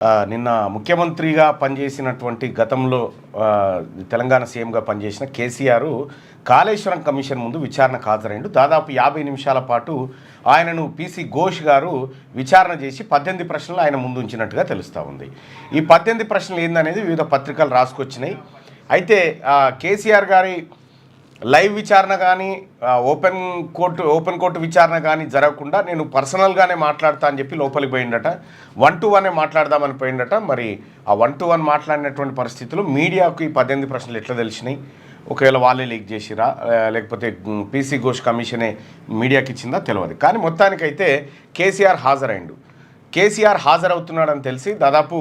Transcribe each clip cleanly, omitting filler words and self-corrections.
నిన్న ముఖ్యమంత్రిగా పనిచేసినటువంటి గతంలో తెలంగాణ సీఎంగా పనిచేసిన కేసీఆర్ కాళేశ్వరం కమిషన్ ముందు విచారణకు హాజరైండు. దాదాపు 50 నిమిషాల పాటు ఆయనను పీసీ ఘోష్ గారు విచారణ చేసి 18 ప్రశ్నలు ఆయన ముందు ఉంచినట్టుగా తెలుస్తూ ఉంది. ఈ 18 ప్రశ్నలు ఏందనేది వివిధ పత్రికలు రాసుకొచ్చినాయి. అయితే కేసీఆర్ గారి లైవ్ విచారణ కానీ ఓపెన్ కోర్టు విచారణ కానీ జరగకుండా నేను పర్సనల్గానే మాట్లాడతా అని చెప్పి లోపలికి పోయిందట. 1-to-1 మాట్లాడదామని పోయిందట. మరి ఆ 1-to-1 మాట్లాడినటువంటి పరిస్థితులు మీడియాకు ఈ 18 ప్రశ్నలు ఎట్లా తెలిసినాయి, ఒకవేళ వాళ్ళే లీక్ చేసిరా లేకపోతే పీసీ ఘోష్ కమిషనే మీడియాకి ఇచ్చిందా తెలియదు. కానీ మొత్తానికైతే కేసీఆర్ హాజరైండు. కేసీఆర్ హాజరవుతున్నాడని తెలిసి దాదాపు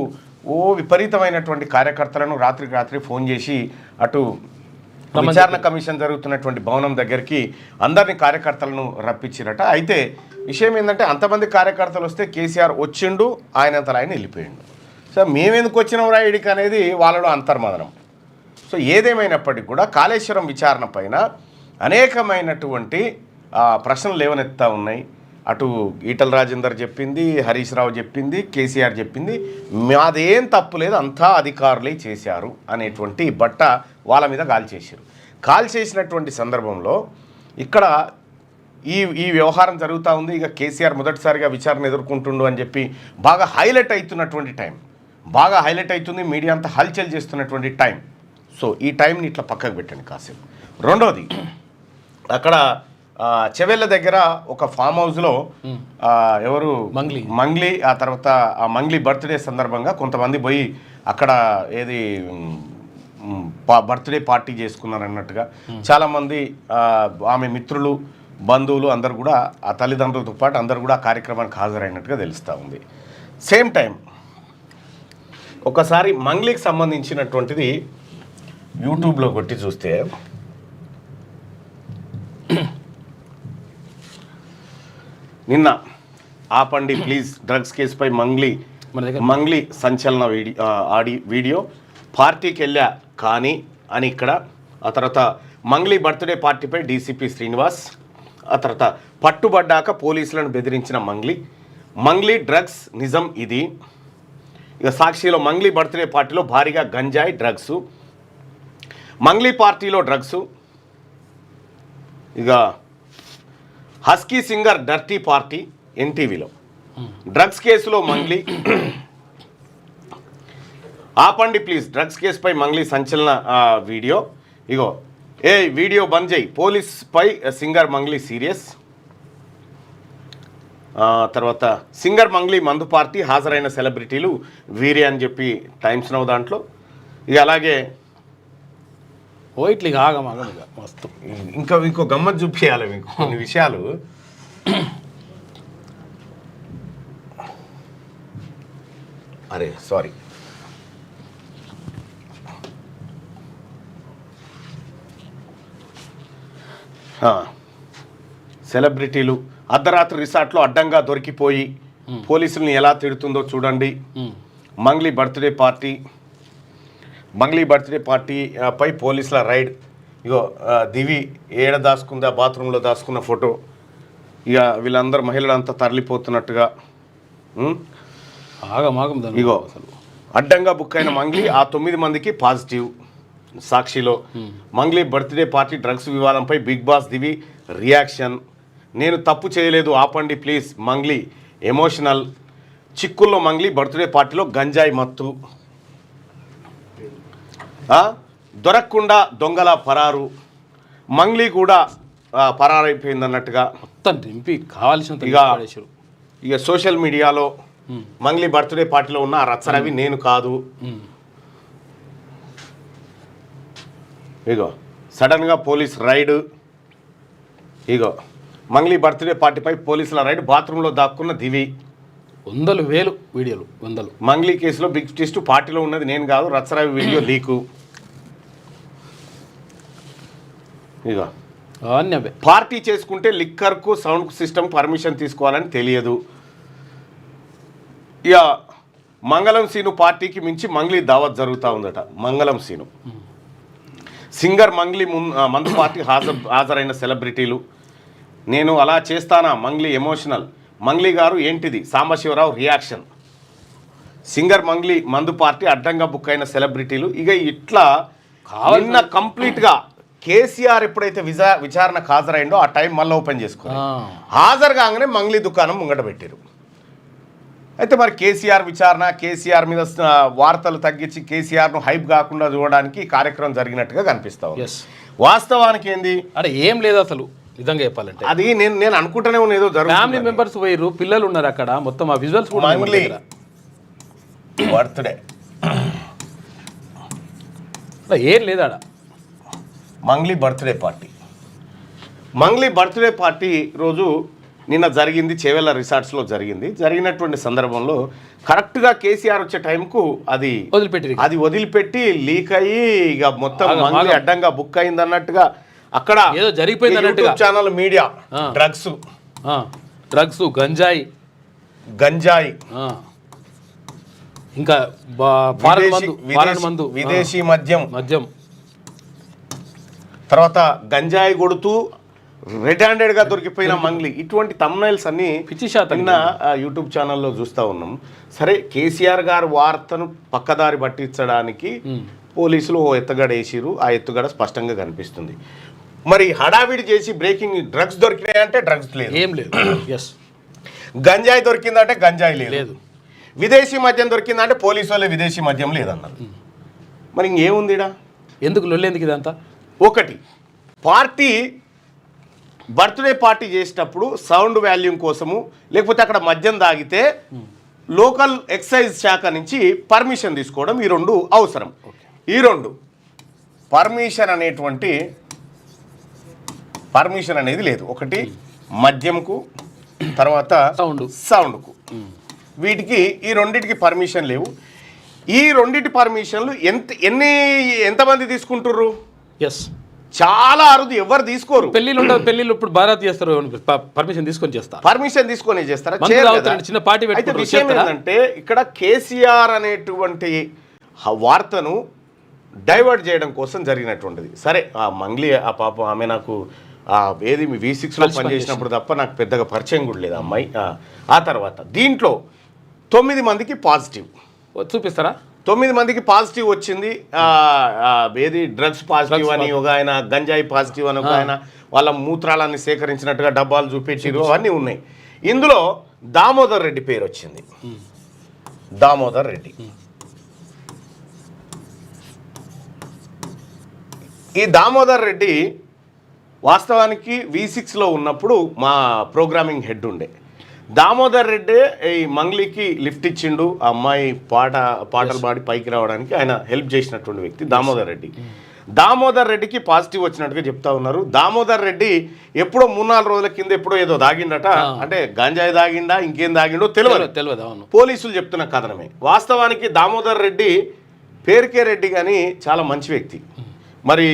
విపరీతమైనటువంటి కార్యకర్తలను రాత్రికి రాత్రి ఫోన్ చేసి అటు విచారణ కమిషన్ జరుగుతున్నటువంటి భవనం దగ్గరికి అందరినీ కార్యకర్తలను రప్పించిరట. అయితే విషయం ఏంటంటే అంతమంది కార్యకర్తలు వస్తే కేసీఆర్ వచ్చిండు, ఆయనంతలో ఆయన వెళ్ళిపోయిండు. సో మేమెందుకు వచ్చినాం రాయుడికి అనేది వాళ్ళలో అంతర్మదనం. సో ఏదేమైనప్పటికీ కూడా కాళేశ్వరం విచారణ పైన అనేకమైనటువంటి ప్రశ్నలు లేవనెత్తా ఉన్నాయి. అటు ఈటల రాజేందర్ చెప్పింది, హరీష్ రావు చెప్పింది, కేసీఆర్ చెప్పింది, మాదేం తప్పు లేదు, అంతా అధికారులే చేశారు అనేటువంటి బట్ట వాళ్ళ మీద కాల్ చేసినటువంటి సందర్భంలో ఇక్కడ ఈ వ్యవహారం జరుగుతూ ఉంది. ఇక కేసీఆర్ మొదటిసారిగా విచారణ ఎదుర్కొంటుండు అని చెప్పి బాగా హైలైట్ అవుతున్నటువంటి టైం, బాగా హైలైట్ అవుతుంది, మీడియా అంతా హల్చల్ చేస్తున్నటువంటి టైం. సో ఈ టైంని ఇట్లా పక్కకు పెట్టండి కాసేపు. రెండోది, అక్కడ చెవెళ్ళ దగ్గర ఒక ఫామ్ హౌస్లో ఎవరు మంగ్లీ ఆ తర్వాత ఆ మంగ్లీ బర్త్డే సందర్భంగా కొంతమంది పోయి అక్కడ ఏది బర్త్డే పార్టీ చేసుకున్నారు అన్నట్టుగా చాలామంది ఆమె మిత్రులు బంధువులు అందరు కూడా ఆ తల్లిదండ్రులతో పాటు అందరు కూడా ఆ కార్యక్రమానికి హాజరైనట్టుగా తెలుస్తూ ఉంది. సేమ్ టైం ఒకసారి మంగ్లీకి సంబంధించినటువంటిది యూట్యూబ్లో కొట్టి చూస్తే నిన్న ఆపండి ప్లీజ్ డ్రగ్స్ కేసుపై మంగ్లీ సంచలన వీడియో, పార్టీకి వెళ్ళా కానీ అని ఇక్కడ, ఆ తర్వాత మంగ్లీ బర్త్డే పార్టీపై డీసీపీ శ్రీనివాస్, ఆ తర్వాత పట్టుబడ్డాక పోలీసులను బెదిరించిన మంగ్లీ డ్రగ్స్ నిజం ఇది. ఇక సాక్షిలో మంగ్లీ బర్త్డే పార్టీలో భారీగా గంజాయి డ్రగ్స్, మంగ్లీ పార్టీలో డ్రగ్స్, ఇక హస్కీ సింగర్ డర్టీ పార్టీ ఎన్టీవీలో డ్రగ్స్ కేసులో మంగ్లీ, ఆపండి ప్లీజ్ డ్రగ్స్ కేసుపై మంగ్లీ సంచలన వీడియో, ఇగో వీడియో బంద్ చేయి పోలీస్పై సింగర్ మంగ్లీ సీరియస్, తర్వాత సింగర్ మంగ్లీ మందు పార్టీ హాజరైన సెలబ్రిటీలు వీరే అని చెప్పి టైమ్స్ నౌ దాంట్లో. ఇక అలాగే ఇట్లా ఆగమాగం మస్తు ఇంకో గమ్మత్ చూపించాలి మీకు కొన్ని విషయాలు. అరే సారీ, సెలబ్రిటీలు అర్ధరాత్రి రిసార్ట్లో అడ్డంగా దొరికిపోయి పోలీసుల్ని ఎలా తిడుతుందో చూడండి. మంగ్లీ బర్త్డే పార్టీపై పోలీసుల రైడ్, ఇగో దివి ఏడ దాచుకుందా బాత్రూంలో దాచుకున్న ఫోటో, ఇక వీళ్ళందరూ మహిళలంతా తరలిపోతున్నట్టుగా. ఇగో అడ్డంగా బుక్ అయిన మంగ్లీ, ఆ 9 మందికి పాజిటివ్. సాక్షిలో మంగ్లీ బర్త్డే పార్టీ డ్రగ్స్ వివాదంపై బిగ్ బాస్ దివి రియాక్షన్, నేను తప్పు చేయలేదు ఆపండి ప్లీజ్ మంగ్లీ ఎమోషనల్, చిక్కుల్లో మంగ్లీ బర్త్డే పార్టీలో గంజాయి మత్తు, దొరకకుండా దొంగల పరారు, మంగ్లీ కూడా పరారైపోయింది అన్నట్టుగా ఇక సోషల్ మీడియాలో మంగ్లీ బర్త్డే పార్టీలో ఉన్న రచ్చరవి నేను కాదు, ఇగో సడన్గా పోలీస్ రైడ్, ఇగో మంగ్లీ బర్త్డే పార్టీపై పోలీసుల రైడ్, బాత్రూంలో దాక్కున్న దివి, 100,000 వీడియోలు 100. మంగ్లీ కేసులో బిగ్ ట్విస్ట్, పార్టీలో ఉన్నది నేను కాదు రచ్చరవి వీడియో లీకు, ఇక పార్టీ చేసుకుంటే లిక్కర్కు సౌండ్ సిస్టమ్ పర్మిషన్ తీసుకోవాలని తెలియదు. ఇక మంగళం సీను పార్టీకి మించి మంగ్లీ దావత్ జరుగుతూ ఉందట. మంగళం సీను సింగర్ మంగ్లీ మందు పార్టీ హాజరైన సెలబ్రిటీలు, నేను అలా చేస్తానా మంగ్లీ ఎమోషనల్, మంగ్లీ గారు ఏంటిది సాంబశివరావు రియాక్షన్, సింగర్ మంగ్లీ మందు పార్టీ అడ్డంగా బుక్ అయిన సెలబ్రిటీలు ఇక ఇట్లా నిన్న కంప్లీట్గా కేసీఆర్ ఎప్పుడైతే విచారణకు హాజరైండో ఆ టైం మళ్ళీ ఓపెన్ చేసుకున్నారు. హాజరు కాగానే మంగ్లీ దుకాణం ముంగట పెట్టారు. అయితే మరి కేసీఆర్ విచారణ, కేసీఆర్ మీద వార్తలు తగ్గించి కేసీఆర్ను హైప్ కాకుండా చూడడానికి కార్యక్రమం జరిగినట్టుగా కనిపిస్తా ఉంది. వాస్తవానికి ఏంది అంటే ఏం లేదు అసలు నిజంగా చెప్పాలంటే. అది నేను అనుకుంటూనే ఉన్న ఏదో ఫ్యామిలీ మెంబర్స్ పోయిర్రు, పిల్లలు ఉన్నారు అక్కడ, మొత్తం ఆ విజువల్స్ కూడా మంగ్లీ బర్త్డే ఏం లేదు ఆడ. మంగ్లీ బర్త్డే పార్టీ రోజు నిన్న జరిగింది, చేవెళ్ళ రిసార్ట్స్లో జరిగినటువంటి సందర్భంలో కరెక్ట్గా కేసీఆర్ వచ్చే టైంకు అది వదిలిపెట్టి లీక్ అయ్యి ఇక మొత్తం మంగ్లీ అడ్డంగా బుక్ అయింది అన్నట్టుగా అక్కడ ఏదో జరిగిపోయింది అన్నట్టుగా ఛానల్ మీడియా డ్రగ్స్ గంజాయి ఇంకా విదేశీ మద్యం తర్వాత గంజాయి కొడుతూ రెడ్ హ్యాండెడ్గా దొరికిపోయిన మంగ్లీ, ఇటువంటి తమ్నైల్స్ అన్ని నిన్న యూట్యూబ్ ఛానల్లో చూస్తూ ఉన్నాం. సరే, కేసీఆర్ గారు వార్తను పక్కదారి పట్టించడానికి పోలీసులు ఓ ఎత్తుగడ వేసిరు. ఆ ఎత్తుగడ స్పష్టంగా కనిపిస్తుంది. మరి హడావిడి చేసి బ్రేకింగ్ డ్రగ్స్ దొరికినాయంటే డ్రగ్స్ లేదు, ఏం లేదు. గంజాయి దొరికిందంటే గంజాయి లేదు, విదేశీ మద్యం దొరికిందంటే పోలీసు వాళ్ళే విదేశీ మద్యం లేదన్నారు. మరి ఇంకేముంది ఇడా? ఎందుకు లొల్లేందుకు ఇదంతా? ఒకటి, పార్టీ బర్త్డే పార్టీ చేసేటప్పుడు సౌండ్ వాల్యూమ్ కోసము లేకపోతే అక్కడ మద్యం తాగితే లోకల్ ఎక్సైజ్ శాఖ నుంచి పర్మిషన్ తీసుకోవడం, ఈ రెండు అవసరం. ఈ రెండు పర్మిషన్ అనేది లేదు. ఒకటి మద్యంకు, తర్వాత సౌండ్కు, వీటికి ఈ రెండింటికి పర్మిషన్ లేవు. ఈ రెండింటి పర్మిషన్లు ఎంతమంది తీసుకుంటుర్రు? చాలా అరుదు, ఎవరు తీసుకోరు. పెళ్లిళ్ళు ఇప్పుడు భారత్ చేస్తారు, పర్మిషన్ తీసుకొని చేస్తారా? చిన్న పార్టీ. అయితే విషయం ఏంటంటే ఇక్కడ కేసీఆర్ అనేటువంటి వార్తను డైవర్ట్ చేయడం కోసం జరిగినటువంటిది. సరే, ఆ మంగ్లీ ఆ పాపం ఆమె నాకు ఏది V6లో పనిచేసినప్పుడు తప్ప నాకు పెద్దగా పరిచయం కూడా లేదు అమ్మాయి. ఆ తర్వాత దీంట్లో 9 మందికి పాజిటివ్ చూపిస్తారా? 9 మందికి పాజిటివ్ వచ్చింది. ఏది డ్రగ్స్ పాజిటివ్ అని ఒక ఆయన, గంజాయి పాజిటివ్ అని ఒక ఆయన, వాళ్ళ మూత్రాలన్నీ సేకరించినట్టుగా డబ్బాలు చూపించారు, అవన్నీ ఉన్నాయి. ఇందులో దామోదర్ రెడ్డి పేరు వచ్చింది. దామోదర్ రెడ్డి, ఈ దామోదర్ రెడ్డి వాస్తవానికి V6లో ఉన్నప్పుడు మా ప్రోగ్రామింగ్ హెడ్ ఉండే. దామోదర్ రెడ్డి ఈ మంగ్లీకి లిఫ్ట్ ఇచ్చిండు, ఆ అమ్మాయి పాటలు పాడి పైకి రావడానికి ఆయన హెల్ప్ చేసినటువంటి వ్యక్తి దామోదర్ రెడ్డి. దామోదర్ రెడ్డికి పాజిటివ్ వచ్చినట్టుగా చెప్తా ఉన్నారు. దామోదర్ రెడ్డి ఎప్పుడో 3-4 రోజుల కింద ఎప్పుడో ఏదో దాగిండట. అంటే గంజాయి దాగిండా ఇంకేం దాగిండో తెలియదు. పోలీసులు చెప్తున్న కథనమే. వాస్తవానికి దామోదర్ రెడ్డి పేరుకే రెడ్డి కానీ చాలా మంచి వ్యక్తి. మరి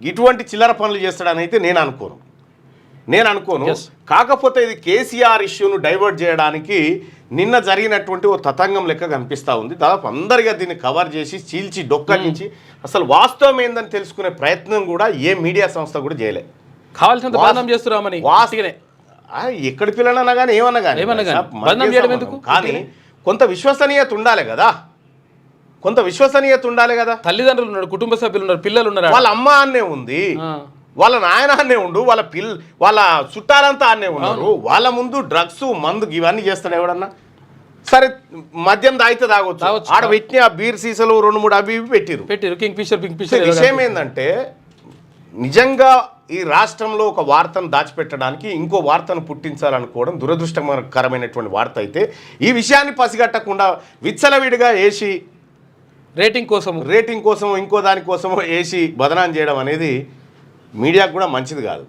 ఇటువంటి చిల్లర పనులు చేస్తాడని అయితే నేను అనుకోను. కాకపోతే ఇది కేసీఆర్ ఇష్యూను డైవర్ట్ చేయడానికి నిన్న జరిగినటువంటి ఓ తతంగం లెక్క కనిపిస్తూ ఉంది. దాదాపు అందరిగా దీన్ని కవర్ చేసి చీల్చి డొక్కగించి అసలు వాస్తవం ఏందని తెలుసుకునే ప్రయత్నం కూడా ఏ మీడియా సంస్థ కూడా చేయలే. ఎక్కడి పిల్లలన్నా కానీ ఏమన్నా కానీ కానీ కొంత విశ్వసనీయత ఉండాలి కదా. తల్లిదండ్రులు ఉన్నారు, కుటుంబ సభ్యులు ఉన్నారు, పిల్లలు ఉన్నారు, వాళ్ళ అమ్మ అన్నే ఉంది, వాళ్ళ నాయన అన్నే ఉండు, వాళ్ళ చుట్టాలంతా అన్నే ఉన్నారు. వాళ్ళ ముందు డ్రగ్స్ మందు ఇవన్నీ చేస్తాడు ఎవడన్నా? సరే, మద్యం తాగితే తాగొచ్చు. ఆడ పెట్టిన ఆ బీర్ సీసాలు 2-3 అవి పెట్టిరు. Kingfisher. విషయం ఏంటంటే నిజంగా ఈ రాష్ట్రంలో ఒక వార్తను దాచిపెట్టడానికి ఇంకో వార్తను పుట్టించాలనుకోవడం దురదృష్టకరమైనటువంటి వార్త. అయితే ఈ విషయాన్ని పసిగట్టకుండా విచ్చలవిడిగా వేసి రేటింగ్ కోసం ఇంకో దానికోసమో వేసి బదనాం చేయడం అనేది మీడియాకు కూడా మంచిది కాదు.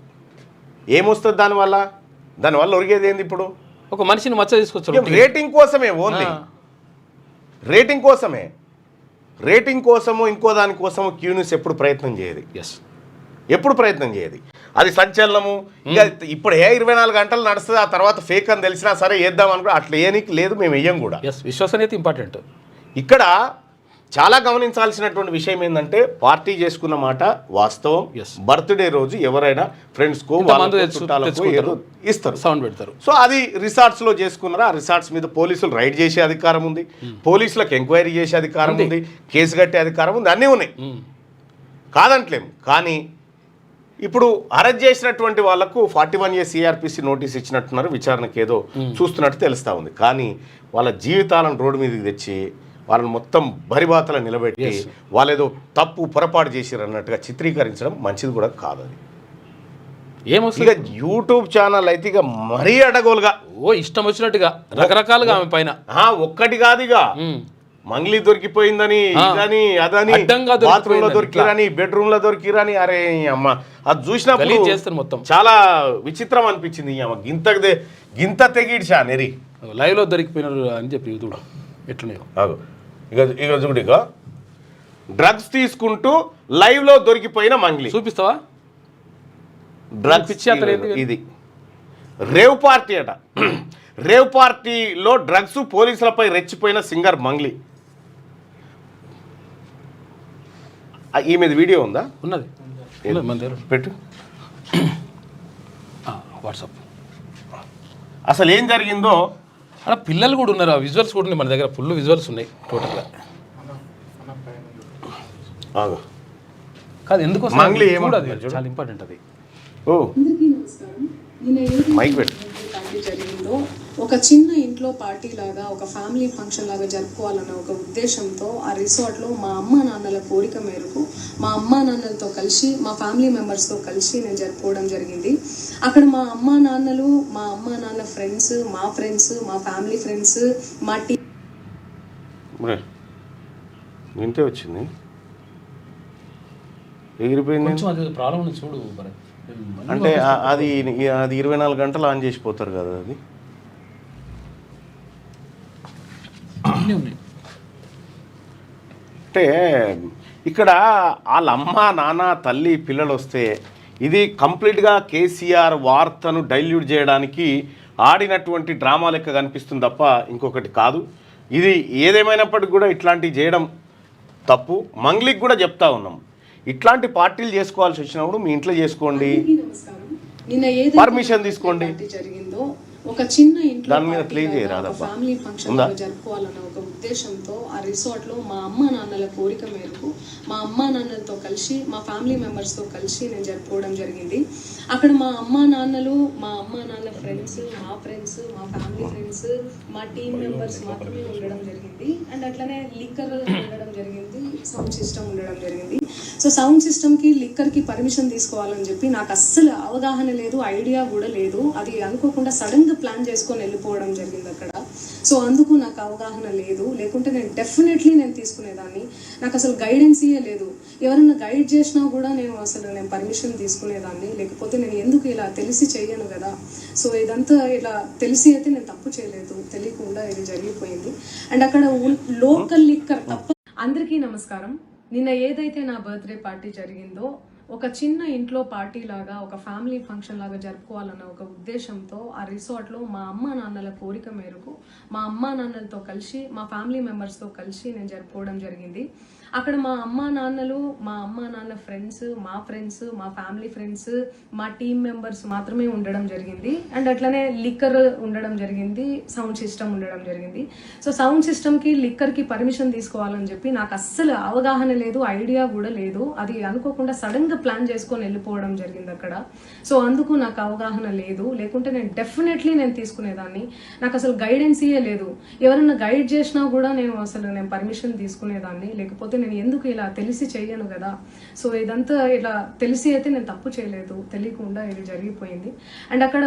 ఏమొస్తుంది దానివల్ల ఒరిగేది ఏంది? ఇప్పుడు ఒక మనిషిని మచ్చ తీసుకొచ్చారు రేటింగ్ కోసమే, ఓన్లీ రేటింగ్ కోసము ఇంకో దానికోసము క్యూన్యూస్ ఎప్పుడు ప్రయత్నం చేయదు. అది సంచలనము. ఇక ఇప్పుడు 24 గంటలు నడుస్తుంది, ఆ తర్వాత ఫేక్ అని తెలిసినా సరే వేద్దాం అనుకో, అట్లా ఏనికి లేదు, మేము వెయ్యం కూడా. విశ్వసనీయత ఇంపార్టెంట్. ఇక్కడ చాలా గమనించాల్సినటువంటి విషయం ఏంటంటే పార్టీ చేసుకున్న మాట వాస్తవం. బర్త్డే రోజు ఎవరైనా ఫ్రెండ్స్కో చుట్టాలకు ఏదో ఇస్తారు, సౌండ్ పెడతారు. సో అది రిసార్ట్స్లో చేసుకున్నారా, ఆ రిసార్ట్స్ మీద పోలీసులు రైడ్ చేసే అధికారం ఉంది, పోలీసులకు ఎంక్వైరీ చేసే అధికారం ఉంది, కేసు కట్టే అధికారం ఉంది, అన్నీ ఉన్నాయి, కాదంటలేము. కానీ ఇప్పుడు అరెస్ట్ చేసినటువంటి వాళ్లకు 41A CRPC నోటీస్ ఇచ్చినట్టున్నారు, విచారణకు ఏదో చూస్తున్నట్టు తెలుస్తూ ఉంది. కానీ వాళ్ళ జీవితాలను రోడ్డు మీదకి తెచ్చి వాళ్ళని మొత్తం బరిబాతలు నిలబెట్టి వాళ్ళేదో తప్పు పొరపాటు చేసిరు అన్నట్టుగా చిత్రీకరించడం మంచిది కూడా కాదు. అది ఇక యూట్యూబ్ ఛానల్ అయితే ఇక మరీ అడగోలుగా ఇష్టం వచ్చినట్టుగా రకరకాలుగా ఆమె పైన ఒక్కటి కాదు, ఇక మంగ్లీ దొరికిపోయిందని ఇదని అదని బాత్రూమ్ లో దొరికిరని బెడ్రూమ్ లో దొరికిరని, అరే అమ్మ అది చూసినప్పుడు చేస్తారు మొత్తం చాలా విచిత్రం అనిపించింది. అమ్మ గింత తెగిడ్చా నెరి లైవ్ లో దొరికిపోయినారు అని చెప్పి చూడు ఎట్లనే. ఇక చూడు, ఇక డ్రగ్స్ తీసుకుంటూ లైవ్ లో దొరికిపోయిన మంగ్లీ చూపిస్తావా? డ్రగ్స్ ఇది రేవ్ పార్టీ అట. రేవ్ పార్టీలో డ్రగ్స్, పోలీసులపై రెచ్చిపోయిన సింగర్ మంగ్లీ. ఈ మీద వీడియో ఉందా? ఉన్నది, పెట్టు వాట్సాప్. అసలు ఏం జరిగిందో అలా పిల్లలు కూడా ఉన్నారు, ఆ విజువల్స్ కూడా ఉన్నాయి మన దగ్గర, ఫుల్ విజువల్స్ ఉన్నాయి టోటల్గా. కాదు ఎందుకు మంగ్లీ చాలా ఇంపార్టెంట్ అది. ఓ మైక్ పెట్టు. జరిగిందో ఒక చిన్న ఇంట్లో పార్టీ లాగా, ఒక ఫ్యామిలీ ఫంక్షన్ లాగా జరుపుకోవాలన్న ఒక ఉద్దేశంతో ఆ రిసార్ట్లో మా అమ్మ నాన్నల కోరిక మేరకు మా అమ్మ నాన్నలతో కలిసి, మా ఫ్యామిలీ మెంబర్స్తో కలిసి నేను జరుపుకోవడం జరిగింది. అక్కడ మా అమ్మ నాన్నలు, మా అమ్మ నాన్న ఫ్రెండ్స్, మా ఫ్రెండ్స్, మా ఫ్యామిలీ ఫ్రెండ్స్, మా టీం. వింటే వచ్చింది, ఎగిరిపోయింది. ప్రాబ్లం చూడు. అంటే అది 24 గంటలు ఆన్ చేసిపోతారు కదా. అది అంటే ఇక్కడ వాళ్ళ అమ్మ నాన్న తల్లి పిల్లలు వస్తే ఇది కంప్లీట్గా కేసీఆర్ వార్తను డైల్యూట్ చేయడానికి ఆడినటువంటి డ్రామా లెక్క కనిపిస్తుంది తప్ప ఇంకొకటి కాదు. ఇది ఏదేమైనప్పటికీ కూడా ఇట్లాంటివి చేయడం తప్పు. మంగ్లీకి కూడా చెప్తా ఉన్నాం, ఇట్లాంటి పార్టీలు చేసుకోవాల్సి వచ్చినప్పుడు మీ ఇంట్లో చేసుకోండి, పర్మిషన్ తీసుకోండి. ఒక చిన్న ఇంట్లో దాని మీద ప్లే చేయరాదా? ఫ్యామిలీ ఫంక్షన్ జరుపుకోవాలన్న ఒక ఉద్దేశంతో ఆ రిసార్ట్లో మా అమ్మ నాన్నల కోరిక మేరకు మా అమ్మ నాన్నలతో కలిసి, మా ఫ్యామిలీ మెంబర్స్తో కలిసి నేను జరుపుకోవడం జరిగింది. అక్కడ మా అమ్మ నాన్నలు, మా అమ్మ నాన్న ఫ్రెండ్స్, మా ఫ్రెండ్స్, మా ఫ్యామిలీ ఫ్రెండ్స్, మా టీం మెంబర్స్ మాత్రమే ఉండడం జరిగింది. అండ్ అట్లనే లిక్కర్ ఉండడం జరిగింది, సౌండ్ సిస్టమ్ ఉండడం జరిగింది. సో సౌండ్ సిస్టమ్కి, లిక్కర్కి పర్మిషన్ తీసుకోవాలని చెప్పి నాకు అస్సలు అవగాహన లేదు, ఐడియా కూడా లేదు. అది అనుకోకుండా సడన్గా ప్లాన్ చేసుకొని వెళ్ళిపోవడం జరిగింది అక్కడ. సో అందుకు నాకు అవగాహన లేదు, లేకుంటే నేను డెఫినెట్లీ నేను తీసుకునేదాన్ని. నాకు అసలు గైడెన్సీయే లేదు. ఎవరన్నా గైడ్ చేసినా కూడా నేను పర్మిషన్ తీసుకునేదాన్ని, లేకపోతే నేను ఎందుకు ఇలా తెలిసి చెయ్యను కదా. సో ఇదంతా ఇలా తెలిసి అయితే నేను తప్పు చేయలేదు, తెలియకుండా ఇది జరిగిపోయింది. అండ్ అక్కడ లోకల్ లిక్కర్ తప్ప. అందరికీ నమస్కారం. నిన్న ఏదైతే నా బర్త్డే పార్టీ జరిగిందో ఒక చిన్న ఇంట్లో పార్టీ లాగా, ఒక ఫ్యామిలీ ఫంక్షన్ లాగా జరుపుకోవాలన్న ఒక ఉద్దేశంతో ఆ రిసార్ట్లో మా అమ్మ నాన్నల కోరిక మేరకు మా అమ్మ నాన్నలతో కలిసి, మా ఫ్యామిలీ మెంబర్స్తో కలిసి నేను జరుపుకోవడం జరిగింది. అక్కడ మా అమ్మ నాన్నలు, మా అమ్మ నాన్న ఫ్రెండ్స్, మా ఫ్రెండ్స్, మా ఫ్యామిలీ ఫ్రెండ్స్, మా టీం మెంబర్స్ మాత్రమే ఉండడం జరిగింది. అండ్ అట్లనే లిక్కర్ ఉండడం జరిగింది, సౌండ్ సిస్టమ్ ఉండడం జరిగింది. సో సౌండ్ సిస్టమ్కి, లిక్కర్కి పర్మిషన్ తీసుకోవాలని చెప్పి నాకు అస్సలు అవగాహన లేదు, ఐడియా కూడా లేదు. అది అనుకోకుండా సడన్గా ప్లాన్ చేసుకొని వెళ్ళిపోవడం జరిగింది అక్కడ. సో అందుకు నాకు అవగాహన లేదు, లేకుంటే నేను డెఫినెట్లీ నేను తీసుకునేదాన్ని. నాకు అసలు గైడెన్సీయే లేదు. ఎవరన్నా గైడ్ చేసినా కూడా నేను పర్మిషన్ తీసుకునేదాన్ని, లేకపోతే నేను ఎందుకు ఇలా తెలిసి చెయ్యను కదా. సో ఇదంతా ఇలా తెలిసి అయితే నేను తప్పు చేయలేదు, తెలియకుండా ఇది జరిగిపోయింది. అండ్ అక్కడ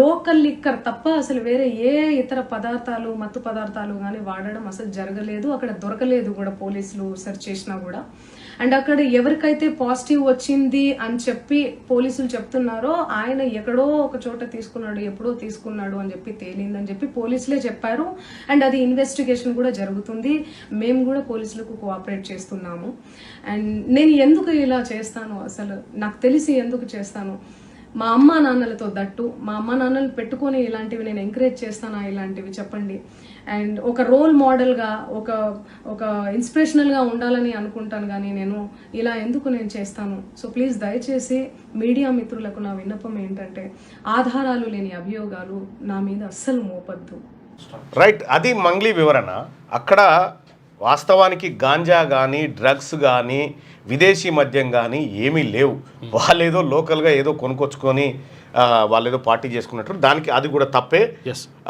లోకల్ లిక్కర్ తప్ప అసలు వేరే ఏ ఇతర పదార్థాలు, మత్తు పదార్థాలు కానీ వాడడం అసలు జరగలేదు, అక్కడ దొరకలేదు కూడా, పోలీసులు సెర్చ్ చేసినా కూడా. అండ్ అక్కడ ఎవరికైతే పాజిటివ్ వచ్చింది అని చెప్పి పోలీసులు చెప్తున్నారో ఆయన ఎక్కడో ఒక చోట తీసుకున్నాడు, ఎప్పుడో తీసుకున్నాడు అని చెప్పి తేలిందని చెప్పి పోలీసులే చెప్పారు. అండ్ అది ఇన్వెస్టిగేషన్ కూడా జరుగుతుంది, మేము కూడా పోలీసులకు కోఆపరేట్ చేస్తున్నాము. అండ్ నేను ఎందుకు ఇలా చేస్తాను, అసలు నాకు తెలిసి ఎందుకు చేస్తాను, మా అమ్మ నాన్నలతో దట్టు, మా అమ్మ నాన్నలు పెట్టుకొని ఇలాంటివి నేను ఎంకరేజ్ చేస్తానా, ఇలాంటివి చెప్పండి. అండ్ ఒక రోల్ మోడల్గా ఒక ఇన్స్పిరేషనల్గా ఉండాలని అనుకుంటాను, కానీ నేను ఇలా ఎందుకు నేను చేస్తాను. సో ప్లీజ్ దయచేసి మీడియా మిత్రులకు నా విన్నపం ఏంటంటే ఆధారాలు లేని అభియోగాలు నా మీద అస్సలు మోపద్దు. రైట్, అది మంగ్లీ వివరణ. అక్కడ వాస్తవానికి గాంజా కానీ డ్రగ్స్ కానీ విదేశీ మద్యం కానీ ఏమీ లేవు. వాళ్ళేదో లోకల్గా ఏదో కొనుక్కొచ్చుకొని వాళ్ళేదో పార్టీ చేసుకున్నట్టు, దానికి అది కూడా తప్పే.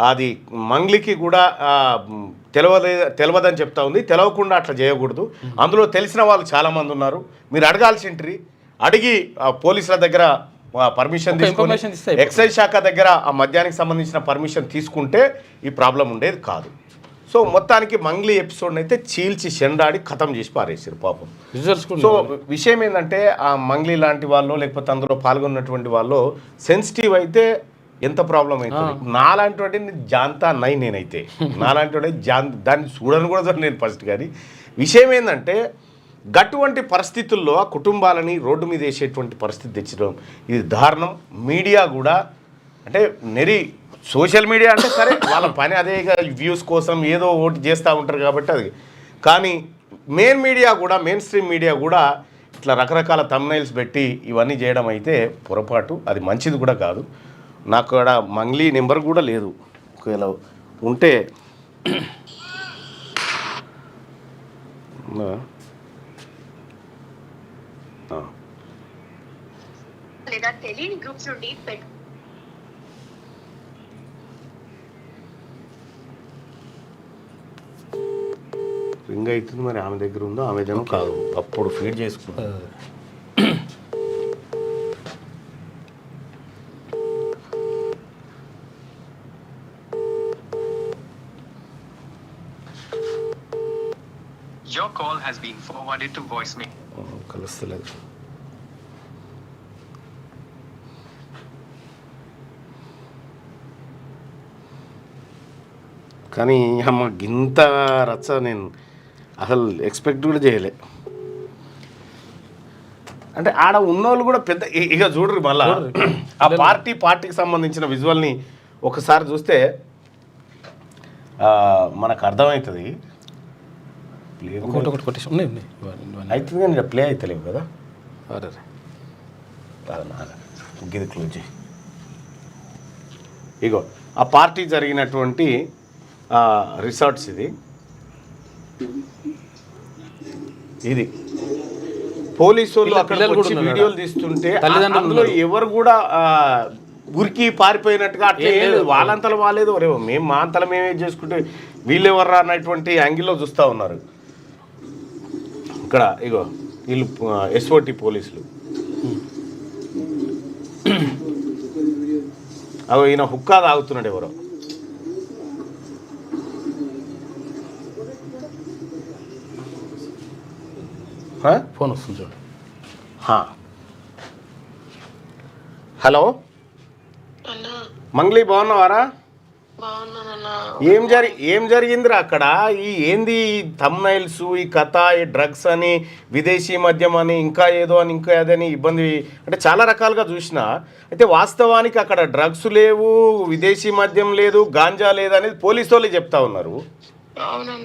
అది మంగ్లీకి కూడా తెలియదని చెప్తా ఉంది. తెలవకుండా అట్లా చేయకూడదు. అందులో తెలిసిన వాళ్ళు చాలామంది ఉన్నారు. మీరు అడగాల్సింట్రీ, అడిగి పోలీసుల దగ్గర పర్మిషన్ తీసుకొని ఎక్సైజ్ శాఖ దగ్గర ఆ మద్యానికి సంబంధించిన పర్మిషన్ తీసుకుంటే ఈ ప్రాబ్లం ఉండేది కాదు. సో మొత్తానికి మంగ్లీ ఎపిసోడ్ని అయితే చీల్చి చెండాడి ఖతం చేసి పారేసారు పాపం. సో విషయం ఏంటంటే ఆ మంగ్లీ లాంటి వాళ్ళు లేకపోతే అందులో పాల్గొన్నటువంటి వాళ్ళు సెన్సిటివ్ అయితే ఎంత ప్రాబ్లం అవుతుంది. నాలాంటి వాడి జాంతా నై, నేనైతే నాలాంటి వాడి దాన్ని చూడని కూడా నేను ఫస్ట్. కానీ విషయం ఏంటంటే గటువంటి పరిస్థితుల్లో ఆ కుటుంబాలని రోడ్డు మీద వేసేటువంటి పరిస్థితి తెచ్చడం ఇది దారుణం. మీడియా కూడా అంటే సోషల్ మీడియా అంటే సరే వాళ్ళ పని అదే, వ్యూస్ కోసం ఏదో ఓటు చేస్తూ ఉంటారు కాబట్టి అది. కానీ మెయిన్ స్ట్రీమ్ మీడియా కూడా ఇట్లా రకరకాల థంబ్నైల్స్ పెట్టి ఇవన్నీ చేయడం అయితే పొరపాటు, అది మంచిది కూడా కాదు. నాకు కూడా మంగ్లీ నెంబర్ కూడా లేదు, ఒకవేళ ఉంటే లేదా తెలియని గ్రూప్స్ నుండి రింగ్ అవుతుంది. మరి ఆమె దగ్గర ఉందో ఆమె జనం కాదు, అప్పుడు ఫీడ్ చేసుకుంటారు. Your call has been forwarded to voicemail. కలుస్తలేదు. కానీ అమ్మ గింత రచ్చ నేను అసలు ఎక్స్పెక్ట్ కూడా చేయలే. అంటే ఆడ ఉన్నోళ్ళు కూడా పెద్ద ఇక చూడరు. మళ్ళా ఆ పార్టీకి సంబంధించిన విజువల్ని ఒకసారి చూస్తే మనకు అర్థమవుతుంది. అవుతుంది కానీ ప్లే అవుతలేవు కదా. గిది క్లోజ్ చేయి. ఇగో ఆ పార్టీ జరిగినటువంటి రిసార్ట్స్ ఇది పోలీసు వాళ్ళు అక్కడ వీడియోలు తీస్తుంటే అందులో ఎవరు కూడా ఉరికి పారిపోయినట్టుగా అట్లా వాళ్ళంతలో వాళ్ళేదో మేము మా అంతలో మేమే చేసుకుంటే వీళ్ళెవర్రా అన్నటువంటి యాంగిల్లో చూస్తూ ఉన్నారు. ఇక్కడ ఇగో వీళ్ళు ఎస్ఓటి పోలీసులు అవి ఈయన హుక్కా తాగుతున్నాడు ఎవరో. ఫోన్ వస్తుంది చూడు. హలో మంగ్లీ, బాగున్నావారా? ఏం జరిగిందిరా అక్కడ? ఏంది థంబ్నైల్స్, ఈ కథ, ఈ డ్రగ్స్ అని, విదేశీ మద్యం అని, ఇంకా ఏదో అని, ఇంకా ఏదని ఇబ్బంది అంటే చాలా రకాలుగా చూసిన. అయితే వాస్తవానికి అక్కడ డ్రగ్స్ లేవు, విదేశీ మద్యం లేదు, గాంజా లేదు అనేది పోలీసు వాళ్ళు చెప్తా ఉన్నారు.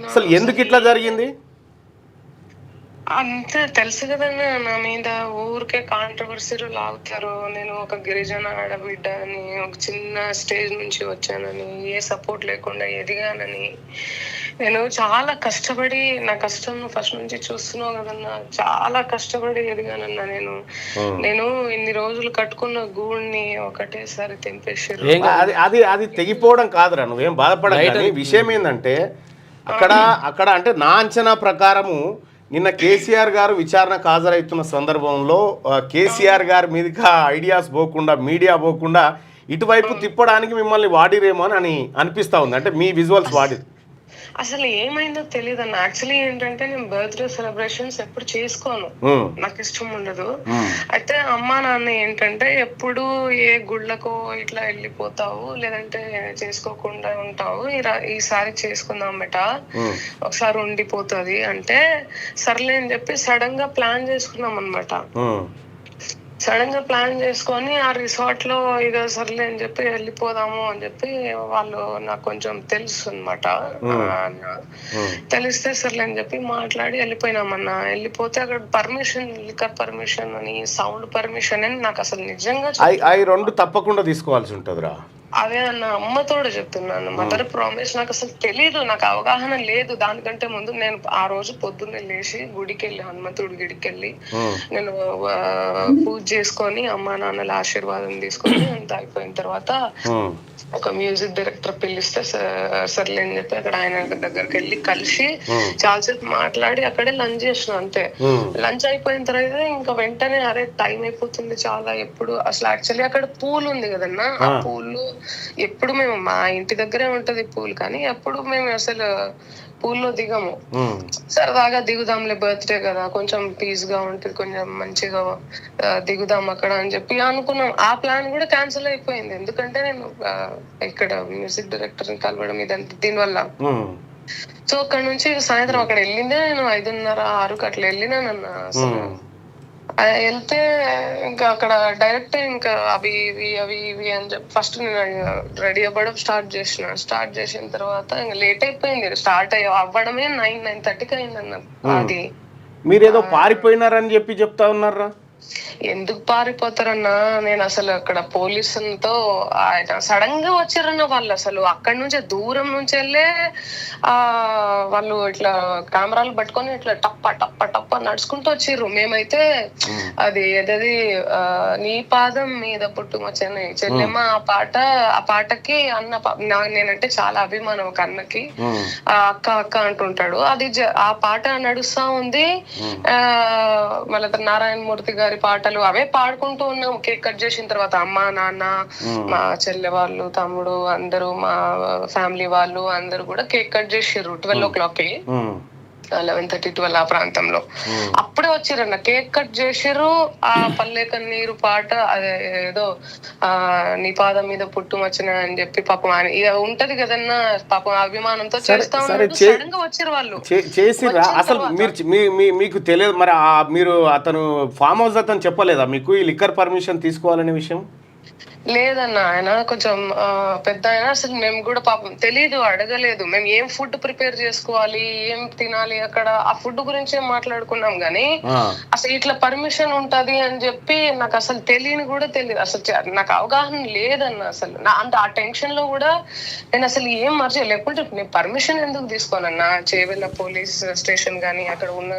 అసలు ఎందుకు ఇట్లా జరిగింది? అంతే తెలుసు కదన్నా, నా మీద ఊరికే కాంట్రవర్సీలు లాగుతారు. నేను ఒక గిరిజన ఆడబిడ్డ అని, ఒక చిన్న స్టేజ్ నుంచి వచ్చానని, ఏ సపోర్ట్ లేకుండా ఎదిగానని, నేను చాలా కష్టపడి, నా కష్టం ఫస్ట్ నుంచి చూస్తున్నావు కదన్నా, చాలా కష్టపడి ఎదిగానన్నా. నేను ఇన్ని రోజులు కట్టుకున్న గూడిని ఒకటేసారి తెంపేసారు. అది తెగిపోవడం కాదురా, నువ్వేం బాధపడాలి. విషయం ఏంటంటే అక్కడ అంటే నా అంచనా ప్రకారము నిన్న కేసీఆర్ గారు విచారణకు హాజరవుతున్న సందర్భంలో కేసీఆర్ గారి మీదకి ఐడియాస్ పోకుండా, మీడియా పోకుండా ఇటువైపు తిప్పడానికి మిమ్మల్ని వాడిరేమో అని అనిపిస్తూ ఉంది. అంటే మీ విజువల్స్ వాడి అసలు ఏమైందో తెలియదు అన్న. యాక్చువల్లీ ఏంటంటే నేను బర్త్డే సెలబ్రేషన్స్ ఎప్పుడు చేసుకోను, నాకు ఇష్టం ఉండదు. అయితే అమ్మా నాన్న ఏంటంటే ఎప్పుడు ఏ గుళ్ళకో ఇట్లా వెళ్ళిపోతావు, లేదంటే చేసుకోకుండా ఉంటావు, ఈసారి చేసుకుందాం బెట, ఒకసారి ఉండిపోతుంది అంటే సర్లే అని చెప్పి సడన్ గా ప్లాన్ చేసుకున్నాం అనమాట. సడన్ గా ప్లాన్ చేసుకొని ఆ రిసార్ట్ లో ఇక సర్లే అని చెప్పి వెళ్ళిపోదాము అని చెప్పి వాళ్ళు నాకు కొంచెం తెలుసు అనమాట. తెలిస్తే సర్లే అని చెప్పి మాట్లాడి వెళ్ళిపోయినామన్నా. వెళ్ళిపోతే అక్కడ పర్మిషన్, లిక్కర్ పర్మిషన్ అని, సౌండ్ పర్మిషన్ అని నాకు అసలు నిజంగా అవి రెండు తప్పకుండా తీసుకోవాల్సి ఉంటుందిరా. అదే అన్న అమ్మతోడు చెప్తున్నాను. మదర్ ప్రామిస్ నాకు అసలు తెలీదు, నాకు అవగాహన లేదు. దానికంటే ముందు నేను ఆ రోజు పొద్దున్నే లేచి గుడికి వెళ్ళి, హనుమంతుడి గుడికి వెళ్ళి నేను పూజ చేసుకొని అమ్మా నాన్నల ఆశీర్వాదం తీసుకొని అంత అయిపోయిన తర్వాత ఒక మ్యూజిక్ డైరెక్టర్ పిలిస్తే సర్లే అని చెప్పి అక్కడ ఆయన దగ్గరికి వెళ్ళి కలిసి చాలాసేపు మాట్లాడి అక్కడే లంచ్ చేసిన అంతే. లంచ్ అయిపోయిన తర్వాత ఇంకా వెంటనే అరే టైం అయిపోతుంది చాలా, ఎప్పుడు అసలు యాక్చువల్లీ అక్కడ పూల్ ఉంది కదన్నా, ఆ పూల్ ఎప్పుడు మేము మా ఇంటి దగ్గరే ఉంటది పూల్, కానీ ఎప్పుడు మేము అసలు పూల్లో దిగము. సరదాగా దిగుదాంలే, బర్త్డే కదా కొంచెం పీస్ గా ఉంటుంది, కొంచెం మంచిగా దిగుదాం అక్కడ అని చెప్పి అనుకున్నాం. ఆ ప్లాన్ కూడా క్యాన్సిల్ అయిపోయింది, ఎందుకంటే నేను ఇక్కడ మ్యూజిక్ డైరెక్టర్ ని కలవడం ఇదంతా దీనివల్ల. సో అక్కడ నుంచి సాయంత్రం అక్కడ వెళ్ళిందే నేను 5:30-6 అట్లా వెళ్ళినానన్న. అసలు వెళ్తే ఇంకా అక్కడ డైరెక్ట్ ఇంకా అవి ఇవి అని చెప్పి ఫస్ట్ నేను రెడీ అవ్వడం స్టార్ట్ చేసిన తర్వాత ఇంకా లేట్ అయిపోయింది. స్టార్ట్ అవ్వడమే 9-9:30కి అయిందన్న. అది మీరేదో పారిపోయినారని చెప్తా ఉన్నారా? ఎందుకు పారిపోతారన్నా, నేను అసలు అక్కడ పోలీసులతో ఆయన సడన్ గా వచ్చారన్న. వాళ్ళు అసలు అక్కడి నుంచే దూరం నుంచి వెళ్ళే వాళ్ళు ఇట్లా కెమెరాలు పట్టుకొని ఇట్లా టప్ప టప్ప టప్ప నడుచుకుంటూ వచ్చిర్రు. మేమైతే అది ఏదది నీ పాదం మీద పుట్టుమచ్చని చెల్లెమ్మ ఆ పాటకి అన్న నేనంటే చాలా అభిమానం ఒక అన్నకి, అక్క అక్క అంటుంటాడు. అది ఆ పాట నడుస్తా ఉంది. మళ్ళీ నారాయణమూర్తి గారి పాటలు అవే పాడుకుంటూ ఉన్నాం. కేక్ కట్ చేసిన తర్వాత అమ్మ నాన్న, మా చెల్లె వాళ్ళు, తమ్ముడు అందరూ, మా ఫ్యామిలీ వాళ్ళు అందరూ కూడా కేక్ కట్ చేసిర్రు 12 o'clock, 11:30-12 ఆ ప్రాంతంలో. అప్పుడే వచ్చిరన్న, కేక్ కట్ చేసిర్రు. ఆ పల్లె కన్నీరు పాట అదే ఏదో నీ పాదం మీద పుట్టుమచ్చిన అని చెప్పి పాపం ఆయన ఇక ఉంటది కదన్నా, పాపం అభిమానంతో చేస్తా ఉన్నారు. సడన్ గా వచ్చిర్రు వాళ్ళు చేసిర్రా. అసలు మీకు తెలియదు మరి, మీరు అతను ఫామ్ హౌస్ అతను చెప్పలేదా మీకు ఈ లిక్కర్ పర్మిషన్ తీసుకోవాలనే విషయం? లేదన్న, ఆయన కొంచెం పెద్ద ఆయన, అసలు మేము కూడా పాపం తెలీదు, అడగలేదు. మేము ఏం ఫుడ్ ప్రిపేర్ చేసుకోవాలి, ఏం తినాలి అక్కడ, ఆ ఫుడ్ గురించి మాట్లాడుకున్నాం గానీ అసలు ఇట్లా పర్మిషన్ ఉంటది అని చెప్పి నాకు అసలు తెలియని కూడా తెలియదు. అసలు నాకు అవగాహన లేదన్న. అసలు అంటే ఆ టెన్షన్ లో కూడా నేను అసలు ఏం మర్చి లేకుంటే నేను పర్మిషన్ ఎందుకు తీసుకోనన్నా. చేవెళ్ళ పోలీస్ స్టేషన్ గానీ అక్కడ ఉన్న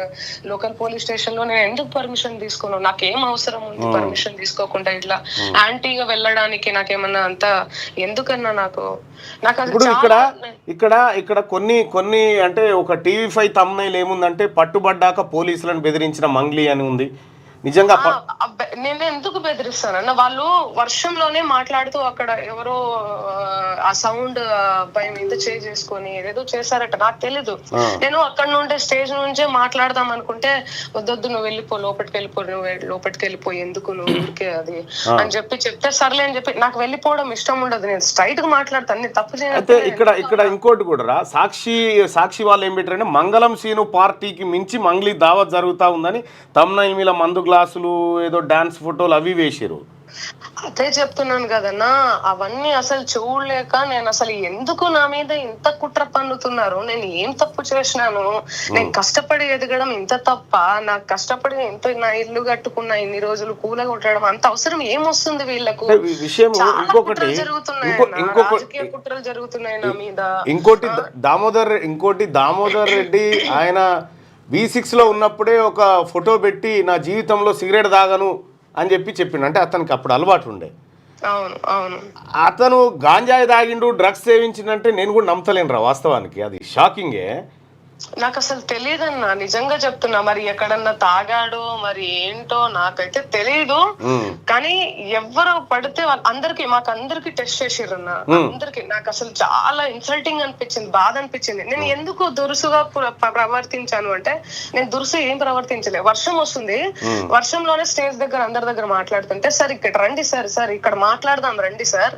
లోకల్ పోలీస్ స్టేషన్ లో నేను ఎందుకు పర్మిషన్ తీసుకోను? నాకేం అవసరం ఉంది పర్మిషన్ తీసుకోకుండా ఇట్లా యాంటీగా వెళ్ళడానికి? నాకేమన్నా అంత ఎందుకన్నా నాకు ఇప్పుడు ఇక్కడ కొన్ని అంటే ఒక TV5 thumbnail ఏముందంటే పట్టుబడ్డాక పోలీసులను బెదిరించిన మంగ్లీ అని ఉంది. నిజంగా నేను ఎందుకు బెదిరిస్తానన్న, వాళ్ళు వర్షంలోనే మాట్లాడుతూ అక్కడ ఎవరో ఆ సౌండ్ భయం మీద చేసుకొని ఏదేదో చేశారట, నాకు తెలీదు. నేను అక్కడ నుండే స్టేజ్ నుంచే మాట్లాడదాం అనుకుంటే వద్దొద్దు నువ్వు వెళ్ళిపో, లోపలికి వెళ్ళిపో ఎందుకు నువ్వు ఊరికే అది అని చెప్తే సర్లే అని చెప్పి నాకు వెళ్ళిపోవడం ఇష్టం ఉండదు. నేను స్ట్రైట్ గా మాట్లాడతాను, నేను తప్పు అయితే ఇక్కడ ఇంకోటి కూడా సాక్షి వాళ్ళు ఏం పెట్టారంటే మంగళం సీను పార్టీకి మించి మంగ్లీ దావత్ జరుగుతా ఉందని తమ్నైల్ మీద మందు గ్లాసులు ఏదో డాన్స్ ఫోటోలు అవి వేసారు. అదే చెప్తున్నాను కదన్నా, అవన్నీ అసలు చూడలేక నేను అసలు ఎందుకు నా మీద ఇంత కుట్ర పన్నుతున్నారు? నేను ఏం తప్పు చేసినాను? నేను కష్టపడి ఎదగడం ఇంత తప్ప? నాకు కష్టపడి ఎంత నా ఇల్లు కట్టుకున్నా ఇన్ని రోజులు కూల కొట్టడం అంత అవసరం ఏమొస్తుంది వీళ్ళకు? కుట్రలు జరుగుతున్నాయి నా మీద. ఇంకోటి దామోదర్ రెడ్డి ఆయన V6లో ఉన్నప్పుడే ఒక ఫోటో పెట్టి నా జీవితంలో సిగరెట్ తాగను అని చెప్పిండు. అంటే అతనికి అప్పుడు అలవాటు ఉండే. అవును అతను గాంజాయి తాగిండు, డ్రగ్స్ సేవించిందంటే నేను కూడా నమ్మతలేను రా వాస్తవానికి. అది షాకింగే. నాకు అసలు తెలియదన్నా, నిజంగా చెప్తున్నా. మరి ఎక్కడన్నా తాగాడో మరి ఏంటో నాకైతే తెలియదు. కానీ ఎవరు పడితే మాకందరికి టెస్ట్ చేసిర్రన్నా, అందరికి. నాకు అసలు చాలా ఇన్సల్టింగ్ అనిపించింది, బాధ అనిపించింది. నేను ఎందుకు దురుసుగా ప్రవర్తించాను అంటే, నేను దురుసు ఏం ప్రవర్తించలే. వర్షం వస్తుంది, వర్షంలోనే స్టేజ్ దగ్గర అందరి దగ్గర మాట్లాడుతుంటే సార్ ఇక్కడ రండి సార్ ఇక్కడ మాట్లాడదాం రండి సార్,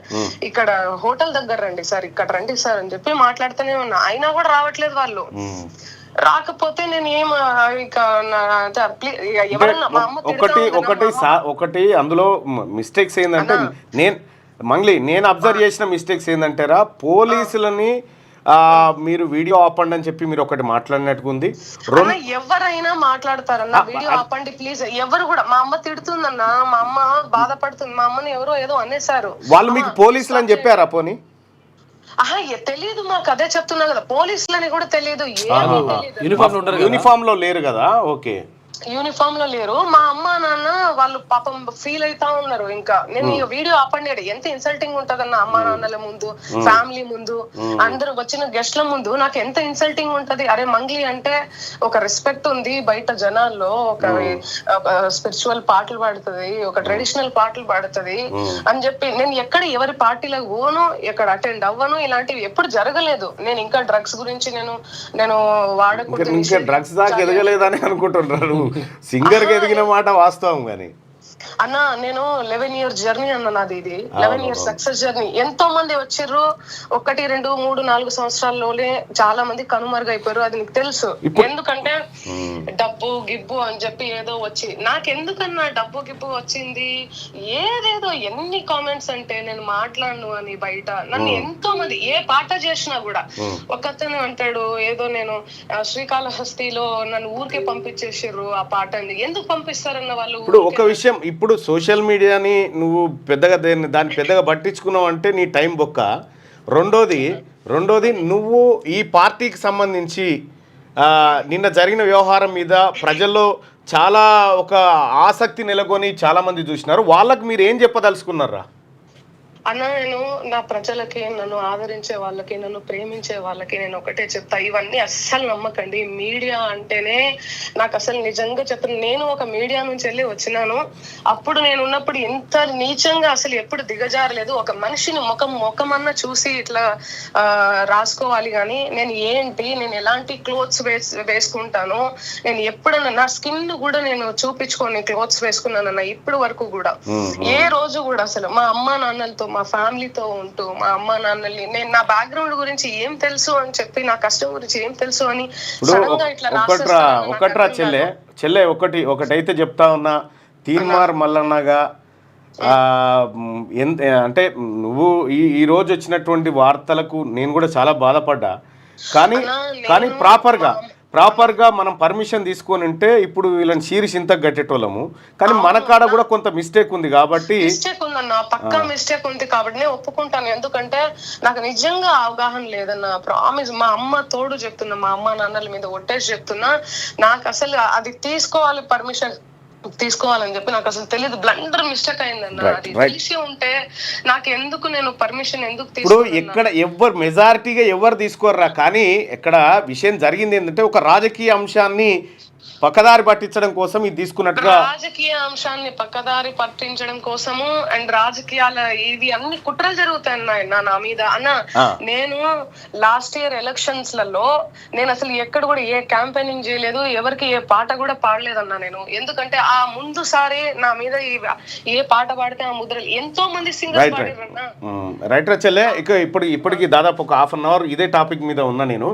ఇక్కడ హోటల్ దగ్గర రండి సార్, ఇక్కడ రండి సార్ అని చెప్పి మాట్లాడుతూనే ఉన్నా. అయినా కూడా రావట్లేదు వాళ్ళు. రాకపోతే నేను ఏం ఇంకా ఎవరన్నా మా అమ్మ ఒకటి అందులో మిస్టేక్స్ ఏంటంటే నేను అబ్జర్వ్ చేసిన మిస్టేక్స్ ఏంటంటారా, పోలీసులని మీరు వీడియో ఆపండి అని చెప్పి మీరు ఒకటి మాట్లాడినట్టుగా ఉంది. ఎవరైనా మాట్లాడతారన్న, వీడియో ఆపండి ప్లీజ్. ఎవరు కూడా, మా అమ్మ తిడుతుందన్న, మా అమ్మ బాధపడుతుంది, మా అమ్మని ఎవరో ఏదో అనేసారు. వాళ్ళు మీకు పోలీసులు అని చెప్పారా? పోనీ తెలీదు మాకు, అదే చెప్తున్నా కదా, పోలీసులని కూడా తెలియదు, యూనిఫామ్ లో లేరు కదా. ఓకే, యూనిఫామ్ లో లేరు. మా అమ్మ నాన్న వాళ్ళు పాపం ఫీల్ అయితా ఉన్నారు. ఇంకా నేను ఈ వీడియో ఆపండి, ఎంత ఇన్సల్టింగ్ ఉంటదన్న, అమ్మా నాన్నల ముందు, ఫ్యామిలీ ముందు, అందరు వచ్చిన గెస్ట్ల ముందు నాకు ఎంత ఇన్సల్టింగ్ ఉంటది. అరే మంగ్లీ అంటే ఒక రెస్పెక్ట్ ఉంది బయట జనాల్లో, ఒక స్పిరిచువల్ పాటలు పాడుతుంది, ఒక ట్రెడిషనల్ పాటలు పాడుతుంది అని చెప్పి నేను ఎక్కడ ఎవరి పార్టీలకు పోను, ఎక్కడ అటెండ్ అవ్వను, ఇలాంటివి ఎప్పుడు జరగలేదు. నేను ఇంకా డ్రగ్స్ గురించి నేను వాడకూడదు, డ్రగ్స్ దాకా ఎదగలేదని అనుకుంటున్నారు. సింగర్ కి ఎదిగిన మాట వాస్తవం కానీ అన్న, నేను 11 years జర్నీ అన్న నాది, ఇది 11 years సక్సెస్ జర్నీ. ఎంతో మంది వచ్చిర్రు, 1, 2, 3, 4 సంవత్సరాల్లోనే చాలా మంది కనుమరుగైపోయారు. అది నీకు తెలుసు. ఎందుకంటే డబ్బు గిబ్బు అని చెప్పి ఏదో వచ్చి, నాకెందుకన్నా డబ్బు గిబ్బు వచ్చింది, ఏదేదో ఎన్ని కామెంట్స్ అంటే నేను మాట్లాడను అని బయట నన్ను ఎంతో మంది ఏ పాట చేసినా కూడా. ఒకతను అంటాడు ఏదో నేను శ్రీకాళహస్తిలో నన్ను ఊరికే పంపించేసారు ఆ పాట అని. ఎందుకు పంపిస్తారన్న వాళ్ళు? ఇప్పుడు ఒక విషయం, ఇప్పుడు సోషల్ మీడియాని నువ్వు పెద్దగా దాన్ని పెద్దగా పట్టించుకున్నావు అంటే నీ టైం బొక్క. రెండోది నువ్వు ఈ పార్టీకి సంబంధించి నిన్న జరిగిన వ్యవహారం మీద ప్రజల్లో చాలా ఒక ఆసక్తి నెలకొని చాలామంది చూసినారు. వాళ్ళకి మీరు ఏం చెప్పదలుచుకున్నారా? అన్న, నేను నా ప్రజలకి, నన్ను ఆదరించే వాళ్ళకి, నన్ను ప్రేమించే వాళ్ళకి నేను ఒకటే చెప్తా, ఇవన్నీ అస్సలు నమ్మకండి. మీడియా అంటేనే నాకు అసలు నిజంగా చెప్తాను, నేను ఒక మీడియా నుంచి వెళ్ళి వచ్చినాను. అప్పుడు నేను ఉన్నప్పుడు ఇంత నీచంగా అసలు ఎప్పుడు దిగజారలేదు. ఒక మనిషిని ముఖమన్నా చూసి ఇట్లా రాసుకోవాలి కానీ నేను నేను ఎలాంటి క్లోత్స్ వేసుకుంటాను, నేను ఎప్పుడన్నా నా స్కిన్ కూడా నేను చూపించుకొని క్లోత్స్ వేసుకున్నానన్న ఇప్పటి వరకు కూడా. ఏ రోజు కూడా అసలు మా అమ్మా నాన్నలతో, మా ఫ్యామిలీతో ఉంటూ, మా అమ్మ నాన్నల్ని, నేను నా బ్యాక్గ్రౌండ్ గురించి ఏం తెలుసు అని చెప్పి, నా కష్టం గురించి ఏం తెలుసు అని సడన్ గా ఇట్లా ఒకట్రా చెల్లె ఒకటైతే చెప్తా ఉన్నా, తీన్మార్ మల్లన్నగా అంటే నువ్వు ఈ రోజు వచ్చినటువంటి వార్తలకు నేను కూడా చాలా బాధపడ్డా. కానీ ప్రాపర్గా మనం పర్మిషన్ తీసుకొని ఉంటే ఇప్పుడు వీళ్ళని చింతకు కట్టేటోళ్ళము. కానీ మన కాడ కూడా కొంత మిస్టేక్ ఉంది కాబట్టి, మిస్టేక్ ఉందన్న, పక్కా మిస్టేక్ ఉంది కాబట్టి నేను ఒప్పుకుంటాను. ఎందుకంటే నాకు నిజంగా అవగాహన లేదన్న, ప్రామిస్. మా అమ్మ తోడు చెప్తున్నా, మా అమ్మ నాన్నల మీద ఒట్టేసి చెప్తున్నా, నాకు అసలు అది పర్మిషన్ తీసుకోవాలని చెప్పి నాకు అసలు తెలియదు. బ్లండర్ మిస్టేక్ అయిందన్న. అది తెలిసి ఉంటే నాకు ఎందుకు, నేను పర్మిషన్ ఎందుకు ఇప్పుడు ఇక్కడ మెజారిటీగా ఎవరు తీసుకోర్రా. కానీ ఇక్కడ విషయం జరిగింది ఏంటంటే, ఒక రాజకీయ అంశాన్ని పక్కదారి పట్టించడం కోసం ఇది తీసుకున్నట్టుగా, రాజకీయ అంశాన్ని పక్కదారి పట్టించడం కోసము అండ్ రాజకీయాల ఇవి అన్ని కుట్రలు జరుగుతాయి నా మీద అన్న. నేను లాస్ట్ ఇయర్ ఎలక్షన్స్ లలో నేను అసలు ఎక్కడ కూడా ఏ క్యాంపెయినింగ్ చేయలేదు, ఎవరికి ఏ పాట కూడా పాడలేదన్నా నేను. ఎందుకంటే ఆ ముందు సారి నా మీద ఏ పాట పాడితే ఆ ముద్రలు ఎంతో మంది సింగర్స్ పాడారన్నా. రైట్ రచ్చలే. ఇప్పటికి దాదాపు ఒక 1/2 hour ఇదే టాపిక్ మీద ఉన్నా నేను.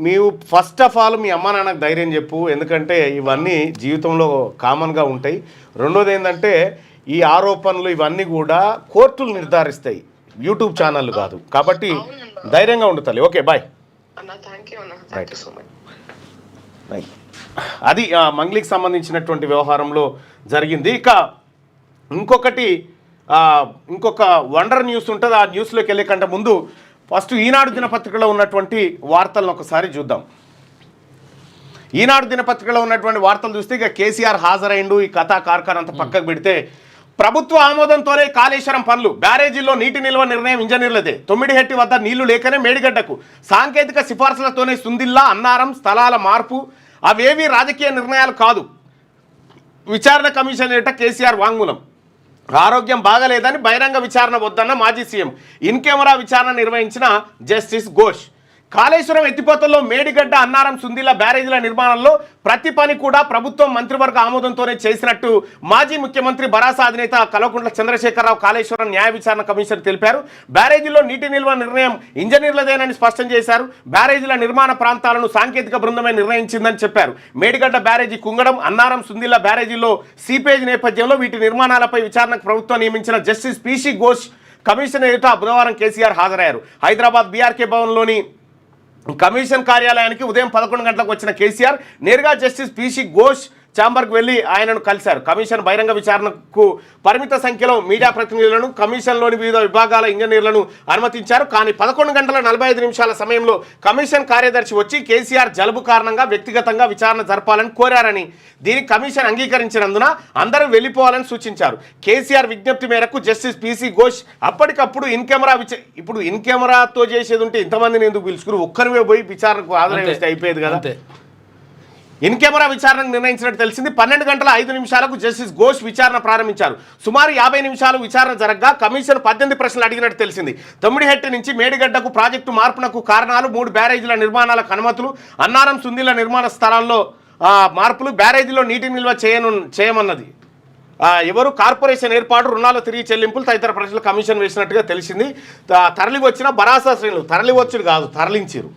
మీరు ఫస్ట్ ఆఫ్ ఆల్ మీ అమ్మ నాన్నకు ధైర్యం చెప్పు, ఎందుకంటే ఇవన్నీ జీవితంలో కామన్గా ఉంటాయి. రెండోది ఏంటంటే, ఈ ఆరోపణలు ఇవన్నీ కూడా కోర్టులు నిర్ధారిస్తాయి, యూట్యూబ్ ఛానళ్ళు కాదు. కాబట్టి ధైర్యంగా ఉండు తల్లి. Okay, bye. రైట్, అది మంగ్లీకి సంబంధించినటువంటి వ్యవహారంలో జరిగింది. ఇక ఇంకొక వండర్ న్యూస్ ఉంటుంది. ఆ న్యూస్లోకి వెళ్ళే కంటే ముందు ఫస్ట్ ఈనాడు దినపత్రికలో ఉన్నటువంటి వార్తలను ఒకసారి చూద్దాం. ఈనాడు దినపత్రికలో ఉన్నటువంటి వార్తలు చూస్తే ఇక కేసీఆర్ హాజరైండు, ఈ కథా కార్ఖాన అంతా పక్కకు పెడితే, ప్రభుత్వ ఆమోదంతోనే కాళేశ్వరం పనులు, బ్యారేజీల్లో నీటి నిల్వ నిర్ణయం ఇంజనీర్లదే, తొమ్మిడిహెట్టి వద్ద నీళ్లు లేకనే మేడిగడ్డకు, సాంకేతిక సిఫార్సులతోనే సుందిల్లా అన్నారం స్థలాల మార్పు, అవేవి రాజకీయ నిర్ణయాలు కాదు, విచారణ కమిషన్ ఏట కేసీఆర్ వాంగ్మూలం, ఆరోగ్యం బాగలేదని బహిరంగ విచారణ వద్దన్న మాజీ సీఎం, ఇన్ కెమెరా విచారణ నిర్వహించిన జస్టిస్ ఘోష్, కాళేశ్వరం ఎత్తిపోతల్లో మేడిగడ్డ, అన్నారం, సుందిల్ల బ్యారేజీల నిర్మాణంలో ప్రతి పని కూడా ప్రభుత్వం మంత్రివర్గ ఆమోదంతోనే చేసినట్టు మాజీ ముఖ్యమంత్రి భరాసా అధినేత కల్వకుంట్ల చంద్రశేఖరరావు కాళేశ్వరం న్యాయ విచారణ కమిషన్ తెలిపారు. బ్యారేజీలో నీటి నిల్వ నిర్ణయం ఇంజనీర్లదేనని స్పష్టం చేశారు. బ్యారేజీల నిర్మాణ ప్రాంతాలను సాంకేతిక బృందమే నిర్ణయించిందని చెప్పారు. మేడిగడ్డ బ్యారేజీ కుంగడం, అన్నారం, సుందిల్ల బ్యారేజీలో సీపేజ్ నేపథ్యంలో వీటి నిర్మాణాలపై విచారణకు ప్రభుత్వం నియమించిన జస్టిస్ పిసి ఘోష్ కమిషన్ ఎదుట బుధవారం కేసీఆర్ హాజరయ్యారు. హైదరాబాద్ బీఆర్కే భవన్లోని కమిషన్ కార్యాలయానికి ఉదయం 11 గంటలకు వచ్చిన కేసీఆర్ నేరుగా జస్టిస్ పిసి ఘోష్ ఛాంబర్కు వెళ్లి ఆయనను కలిశారు. కమిషన్ బహిరంగ విచారణకు పరిమిత సంఖ్యలో మీడియా ప్రతినిధులను, కమిషన్లోని వివిధ విభాగాల ఇంజనీర్లను అనుమతించారు. కానీ 11 గంటల 45 నిమిషాల సమయంలో కమిషన్ కార్యదర్శి వచ్చి కేసీఆర్ జలుబు కారణంగా వ్యక్తిగతంగా విచారణ జరపాలని కోరారని, దీనికి కమిషన్ అంగీకరించినందున అందరూ వెళ్లిపోవాలని సూచించారు. కేసీఆర్ విజ్ఞప్తి మేరకు జస్టిస్ పిసి ఘోష్ అప్పటికప్పుడు ఇప్పుడు ఇన్ కెమెరాతో చేసేది ఉంటే ఇంతమందిని ఎందుకు పిలుచుకుని ఒక్కరివే పోయి విచారణకు హాజరైతే అయిపోయేది కదా. ఇన్ కెమెరా విచారణకు నిర్ణయించినట్టు తెలిసింది. 12 గంటల 5 నిమిషాలకు జస్టిస్ ఘోష్ విచారణ ప్రారంభించారు. సుమారు 50 నిమిషాలు విచారణ జరగగా కమిషన్ 18 ప్రశ్నలు అడిగినట్టు తెలిసింది. తమ్మిడిహెట్టి నుంచి మేడిగడ్డకు ప్రాజెక్టు మార్పునకు కారణాలు, 3 బ్యారేజీల నిర్మాణాలకు అనుమతులు, అన్నారం, సుందిల్ల నిర్మాణ స్థలాల్లో మార్పులు, బ్యారేజీలో నీటి నిల్వ చేయమన్నది ఎవరు, కార్పొరేషన్ ఏర్పాటు, రుణాల తిరిగి చెల్లింపులు తదితర ప్రశ్నలు కమిషన్ వేసినట్టుగా తెలిసింది. తరలి వచ్చిన భరాసా శ్రేణులు తరలి వచ్చుడు కాదు, తరలించారు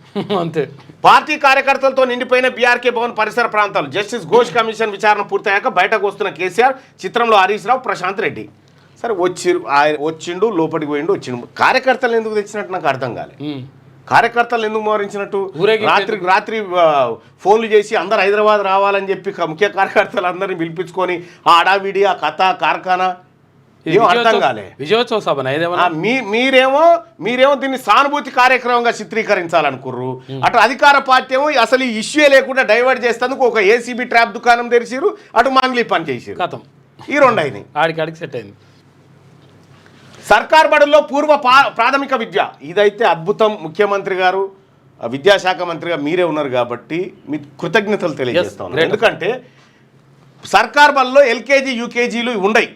అంతే. పార్టీ కార్యకర్తలతో నిండిపోయిన బీఆర్కే భవన్ పరిసర ప్రాంతాలు. జస్టిస్ ఘోష్ కమిషన్ విచారణ పూర్తయ్యాక బయటకు వస్తున్న కేసీఆర్, చిత్రంలో హరీష్ రావు, ప్రశాంత్ రెడ్డి. సరే వచ్చిండు, లోపలికి పోయిండు, వచ్చిండు. కార్యకర్తలు ఎందుకు తెచ్చినట్టు నాకు అర్థం కాలేదు. కార్యకర్తలు ఎందుకు మోహరించినట్టు? రాత్రి ఫోన్లు చేసి అందరు హైదరాబాద్ రావాలని చెప్పి ముఖ్య కార్యకర్తలు అందరినీ పిలిపించుకొని ఆ అడావిడి, ఆ కథ, కార్ఖానా ఏమో అర్థం కాలే. విజయోత్సవ సభ మీరేమో దీన్ని సానుభూతి కార్యక్రమంగా చిత్రీకరించాలనుకుర్రు. అటు అధికార పార్టీ ఏమో అసలు ఈ ఇష్యూ లేకుండా డైవర్ట్ చేసేందుకు ఒక ఏసీబీ ట్రాప్ దుకాణం తెరిచిరు, అటు మాంగ్లీ పని చేసిరు. కథం ఈ రెండు అయినాయి. ఆడికి సెట్ అయింది. సర్కార్ బడుల్లో పూర్వ ప్రాథమిక విద్య, ఇదైతే అద్భుతం. ముఖ్యమంత్రి గారు, విద్యాశాఖ మంత్రిగా మీరే ఉన్నారు కాబట్టి మీకు కృతజ్ఞతలు తెలియజేస్తాను. ఎందుకంటే సర్కార్ బడుల్లో ఎల్కేజీ, యూకేజీలు ఉండయి.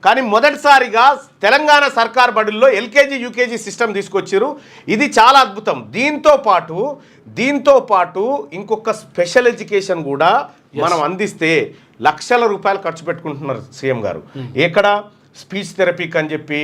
కానీ మొదటిసారిగా తెలంగాణ సర్కార్ బడుల్లో ఎల్కేజీ, యూకేజీ సిస్టమ్ తీసుకొచ్చారు. ఇది చాలా అద్భుతం. దీంతో పాటు ఇంకొక స్పెషల్ ఎడ్యుకేషన్ కూడా మనం అందిస్తే లక్షల రూపాయలు ఖర్చు పెట్టుకుంటున్నారు సీఎం గారు. ఎక్కడ స్పీచ్ థెరపీకి అని చెప్పి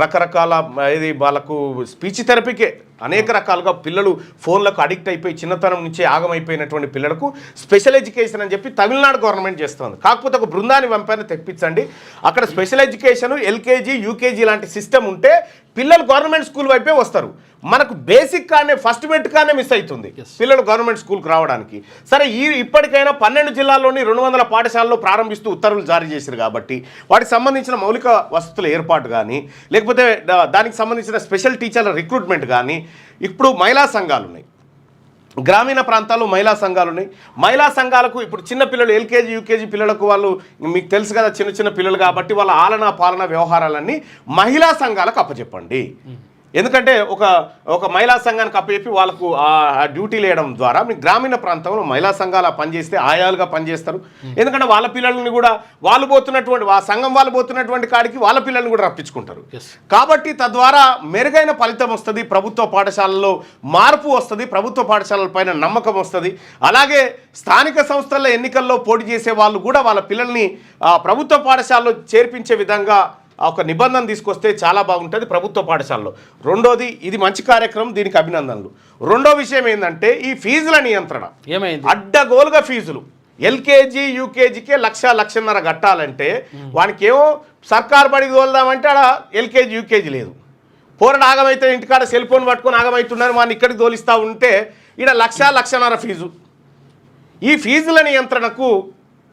రకరకాల ఇది వాళ్ళకు స్పీచ్ థెరపీకే అనేక రకాలుగా పిల్లలు ఫోన్లకు అడిక్ట్ అయిపోయి చిన్నతనం నుంచే ఆగమైపోయినటువంటి పిల్లలకు స్పెషల్ ఎడ్యుకేషన్ అని చెప్పి తమిళనాడు గవర్నమెంట్ చేస్తుంది. కాకపోతే ఒక బృందాన్ని పంపైనా తెప్పించండి. అక్కడ స్పెషల్ ఎడ్యుకేషన్, ఎల్కేజీ, యూకేజీ లాంటి సిస్టమ్ ఉంటే పిల్లలు గవర్నమెంట్ స్కూల్ వైపే వస్తారు. మనకు బేసిక్ కానీ ఫస్ట్ మెట్ కానీ మిస్ అవుతుంది పిల్లలు గవర్నమెంట్ స్కూల్కి రావడానికి. సరే, ఇప్పటికైనా 12 జిల్లాల్లోని 200 పాఠశాలలో ప్రారంభిస్తూ ఉత్తర్వులు జారీ చేశారు కాబట్టి వాటికి సంబంధించిన మౌలిక వసతుల ఏర్పాటు కానీ, లేకపోతే దానికి సంబంధించిన స్పెషల్ టీచర్ల రిక్రూట్మెంట్ కానీ, ఇప్పుడు మహిళా సంఘాలు ఉన్నాయి, గ్రామీణ ప్రాంతాల్లో మహిళా సంఘాలు ఉన్నాయి. మహిళా సంఘాలకు ఇప్పుడు చిన్న పిల్లలు ఎల్కేజీ, యూకేజీ పిల్లలకు వాళ్ళు మీకు తెలుసు కదా, చిన్న పిల్లలు కాబట్టి వాళ్ళ ఆలనా పాలన వ్యవహారాలన్నీ మహిళా సంఘాలకు అప్పచెప్పండి. ఎందుకంటే ఒక మహిళా సంఘానికి అప్పచెప్పి వాళ్ళకు ఆ డ్యూటీలు వేయడం ద్వారా మీ గ్రామీణ ప్రాంతంలో మహిళా సంఘాలు పనిచేస్తే ఆయాలుగా పనిచేస్తారు. ఎందుకంటే వాళ్ళ పిల్లల్ని కూడా వాళ్ళు పోతున్నటువంటి ఆ సంఘం వాళ్ళు పోతున్నటువంటి కాడికి వాళ్ళ పిల్లల్ని కూడా రప్పించుకుంటారు. కాబట్టి తద్వారా మెరుగైన ఫలితం వస్తుంది, ప్రభుత్వ పాఠశాలల్లో మార్పు వస్తుంది, ప్రభుత్వ పాఠశాలల పైన నమ్మకం వస్తుంది. అలాగే స్థానిక సంస్థల ఎన్నికల్లో పోటీ చేసే వాళ్ళు కూడా వాళ్ళ పిల్లల్ని ప్రభుత్వ పాఠశాలలో చేర్పించే విధంగా ఒక నిబంధన తీసుకొస్తే చాలా బాగుంటుంది ప్రభుత్వ పాఠశాలలో. రెండోది, ఇది మంచి కార్యక్రమం, దీనికి అభినందనలు. రెండో విషయం ఏంటంటే ఈ ఫీజుల నియంత్రణ. ఏమైంది? అడ్డగోలుగా ఫీజులు ఎల్కేజీ, యూకేజీకే 1,00,000-1,50,000 కట్టాలంటే వానికి ఏమో సర్కారు బడికి తోలుదామంటే ఆడ ఎల్కేజీ, యూకేజీ లేదు. పోరడు ఆగమైతే ఇంటికాడ సెల్ ఫోన్ పట్టుకొని ఆగమవుతున్నారు, వాడిని ఇక్కడికి తోలిస్తూ ఉంటే ఈడ 1,00,000-1,50,000 ఫీజు. ఈ ఫీజుల నియంత్రణకు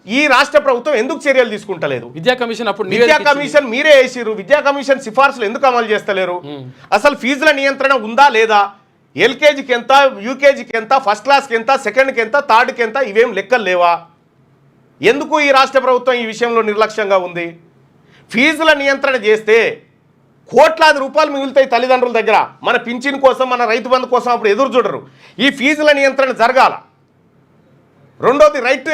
ఈ రాష్ట్ర ప్రభుత్వం ఎందుకు చర్యలు తీసుకుంటలేదు? విద్యా కమిషన్ మీరే వేసిరు. విద్యా కమిషన్ సిఫార్సులు ఎందుకు అమలు చేస్తలేరు? అసలు ఫీజుల నియంత్రణ ఉందా లేదా? ఎల్కేజీకి ఎంత, యూకేజీకి ఎంత, ఫస్ట్ క్లాస్కి ఎంత, సెకండ్కి ఎంత, థర్డ్కి ఎంత, ఇవేం లెక్కలు లేవా? ఎందుకు ఈ రాష్ట్ర ప్రభుత్వం ఈ విషయంలో నిర్లక్ష్యంగా ఉంది? ఫీజుల నియంత్రణ చేస్తే కోట్లాది రూపాయలు మిగులుతాయి తల్లిదండ్రుల దగ్గర. మన పింఛన్ కోసం, మన రైతు బంధు కోసం అప్పుడు ఎదురు చూడరు. ఈ ఫీజుల నియంత్రణ జరగాల. రెండోది, రైట్ టు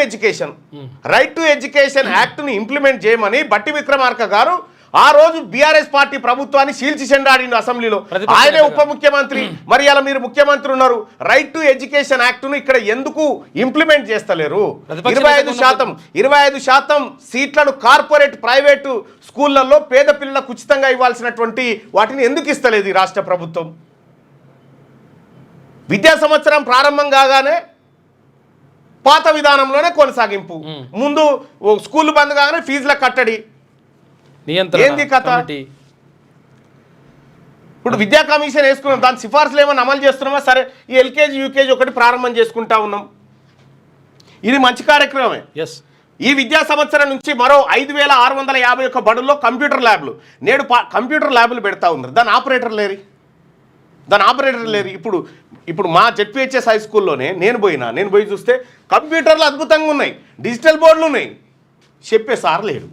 ఎడ్యుకేషన్ యాక్ట్ని ఇంప్లిమెంట్ చేయమని బట్టి విక్రమార్క గారు ఆ రోజు బీఆర్ఎస్ పార్టీ ప్రభుత్వాన్ని చీల్చి చెండాడిండు అసెంబ్లీలో. ఆయనే ఉప ముఖ్యమంత్రి, మరి అలా మీరు ముఖ్యమంత్రి ఉన్నారు. రైట్ టు ఎడ్యుకేషన్ యాక్ట్ను ఇక్కడ ఎందుకు ఇంప్లిమెంట్ చేస్తలేరు? 25% సీట్లను కార్పొరేట్ ప్రైవేటు స్కూళ్లలో పేద పిల్లలకు ఉచితంగా ఇవ్వాల్సినటువంటి వాటిని ఎందుకు ఇస్తలేదు ఈ రాష్ట్ర ప్రభుత్వం? విద్యా సంవత్సరం ప్రారంభం కాగానే పాత విధానంలోనే కొనసాగింపు, ముందు స్కూల్ బంద్ కాగానే ఫీజుల కట్టడి, ఏంది కథ? ఇప్పుడు విద్యా కమిషన్ వేసుకున్నాం, దాని సిఫార్సులు ఏమైనా అమలు చేస్తున్నామా? సరే, ఈ ఎల్కేజీ యూకేజీ ఒకటి ప్రారంభం చేసుకుంటా ఉన్నాం, ఇది మంచి కార్యక్రమమే. ఈ విద్యా సంవత్సరం నుంచి మరో 5651 బడుల్లో కంప్యూటర్ ల్యాబ్లు, నేడు కంప్యూటర్ ల్యాబ్లు పెడతా ఉన్నారు. దాని ఆపరేటర్ లేరు. ఇప్పుడు మా జెడ్పీహెచ్ఎస్ హై స్కూల్లోనే నేను పోయి చూస్తే కంప్యూటర్లు అద్భుతంగా ఉన్నాయి, డిజిటల్ బోర్డులు ఉన్నాయి, చెప్పే సార్ లేడు.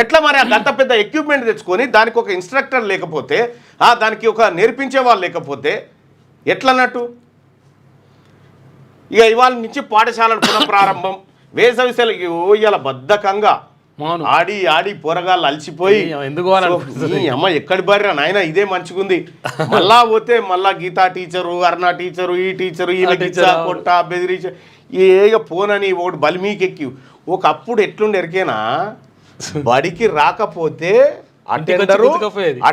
ఎట్లా మరి అంత పెద్ద ఎక్విప్మెంట్ తెచ్చుకొని దానికి ఒక ఇన్స్ట్రక్టర్ లేకపోతే, దానికి ఒక నేర్పించే వాళ్ళు లేకపోతే ఎట్లా అన్నట్టు? ఇక ఇవాళ నుంచి పాఠశాలల పునఃప్రారంభం. వేసవి సెలవు ఇవాళ బద్ధకంగా ఆడి పోరగాళ్ళు అలసిపోయి అమ్మ ఎక్కడి బారిరా నాయన ఇదే మంచిగుంది, మళ్ళా పోతే మళ్ళా గీతా టీచరు, అరుణ టీచరు, ఈ టీచరు, ఈయన టీచర్ కొట్ట బెదిరించ ఏగ పోనని ఒకటి బలిమీకెక్కి. ఒకప్పుడు ఎట్లుండి ఎరికేనా, బడికి రాకపోతే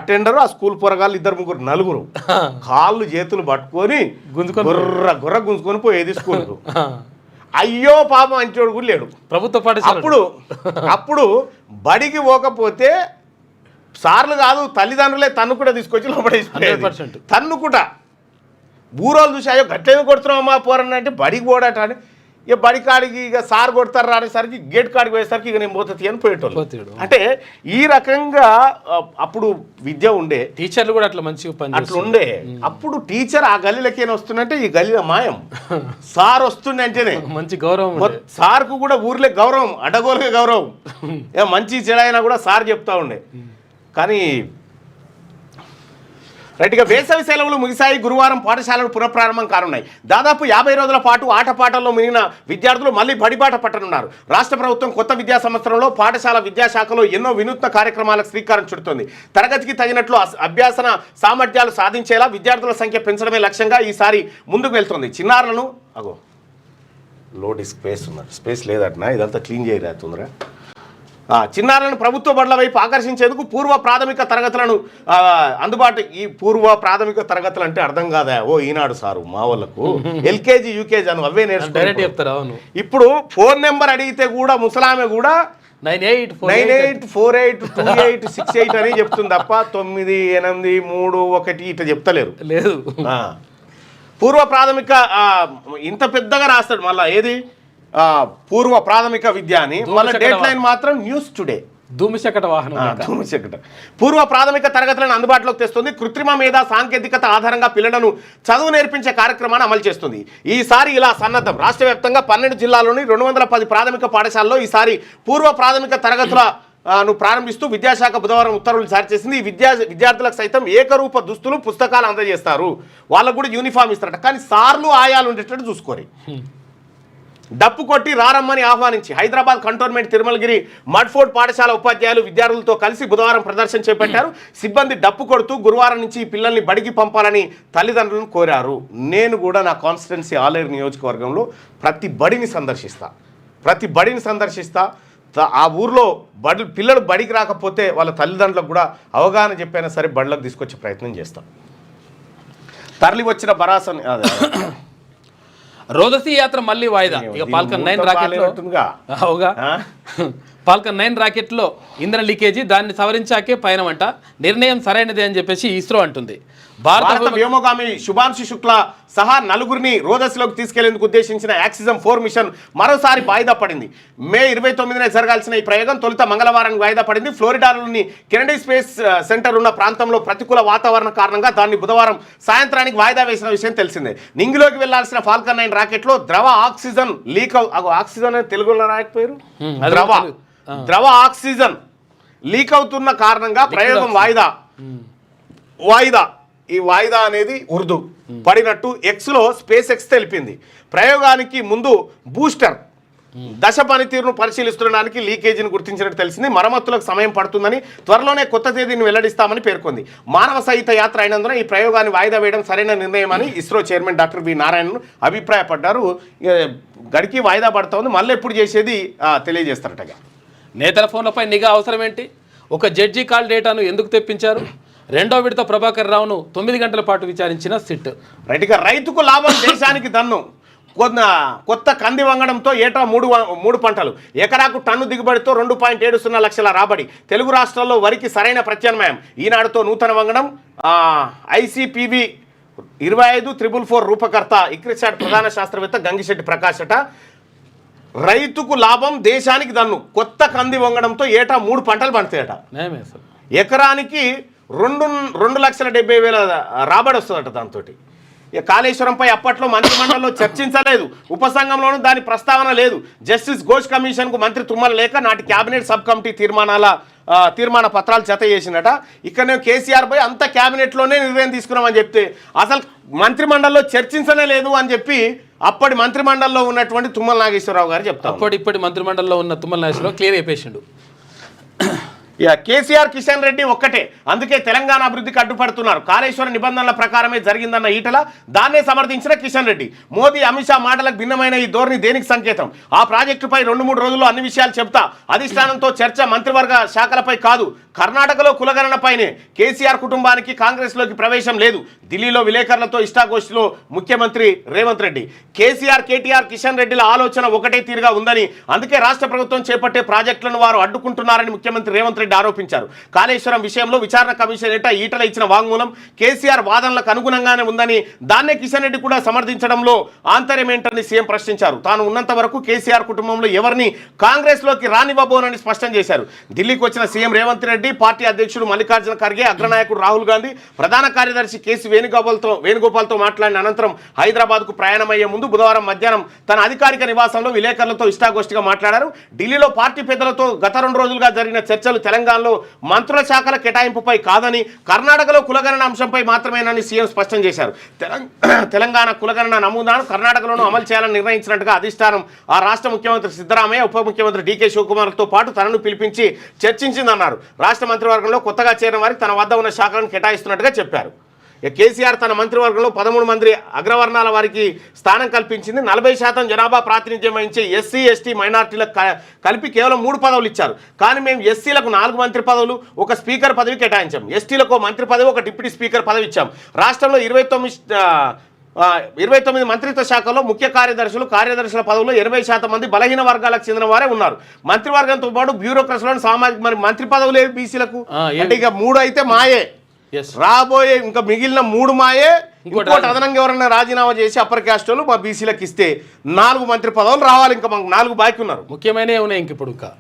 అటెండరు ఆ స్కూల్ పొరగాళ్ళు 2-3 నలుగురు కాళ్ళు చేతులు పట్టుకొని గుర్ర గుంజుకొని పోయేది స్కూల్కు. అయ్యో పాపం అంచోడు కూడా లేడు ప్రభుత్వ పాఠశాల. అప్పుడు బడికి పోకపోతే సార్లు కాదు తల్లిదండ్రులే తన్ను కూడా తీసుకొచ్చి లోపడేసి తన్నుకుట. బూరోలు చూసి అయ్యో గట్లేమి కొడుతున్నామా పోరని అంటే బడికి పోడట అని, ఇక బడి కాడికి ఇక సార్ కొడతారు రానేసరికి గేట్ కాడికి పోయేసరికి ఇక నేను పోతుంది అని పోయేటోళ్ళు. అంటే ఈ రకంగా అప్పుడు విద్య ఉండే, టీచర్లు కూడా అట్లా మంచిగా అట్లా ఉండే. అప్పుడు టీచర్ ఆ గల్లీలకేనా వస్తుందంటే ఈ గల్లీలో మాయం, సార్ వస్తుండే అంటేనే మంచి గౌరవం. సార్కు కూడా ఊర్లే గౌరవం, అడ్డగోలుగా గౌరవం. మంచి చెడైనా కూడా సార్ చెప్తా ఉండే. కానీ రైట్గా వేసవి సెలవులు ముగిశాయి. గురువారం పాఠశాలలు పునఃప్రారంభం కానున్నాయి. దాదాపు 50 రోజుల పాటు ఆటపాటల్లో మునిగిన విద్యార్థులు మళ్ళీ బడిబాట పట్టనున్నారు. రాష్ట్ర ప్రభుత్వం కొత్త విద్యా సంవత్సరంలో పాఠశాల విద్యాశాఖలో ఎన్నో వినూత్న కార్యక్రమాలకు శ్రీకారం చుడుతోంది. తరగతికి తగినట్లు అభ్యాసన సామర్థ్యాలు సాధించేలా విద్యార్థుల సంఖ్య పెంచడమే లక్ష్యంగా ఈసారి ముందుకు వెళ్తోంది. చిన్నారులను లోడ్ స్పేస్ లేదట్నా, ఇదంతా క్లీన్ చేయరాతుందిరా. చిన్నారులను ప్రభుత్వ బడుల వైపు ఆకర్షించేందుకు పూర్వ ప్రాథమిక తరగతులను ఈ పూర్వ ప్రాథమిక తరగతులు అంటే అర్థం కాదా ఈనాడు సారు మా వాళ్ళకు ఎల్కేజీ యూకేజీ అని అవే నేర్చుకుంటారు. ఇప్పుడు ఫోన్ నెంబర్ అడిగితే కూడా ముసలామె కూడా 98482868 అని చెప్తుంది తప్ప 9831 ఇట్లా చెప్తలేరు. లేదు పూర్వ ప్రాథమిక ఇంత పెద్దగా రాస్తాడు మళ్ళా ఏది పూర్వ ప్రాథమిక విద్య అని, మళ్ళీ డేట్ లైన్ మాత్రం న్యూస్ టుడే. ధూమిశకట వాహనం పూర్వ ప్రాథమిక తరగతులను అందుబాటులోకి తెస్తుంది. కృత్రిమ మీద సాంకేతికత ఆధారంగా పిల్లలను చదువు నేర్పించే కార్యక్రమాన్ని అమలు చేస్తుంది. ఈసారి ఇలా సన్నద్ధం. రాష్ట్ర వ్యాప్తంగా 12 జిల్లాల్లోని 210 ప్రాథమిక పాఠశాలలో ఈసారి పూర్వ ప్రాథమిక తరగతులను ప్రారంభిస్తూ విద్యాశాఖ బుధవారం ఉత్తర్వులు జారీ చేసింది. విద్యార్థులకు సైతం ఏకరూప దుస్తులు పుస్తకాలు అందజేస్తారు. వాళ్ళకు కూడా యూనిఫామ్ ఇస్తారట. కానీ సార్లు ఆయాలు ఉండేటట్టు చూసుకోరు. డప్పు కొట్టి రారమ్మని ఆహ్వానించి హైదరాబాద్ కంటోన్మెంట్ తిరుమలగిరి మడ్ఫోర్డ్ పాఠశాల ఉపాధ్యాయులు విద్యార్థులతో కలిసి బుధవారం ప్రదర్శన చేపట్టారు. సిబ్బంది డప్పు కొడుతూ గురువారం నుంచి పిల్లల్ని బడికి పంపాలని తల్లిదండ్రులను కోరారు. నేను కూడా నా కాన్స్టిట్యున్సీ ఆలేరు నియోజకవర్గంలో ప్రతి బడిని సందర్శిస్తా. ఆ ఊర్లో పిల్లలు బడికి రాకపోతే వాళ్ళ తల్లిదండ్రులకు కూడా అవగాహన చెప్పైనా సరే బడిలోకి తీసుకొచ్చే ప్రయత్నం చేస్తాం. తరలి వచ్చిన బరాసని రోదసీ యాత్ర మళ్ళీ వాయిదా. ఇక ఫాల్కన్ 9 రాకెట్లో ఇంధన లీకేజీ, దాన్ని సవరించాకే పయనమంట. నిర్ణయం సరైనదే అని చెప్పేసి ఇస్రో అంటుంది. భారత వ్యోమగామి శుభాంశు శుక్లా సహా 4గురిని రోదస్లోకి తీసుకెళ్లేందుకు ఉద్దేశించిన యాక్సిజం 4 మిషన్ మరోసారి వాయిదా పడింది. మే 29నే జరగాల్సిన ఈ ప్రయోగం తొలుత మంగళవారానికి వాయిదా పడింది. ఫ్లోరిడాలోని కెనడీ స్పేస్ సెంటర్ ఉన్న ప్రాంతంలో ప్రతికూల వాతావరణం కారణంగా దాన్ని బుధవారం సాయంత్రానికి వాయిదా వేసిన విషయం తెలిసిందే. నింగిలోకి వెళ్లాల్సిన ఫాల్కన్ 9 రాకెట్లో ద్రవ ఆక్సిజన్ లీక్ ఆక్సిజన్ అని తెలుగులో రాయకపోయారు, ద్రవ ఆక్సిజన్ లీక్ అవుతున్న కారణంగా ప్రయోగం వాయిదా ఈ వాయిదా అనేది ఉర్దూ పడినట్టు ఎక్స్లో స్పేస్ ఎక్స్ తెలిపింది. ప్రయోగానికి ముందు బూస్టర్ దశ పనితీరును పరిశీలిస్తుండడానికి లీకేజీని గుర్తించినట్టు తెలిసింది. మరమ్మతులకు సమయం పడుతుందని, త్వరలోనే కొత్త తేదీని వెల్లడిస్తామని పేర్కొంది. మానవ సహిత యాత్ర అయినందున ఈ ప్రయోగాన్ని వాయిదా వేయడం సరైన నిర్ణయమని ఇస్రో చైర్మన్ డాక్టర్ వి నారాయణన్ అభిప్రాయపడ్డారు. గడికి వాయిదా పడతా ఉంది, మళ్ళీ ఎప్పుడు చేసేది తెలియజేస్తారటగా. నేతల ఫోన్లపై నిఘా అవసరం ఏంటి? ఒక జడ్జి కాల్ డేటాను ఎందుకు తెప్పించారు? రెండో విడత ప్రభాకర్ రావును 9 గంటల పాటు విచారించిన సిట్. రైట్గా రైతుకు లాభం దేశానికి దన్ను. కొత్త కంది వంగడంతో ఏటా మూడు పంటలు, ఎకరాకు టన్ను దిగుబడితో 2.70 లక్షల రాబడి. తెలుగు రాష్ట్రాల్లో వరికి సరైన ప్రత్యామ్నాయం. ఈనాడుతో నూతన వంగడం. ICPV 25-444 రూపకర్త ఇక్రిసాట్ ప్రధాన శాస్త్రవేత్త గంగిశెట్టి ప్రకాశట. రైతుకు లాభం దేశానికి దన్ను. కొత్త కంది వంగడంతో ఏటా 3 పంటలు పండుతాయట. ఎకరానికి 2,70,000 రాబడి వస్తుందట. దాంతో కాళేశ్వరంపై అప్పట్లో మంత్రిమండలిలో చర్చించలేదు, ఉపసంఘంలోనూ దాని ప్రస్తావన లేదు. జస్టిస్ ఘోష్ కమిషన్కు మంత్రి తుమ్మల లేక నాటి క్యాబినెట్ సబ్ కమిటీ తీర్మాన పత్రాలు జత చేసినట. ఇక్కడ కేసీఆర్ పై అంత క్యాబినెట్లోనే నిర్ణయం తీసుకున్నామని చెప్తే అసలు మంత్రిమండలిలో చర్చించనే లేదు అని చెప్పి అప్పటి మంత్రిమండలిలో ఉన్నటువంటి తుమ్మల నాగేశ్వరరావు గారు చెప్తారు. ఇప్పటి మంత్రిమండలిలో ఉన్న తుమ్మల నాగేశ్వరరావు క్లియర్ అయిపోయిండు. కేసీఆర్ కిషన్ రెడ్డి ఒక్కటే, అందుకే తెలంగాణ అభివృద్ధికి అడ్డుపడుతున్నారు. కాళేశ్వర నిబంధనల ప్రకారమే జరిగిందన్న ఈటల, దాన్నే సమర్థించిన కిషన్ రెడ్డి. మోదీ అమిత్ షా మాటలకు భిన్నమైన ఈ ధోరణి దేనికి సంకేతం? ఆ ప్రాజెక్టుపై 2-3 రోజుల్లో అన్ని విషయాలు చెప్తా. అధిష్టానంతో చర్చ మంత్రివర్గ శాఖలపై కాదు, కర్ణాటకలో కులగణనపైనే. కేసీఆర్ కుటుంబానికి కాంగ్రెస్లోకి ప్రవేశం లేదు. ఢిల్లీలో విలేకరులతో ఇష్టాగోష్ఠిలో ముఖ్యమంత్రి రేవంత్ రెడ్డి. కేసీఆర్, కేటీఆర్, కిషన్ రెడ్డిల ఆలోచన ఒకటే తీరుగా ఉందని, అందుకే రాష్ట్ర ప్రభుత్వం చేపట్టే ప్రాజెక్టులను వారు అడ్డుకుంటున్నారని ముఖ్యమంత్రి రేవంత్ రెడ్డి ఆరోపించారు. కాళేశ్వరం విషయంలో విచారణ కమిషన్ ఈటల ఇచ్చిన వాంగ్మూలం కేసీఆర్ వాదనలకు అనుగుణంగానే ఉందని, దాన్నే కిషన్ రెడ్డి కూడా సమర్థించడంలో ఆంతర్యం ఏంటని సీఎం ప్రశ్నించారు. తాను ఉన్నంత వరకు కేసీఆర్ కుటుంబంలో ఎవరిని కాంగ్రెస్లోకి రానివ్వబోనని స్పష్టం చేశారు. ఢిల్లీకి వచ్చిన సీఎం రేవంత్ రెడ్డి, పార్టీ అధ్యక్షుడు మల్లికార్జున ఖర్గే, అగ్రనాయకుడు రాహుల్ గాంధీ, ప్రధాన కార్యదర్శి కేసీ వేణుగోపాల్తో మాట్లాడిన అనంతరం హైదరాబాద్కు ప్రయాణమయ్యే ముందు బుధవారం మధ్యాహ్నం తన అధికారిక నివాసంలో విలేకరులతో ఇష్టాగోష్ఠిగా మాట్లాడారు. ఢిల్లీలో పార్టీ పెద్దలతో గత 2 రోజులుగా జరిగిన చర్చలు తెలంగాణలో మంత్రుల శాఖల కేటాయింపుపై కాదని, కర్ణాటకలో కులగణన అంశంపై మాత్రమేనని సీఎం స్పష్టం చేశారు. తెలంగాణ కులగణన నమూనాను కర్ణాటకలోనూ అమలు చేయాలని నిర్ణయించినట్టుగా అధిష్టానం ఆ రాష్ట్ర ముఖ్యమంత్రి సిద్ధరామయ్య, ఉప ముఖ్యమంత్రి డీకే శివకుమార్తో పాటు తనను పిలిపించి చర్చించిందన్నారు. రాష్ట్ర మంత్రివర్గంలో కొత్తగా చేరిన వారికి తన వద్ద ఉన్న శాఖలను కేటాయిస్తున్నట్టుగా చెప్పారు. కేసీఆర్ తన మంత్రివర్గంలో 13 మంది అగ్రవర్ణాల వారికి స్థానం కల్పించింది. 40% జనాభా ప్రాతినిధ్యం వహించే ఎస్సీ, ఎస్టీ, మైనార్టీలకు కలిపి కేవలం 3 పదవులు ఇచ్చారు. కానీ మేము ఎస్సీలకు 4 మంత్రి పదవులు, ఒక స్పీకర్ పదవి కేటాయించాం. ఎస్టీలకు మంత్రి పదవి, ఒక డిప్యూటీ స్పీకర్ పదవి ఇచ్చాం. రాష్ట్రంలో 29 మంత్రిత్వ శాఖల్లో ముఖ్య కార్యదర్శుల పదవుల్లో 80% మంది బలహీన వర్గాలకు చెందిన వారే ఉన్నారు. మంత్రివర్గంతో పాటు బ్యూరోక్రట్స్లోని సామాజిక మంత్రి పదవులు ఏవి బీసీలకు అంటే ఇక 3 అయితే మాయే. రాబోయే ఇంకా మిగిలిన 3 మాయే. ఇంకోటి అదనంగా ఎవరైనా రాజీనామా చేసి అప్పర్ క్యాస్ట్ వాళ్ళు మా బీసీలకు ఇస్తే 4 మంత్రి పదవులు రావాలి. ఇంకా మాకు 4 బాకీ ఉన్నారు. ముఖ్యమైనవి ఉన్నాయి ఇంక ఇప్పుడు. ఇంకా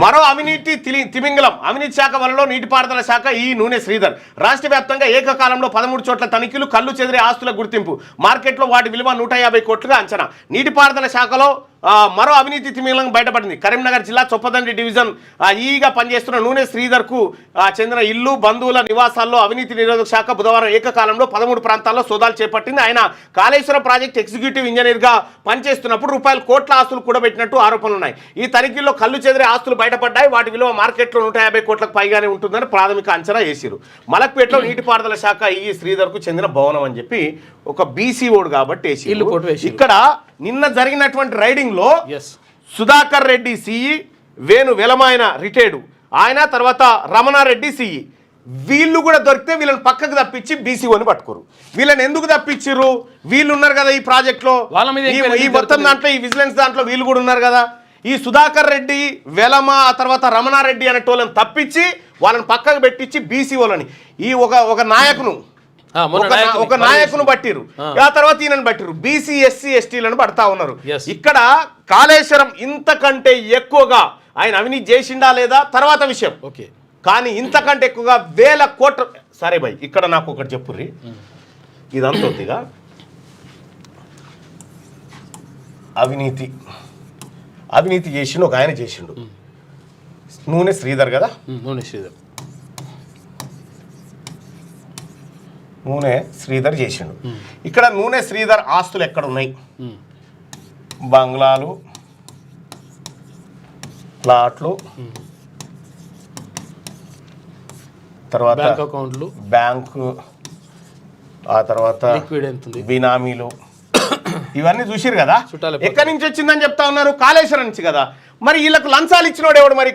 మరో అవినీతి తిమింగలం. అవినీతి శాఖ వలలో నీటిపారుదల శాఖ నూనె శ్రీధర్. రాష్ట్ర వ్యాప్తంగా ఏకకాలంలో 13 చోట్ల తనిఖీలు, కళ్ళు చెదిరే ఆస్తుల గుర్తింపు, మార్కెట్లో వాటి విలువ 150 కోట్లుగా అంచనా. నీటిపారుదల శాఖలో మరో అవినీతి తిమింగలం బయటపడింది. కరీంనగర్ జిల్లా చొప్పదండి డివిజన్ ఈగా పనిచేస్తున్న నూనె శ్రీధర్కు చెందిన ఇల్లు, బంధువుల నివాసాల్లో అవినీతి నిరోధక శాఖ బుధవారం ఏకకాలంలో 13 ప్రాంతాల్లో సోదాలు చేపట్టింది. ఆయన కాళేశ్వరం ప్రాజెక్ట్ ఎగ్జిక్యూటివ్ ఇంజనీర్గా పనిచేస్తున్నప్పుడు కోట్ల ఆస్తులు కూడబెట్టినట్టు ఆరోపణలున్నాయి. ఈ తనిఖీల్లో కళ్ళు చెదిరే ఆస్తులు బయటపడ్డాయి. వాటి విలువ మార్కెట్లో 150 కోట్లకు పైగానే ఉంటుందని ప్రాథమిక అంచనా వేసిరు. మలక్పేటలో నీటిపారుదల శాఖ శ్రీధర్కు చెందిన భవనం అని చెప్పి ఒక బీసీ ఓడు కాబట్టి ఇక్కడ నిన్న జరిగినటువంటి రైడింగ్ లో సుధాకర్ రెడ్డి సిఈ, వేణు వెలమాయన రిటైర్డ్ ఆయన, తర్వాత రమణారెడ్డి సిఈ, వీళ్ళు కూడా దొరికితే వీళ్ళని పక్కకు తప్పించి బీసీఓని పట్టుకోరు. వీళ్ళని ఎందుకు తప్పించారు? వీళ్ళు ఉన్నారు కదా ఈ ప్రాజెక్ట్లో, ఈ మొత్తం దాంట్లో, ఈ విజిలెన్స్ దాంట్లో వీళ్ళు కూడా ఉన్నారు కదా. ఈ సుధాకర్ రెడ్డి, వెలమ, తర్వాత రమణారెడ్డి అనేటోళ్ళని తప్పించి వాళ్ళని పక్కకు పెట్టించి బీసీఓలని ఒక నాయకును పట్టిరు. ఆ తర్వాత ఈయనను పట్టిరు. బీసీ, ఎస్సీ, ఎస్టీలను పడతా ఉన్నారు. ఇక్కడ కాళేశ్వరం ఇంతకంటే ఎక్కువగా ఆయన అవినీతి చేసిండా లేదా తర్వాత విషయం, కానీ ఇంతకంటే ఎక్కువగా 1000 కోట్ల. సరే భయ్, ఇక్కడ నాకు ఒకటి చెప్పుర్రి. ఇదంతొద్దిగా అవినీతి చేసిండు ఒక ఆయన చేసిండు. నూనె శ్రీధర్ కదా, నూనె శ్రీధర్ చేసిండు. ఇక్కడ నూనె శ్రీధర్ ఆస్తులు ఎక్కడ ఉన్నాయి? బంగ్లాలు, ప్లాట్లు, తర్వాత బ్యాంక్ అకౌంట్లు, బ్యాంకు, ఆ తర్వాత లిక్విడ్ ఎంత ఉంది, బినామీలు, ఇవన్నీ చూసిరు కదా. చుట్టాల ఎక్కడి నుంచి వచ్చిందని చెప్తా ఉన్నారు? కాళేశ్వరం నుంచి కదా. మరి వీళ్ళకు లంచాలు ఇచ్చినోడు ఎవడు? మరి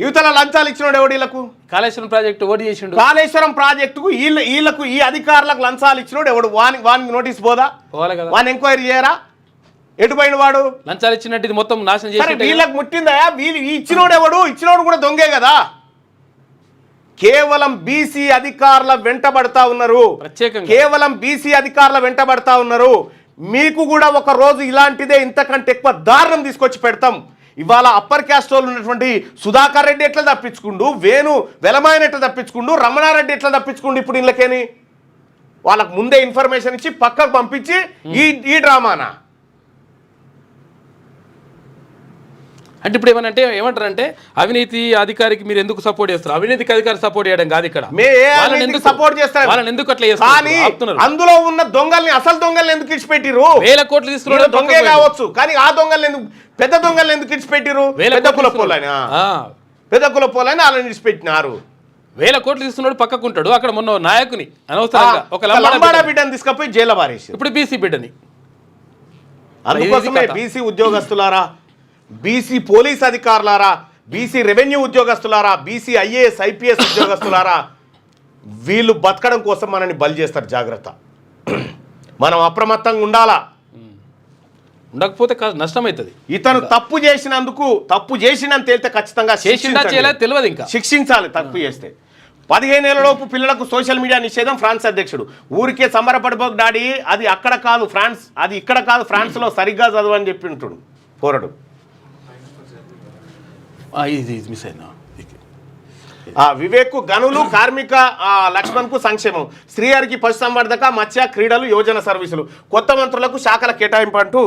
యువతల లంచాలు ఇచ్చినోడు ఎవడు వీళ్ళకు? కాళేశ్వరం ప్రాజెక్టు ఓడి చేసిండు. కాళేశ్వరం ప్రాజెక్టుకు వీళ్ళకు ఈ అధికారులకు లంచాలు ఇచ్చినోడు ఎవడు? వానికి నోటీస్ పోదా? పోవాలి కదా. వాని ఎంక్వైరీ చేయరా? ఎటుపోయిన వాడు? లంచాలు ఇచ్చినట్టు ఇది మొత్తం నాశనం చేసి వీళ్ళకి ముట్టిందా? వీళ్ళు ఇచ్చినోడు ఎవడు? ఇచ్చినోడు కూడా దొంగే కదా. కేవలం బీసీ అధికారుల వెంటబడతా ఉన్నారు. ప్రత్యేకంగా కేవలం బీసీ అధికారుల వెంటబడతా ఉన్నారు. మీకు కూడా ఒక రోజు ఇలాంటిదే ఇంతకంటే ఎక్కువ దారుణం తీసుకొచ్చి పెడతాం. ఇవాళ అప్పర్ క్యాస్ట్ వాళ్ళు ఉన్నటువంటి సుధాకర్ రెడ్డి ఎట్లా తప్పించుకుండు, వేణు వెలమాయన ఎట్లా తప్పించుకుండు, రమణారెడ్డి ఎట్లా తప్పించుకుండు. ఇప్పుడు ఇళ్ళకేని వాళ్ళకు ముందే ఇన్ఫర్మేషన్ ఇచ్చి పక్కకు పంపించి ఈ డ్రామానా? అంటే ఇప్పుడు ఏమంటారంటే అవినీతి అధికారికి మీరు ఎందుకు సపోర్ట్ చేస్తారు? అవినీతికి అధికారి సపోర్ట్ చేయడం కాదు ఇక్కడ. సపోర్ట్ చేస్తారు. వాళ్ళని ఎందుకు అట్లా కానీ అందులో ఉన్న దొంగల్ని, అసలు దొంగల్ని ఎందుకు ఇచ్చిపెట్టిరు? వేల కోట్లు తీసుకున్న దొంగే కావచ్చు, కానీ ఆ దొంగల్ని ఎందుకు, పెద్ద దొంగల్ని ఎందుకు ఇచ్చిపెట్టిరు? పెద్ద కుల పోలని వాళ్ళని ఇచ్చిపెట్టినారు. వేల కోట్లు తీసుకున్నాడు పక్కకుంటాడు. అక్కడ మొన్న నాయకుని అనవసరంగా ఒక లంబాడా బిడ్డని తీసుకపోయి జైలు పారేసి, ఇప్పుడు బీసీ బిడ్డని. అందుకోసమే బీసీ ఉద్యోగస్తులారా, బీసీ పోలీస్ అధికారులారా, బీసీ రెవెన్యూ ఉద్యోగస్తులారా, బీసీ ఐఏఎస్ ఐపీఎస్ ఉద్యోగస్తులారా, వీళ్ళు బతకడం కోసం మనని బలి చేస్తారు. జాగ్రత్త, మనం అప్రమత్తంగా ఉండాలా. ఉండకపోతే నష్టమవుతుంది. ఇతను తప్పు చేసినందుకు, తప్పు చేసినంత తేలితే ఖచ్చితంగా తెలియదు, ఇంకా శిక్షించాలి. తప్పు చేస్తే 15 ఏళ్లలోపు పిల్లలకు సోషల్ మీడియా నిషేధం. ఫ్రాన్స్ అధ్యక్షుడు ఊరికే సంబరపడిపోక డాడీ, అది అక్కడ కాదు ఫ్రాన్స్, అది ఇక్కడ కాదు ఫ్రాన్స్లో, సరిగ్గా చదవని చెప్పి ఉంటుడు పోరడు. మిస్ అయినా వివేక్ గనులు, కార్మిక లక్ష్మణ్కు సంక్షేమం, శ్రీహరికి పశుసంవర్ధక, మత్స్య, క్రీడలు, యోజన సర్వీసులు, కొత్త మంత్రులకు శాఖల కేటాయింపు అంటూ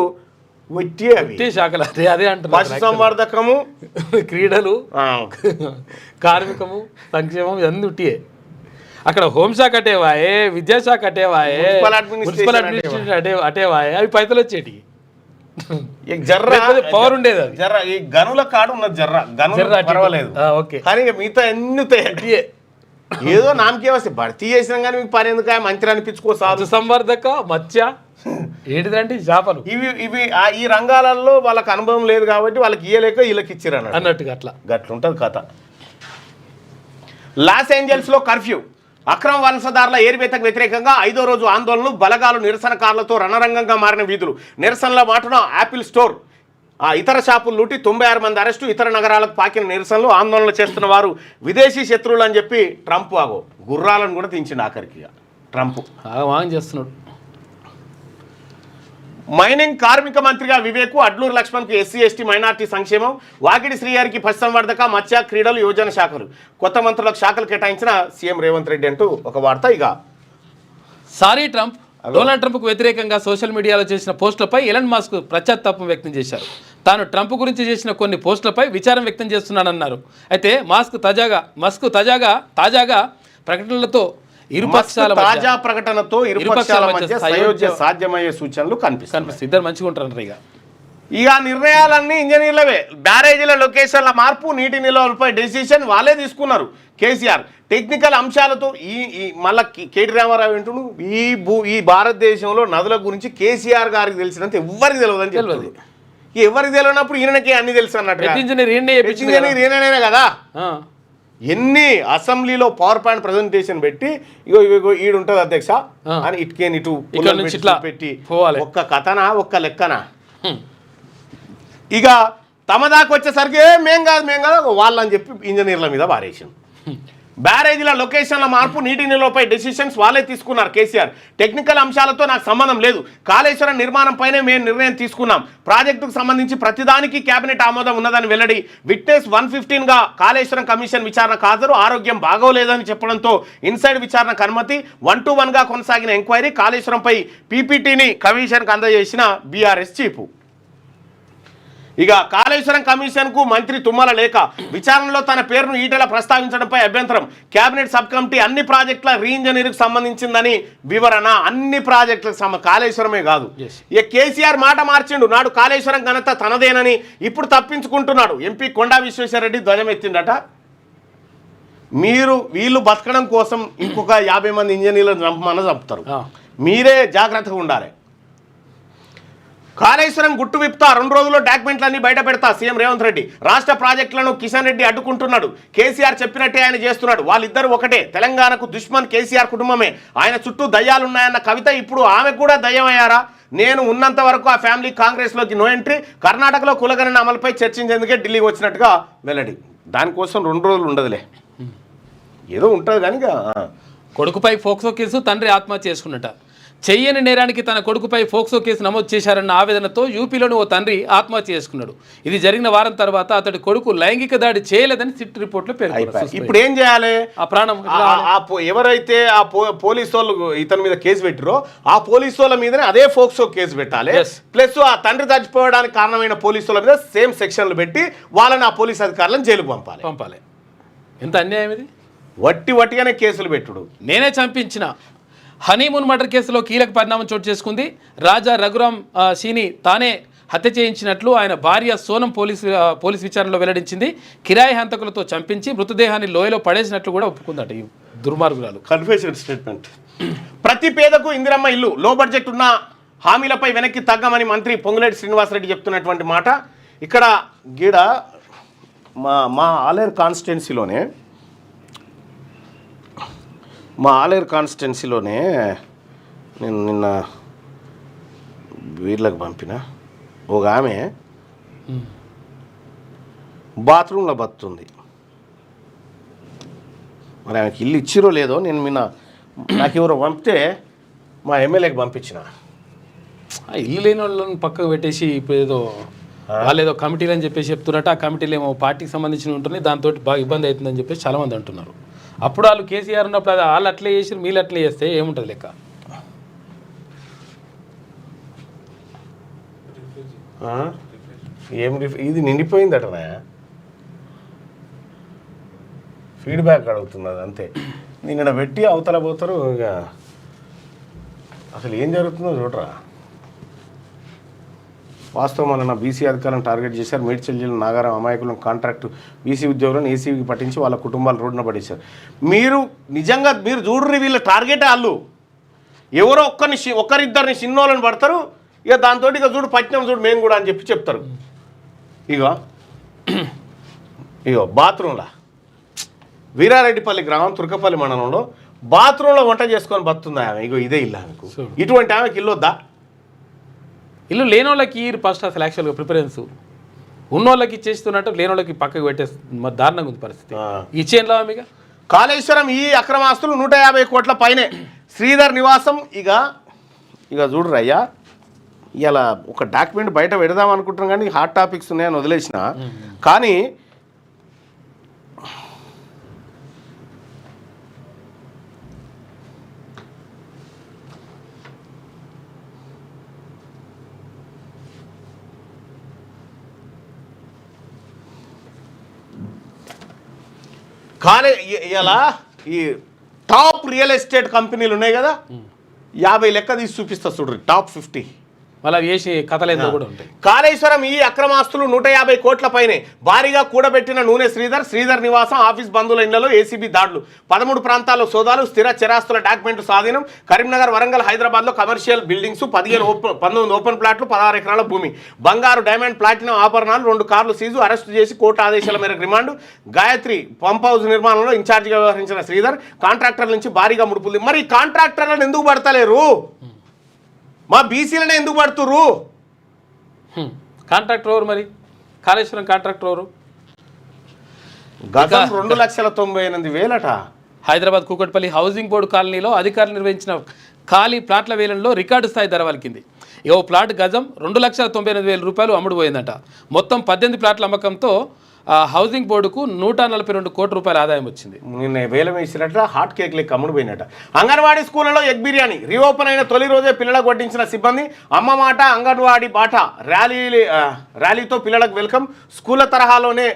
శాఖలు అదే అంటారు. పశుసంవర్ధకము, క్రీడలు, కార్మికము, సంక్షేమం ఇవన్నీ ఉట్టియే. అక్కడ హోంశాఖ అటేవాయే, విద్యాశాఖ అటేవాయే, మున్సిపల్ అడ్మినిస్ట్రేషన్ అటేవాయే, అవి పైసలు వచ్చేటి. పవర్ ఉండేది అది. జర్ర ఈ గనుల కాడు ఉన్నది, జర్ర పర్వాలేదు, కానీ మిగతా ఎన్ని ఏదో నామకే వస్తే భర్తీ చేసినాం కానీ మీకు పని ఎందుకు మంత్రి అనిపించుకోసాదు. సంవర్ధక, మత్స్య ఏంటిదంటే చేపలు, ఇవి ఈ రంగాలలో వాళ్ళకి అనుభవం లేదు కాబట్టి వాళ్ళకి ఇయ్యలేక వీళ్ళకి ఇచ్చిరు అన్నట్టుగా గట్లుంటది కథ. లాస్ ఏంజల్స్ లో కర్ఫ్యూ, అక్రమ వలసదారుల ఏరివేతకు వ్యతిరేకంగా 5వ రోజు ఆందోళనలు, బలగాలు, నిరసనకారులతో రణరంగంగా మారిన వీధులు. నిరసనల మాటున యాపిల్ స్టోర్, ఇతర షాపులు లూటి 96 మంది అరెస్టు. ఇతర నగరాలకు పాకిన నిరసనలు, ఆందోళనలు చేస్తున్న వారు విదేశీ శత్రువులు అని చెప్పి ట్రంప్ గుర్రాలను కూడా దించిండు ఆఖరికి. ట్రంప్ చేస్తున్నాడు. మైనింగ్ కార్మిక మంత్రిగా వివేక్, అడ్లూరు లక్ష్మణ్కు ఎస్సీ ఎస్టీ మైనార్టీ సంక్షేమం, వాకిడి శ్రీహరికి పశుసంవర్ధక, మత్స్య, క్రీడలు, యోజన శాఖలు, కొత్త మంత్రులకు శాఖలు కేటాయించిన సీఎం రేవంత్ రెడ్డి అంటూ ఒక వార్త. ఇక సారీ ట్రంప్, డొనాల్డ్ ట్రంప్కు వ్యతిరేకంగా సోషల్ మీడియాలో చేసిన పోస్టులపై ఎలన్ మస్క్ పశ్చాత్తాపం వ్యక్తం చేశారు. తాను ట్రంప్ గురించి చేసిన కొన్ని పోస్టులపై విచారం వ్యక్తం చేస్తున్నానన్నారు. అయితే మస్క్ తాజాగా ప్రకటనలతో తాజా ప్రకటనతో ఇరుపక్షాల మధ్య సాధ్యమయ్యే సూచనలు కనిపిస్తాయి. ఇద్దరు మంచిగా ఉంటారు. ఇక నిర్ణయాలన్నీ ఇంజనీర్లవే. బ్యారేజీల లొకేషన్ల మార్పు, నీటి నిల్వలపై డెసిషన్ వాళ్ళే తీసుకున్నారు. కేసీఆర్ టెక్నికల్ అంశాలతో మళ్ళా కేటీ రామారావు ఏంటుడు, ఈ భారతదేశంలో నదుల గురించి కేసీఆర్ గారికి తెలిసినంత ఎవరికి తెలియదని తెలియదు. ఎవరికి తెలియనప్పుడు ఈయనకే అన్ని తెలుసు అన్నట్టు. ఈయననే కదా ఎన్ని అసెంబ్లీలో పవర్ పాయింట్ ప్రజెంటేషన్ పెట్టి ఇగో ఈడుంటది అధ్యక్ష అని ఇటు పెట్టి ఒక్క కథనా ఒక్క లెక్కనా. ఇక తమ దాకా వచ్చేసరికి మేం కాదు వాళ్ళని చెప్పి ఇంజనీర్ల మీద పారేసాం. బ్యారేజీల లొకేషన్ల మార్పు, నీటి నిల్వపై డెసిషన్స్ వాళ్ళే తీసుకున్నారు. కేసీఆర్ టెక్నికల్ అంశాలతో నాకు సంబంధం లేదు, కాళేశ్వరం నిర్మాణం పైనే మేము నిర్ణయం తీసుకున్నాం, ప్రాజెక్టుకు సంబంధించి ప్రతిదానికి కేబినెట్ ఆమోదం ఉన్నదని వెల్లడి. విట్నెస్ 115గా కాళేశ్వరం కమిషన్ విచారణకు హాజరు, ఆరోగ్యం బాగోలేదని చెప్పడంతో ఇన్సైడ్ విచారణకు అనుమతి. 1-to-1గా కొనసాగిన ఎంక్వైరీ, కాళేశ్వరంపై పీపీటీని కమిషన్కు అందజేసిన బీఆర్ఎస్ చీఫ్. ఇక కాళేశ్వరం కమిషన్కు మంత్రి తుమ్మల లేఖ, విచారణలో తన పేరును ఈటెల ప్రస్తావించడంపై అభ్యంతరం, కేబినెట్ సబ్ కమిటీ అన్ని ప్రాజెక్టుల రీఇంజనీరింగ్ సంబంధించిందని వివరణ. అన్ని ప్రాజెక్టులకు కాళేశ్వరమే కాదు. ఇక కేసీఆర్ మాట మార్చిండు, నాడు కాళేశ్వరం ఘనత తనదేనని ఇప్పుడు తప్పించుకుంటున్నాడు. ఎంపీ కొండా విశ్వేశ్వరరెడ్డి ధ్వజమెత్తిండట. వీళ్ళు బతకడం కోసం ఇంకొక 50 మంది ఇంజనీర్లను చంపమని చంపుతారు. మీరే జాగ్రత్తగా ఉండాలి. కాళేశ్వరం గుట్టు విప్తా, 2 రోజుల్లో డాక్యుమెంట్లన్నీ బయట పెడతా సీఎం రేవంత్ రెడ్డి. రాష్ట్ర ప్రాజెక్టులను కిషన్ రెడ్డి అడ్డుకుంటున్నాడు. కేసీఆర్ చెప్పినట్టే ఆయన చేస్తున్నాడు. వాళ్ళిద్దరు ఒకటే. తెలంగాణకు దుష్మన్ కేసీఆర్ కుటుంబమే. ఆయన చుట్టూ దయ్యాలున్నాయన్న కవిత ఇప్పుడు ఆమె కూడా దయ్యమయ్యారా? నేను ఉన్నంత వరకు ఆ ఫ్యామిలీ కాంగ్రెస్లోకి నో ఎంట్రీ. కర్ణాటకలో కులగణన అమలుపై చర్చించేందుకే ఢిల్లీకి వచ్చినట్టుగా వెల్లడి. దానికోసం 2 రోజులు ఉండదులే, ఏదో ఉంటుంది కానీ. కొడుకుపై ఫోక్సో కేసు, తండ్రి ఆత్మహత్య చేసుకున్నట. చెయ్యని నేరానికి తన కొడుకుపై ఫోక్సో కేసు నమోదు చేశారన్న ఆవేదనతో యూపీలోని ఓ తండ్రి ఆత్మహత్య చేసుకున్నాడు. ఇది జరిగిన వారం తర్వాత అతడి కొడుకు లైంగిక దాడి చేయలేదని సిట్ రిపోర్ట్లో పేర్కొన్నారు. ఇప్పుడు ఏం చేయాలి? ఆ ప్రాణం ఎవరైతే ఆ పోలీసు వాళ్ళు ఇతని మీద కేసు పెట్టిరో ఆ పోలీసు వాళ్ళ మీదనే అదే ఫోక్సో కేసు పెట్టాలి. ప్లస్ ఆ తండ్రి చచ్చిపోవడానికి కారణమైన పోలీసు వాళ్ళ మీద సేమ్ సెక్షన్లు పెట్టి వాళ్ళని ఆ పోలీస్ అధికారులను జైలుకు పంపాలి. ఎంత అన్యాయం ఇది! వట్టిగానే కేసులు పెట్టుడు. నేనే చంపించిన హనీమూన్ మర్డర్ కేసులో కీలక పరిణామం చోటు చేసుకుంది. రాజా రఘురామ్ సీని తానే హత్య చేయించినట్లు ఆయన భార్య సోనం పోలీస్ విచారణలో వెల్లడించింది. కిరాయి హంతకులతో చంపించి మృతదేహాన్ని లోయలో పడేసినట్లు కూడా ఒప్పుకుందట ఈ దుర్మార్గురాలు. Confession statement. ప్రతి పేదకు ఇందిరమ్మ ఇల్లు, లో బడ్జెట్ ఉన్న హామీలపై వెనక్కి తగ్గమని మంత్రి పొంగులేటి శ్రీనివాసరెడ్డి చెప్తున్నటువంటి మాట. ఇక్కడ గీడ మా ఆలేరు కాన్స్టిట్యున్సీలోనే నేను నిన్న వీళ్ళకి పంపిన ఒక ఆమె బాత్రూంలో బతుంది. మరి ఆమెకి ఇల్లు ఇచ్చిరో లేదో నేను నాకు ఎవరో పంపితే మా ఎమ్మెల్యేకి పంపించిన. ఇల్లు లేని వాళ్ళని పక్కకు పెట్టేసి ఇప్పుడు ఏదో వాళ్ళు ఏదో కమిటీలు అని చెప్పేసి చెప్తున్నట్టు. ఆ కమిటీలు ఏమో పార్టీకి సంబంధించిన ఉంటుంది, దాంతో బాగా ఇబ్బంది అవుతుందని చెప్పేసి చాలామంది అంటున్నారు. అప్పుడు వాళ్ళు కేసీఆర్ ఉన్నప్పుడు వాళ్ళు అట్లే చేసి వీళ్ళు అట్లే చేస్తే ఏముంటుంది లెక్క? ఇది నిండిపోయిందటనా? ఫీడ్బ్యాక్ అడుగుతుంది అది అంతే. నిన్న పెట్టి అవతల పోతారు. ఇక అసలు ఏం జరుగుతుందో చూడరా. వాస్తవం అన్న బీసీ అధికారులను టార్గెట్ చేశారు. మేడ్చల్ జిల్లా నాగారం అమాయకులను కాంట్రాక్టు బీసీ ఉద్యోగులను ఏసీబీకి పట్టించి వాళ్ళ కుటుంబాలు రోడ్డున పడేశారు. నిజంగా మీరు చూడరు, వీళ్ళ టార్గెట్ వాళ్ళు ఎవరో ఒక్కరిద్దరిని చిన్నోళ్ళని పడతారు. ఇక దాంతో ఇక చూడు పట్టినం చూడు మేము కూడా అని చెప్తారు. ఇగో బాత్రూంలో వీరారెడ్డిపల్లి గ్రామం తుర్కపల్లి మండలంలో బాత్రూంలో వంట చేసుకొని బతుందా ఆమె. ఇగో ఇదే ఇల్లు ఆమెకు. ఇటువంటి ఆమెకి ఇల్లు వద్దా? ఇల్లు లేనోళ్ళకి ఫస్ట్ అసలు యాక్చువల్గా ప్రిఫరెన్స్, ఉన్నోళ్ళకి ఇచ్చేస్తున్నట్టు లేనోళ్ళకి పక్కకు పెట్టేస్తుంది. మరి దారుణంగా ఉంది పరిస్థితి. ఇచ్చేయంలో ఆమెగా కాళేశ్వరం ఈ అక్రమాస్తులు 150 కోట్ల పైనే. శ్రీధర్ నివాసం ఇక చూడరు అయ్యా. ఇలా ఒక డాక్యుమెంట్ బయట పెడదాం అనుకుంటున్నాం కానీ హాట్ టాపిక్స్ ఉన్నాయని వదిలేసిన. కానీ ఇలా ఈ టాప్ రియల్ ఎస్టేట్ కంపెనీలు ఉన్నాయి కదా, 50 లెక్క తీసి చూపిస్తా చూడ్రి. టాప్ 50 మళ్ళీ వేసి కథలేదో కూడా ఉంటాయి. కాళేశ్వరం ఈ అక్రమాస్తులు 150 కోట్ల పైనే. భారీగా కూడబెట్టిన నూనె శ్రీధర్ నివాసం, ఆఫీస్ బంధువుల ఇళ్లలో ఏసీబీ దాడులు, 13 ప్రాంతాల్లో సోదాలు, స్థిర చరాస్తుల డాక్యుమెంట్ స్వాధీనం. కరీంనగర్, వరంగల్, హైదరాబాద్లో కమర్షియల్ బిల్డింగ్స్, 19 ఓపెన్ ప్లాట్లు, 16 ఎకరాల భూమి, బంగారు, డైమండ్, ప్లాటినం ఆభరణాలు, 2 కార్లు సీజు, అరెస్టు చేసి కోర్టు ఆదేశాల మేరకు రిమాండ్. గాయత్రి పంప్ హౌస్ నిర్మాణంలో ఇన్ఛార్జిగా వ్యవహరించిన శ్రీధర్ కాంట్రాక్టర్ల నుంచి భారీగా ముడుపులు. మరి కాంట్రాక్టర్లను ఎందుకు పడతలేరు? మా బీసీలనే ఎందుకు పడుతుర్రు? కాంట్రాక్టర్ ఎవరు మరి? కాళేశ్వరం కాంట్రాక్టర్ ఎవరు? గతం 2,98,000 హైదరాబాద్ కూకట్పల్లి హౌసింగ్ బోర్డు కాలనీలో అధికారులు నిర్వహించిన ఖాళీ ప్లాట్ల వేలంలో రికార్డు స్థాయి ధర వలికింది. ఓ ప్లాట్ గజం 2,98,000 రూపాయలు అమ్ముడుపోయిందట. మొత్తం 18 ప్లాట్ల అమ్మకంతో హౌసింగ్ బోర్డుకు 142 కోట్ల రూపాయల ఆదాయం వచ్చింది. నిన్న వేలం వేసినట్టు హాట్ కేక్ లెక్క అమ్ముడు పోయినట్ట. అంగన్వాడీ స్కూళ్ళలో ఎగ్ బిర్యానీ రీఓపెన్ అయిన తొలి రోజే పిల్లలకు వడ్డించిన సిబ్బంది. అమ్మ మాట అంగన్వాడీ బాట ర్యాలీతో పిల్లలకు వెల్కమ్. స్కూళ్ళ తరహాలోనే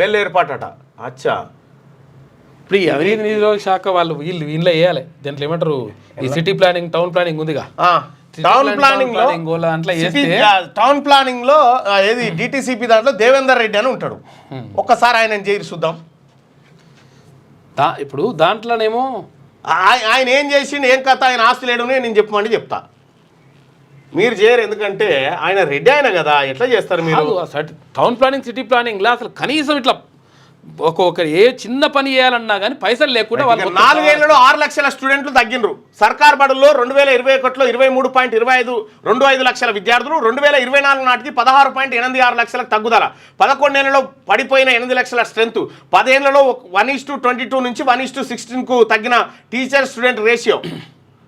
బెల్ ఏర్పాటట. అచ్చా, ఇప్పుడు ఈ అవినీతి నిధుల శాఖ వాళ్ళు వీళ్ళ వేయాలి. దాంట్లో ఏమంటారు, ఈ సిటీ ప్లానింగ్ టౌన్ ప్లానింగ్ ఉందిగా, టౌన్ ప్లానింగ్ లో ఏది డిటిసిపి దాంట్లో దేవేందర్ రెడ్డి అని ఉంటాడు. ఒక్కసారి ఆయన చేరి చూద్దాం. ఇప్పుడు దాంట్లోనేమో ఆయన ఏం చేసిండు, ఏం కథ, ఆయన ఆస్తులు ఏడునే నేను చెప్పమంటే చెప్తా. మీరు చేయరు, ఎందుకంటే ఆయన రెడ్డి ఆయన కదా, ఎట్లా చేస్తారు మీరు? టౌన్ ప్లానింగ్ సిటీ ప్లానింగ్ అసలు కనీసం ఇట్లా ఒక్కొక్క ఏ చిన్న పని చేయాలన్నా కానీ పైసలు లేకుండా వాళ్ళు 4 ఏళ్లలో 6 లక్షల స్టూడెంట్లు తగ్గినరు. సర్కార్ బడుల్లో 2021లో 23.25 లక్షల విద్యార్థులు, 2024 నాటికి 16.86 లక్షలకు తగ్గుదల. 11 ఏళ్లలో పడిపోయిన 8 లక్షల స్ట్రెంత్. 10 ఏళ్లలో 1:22 నుంచి 1:16కు తగ్గిన టీచర్ స్టూడెంట్ రేషియో.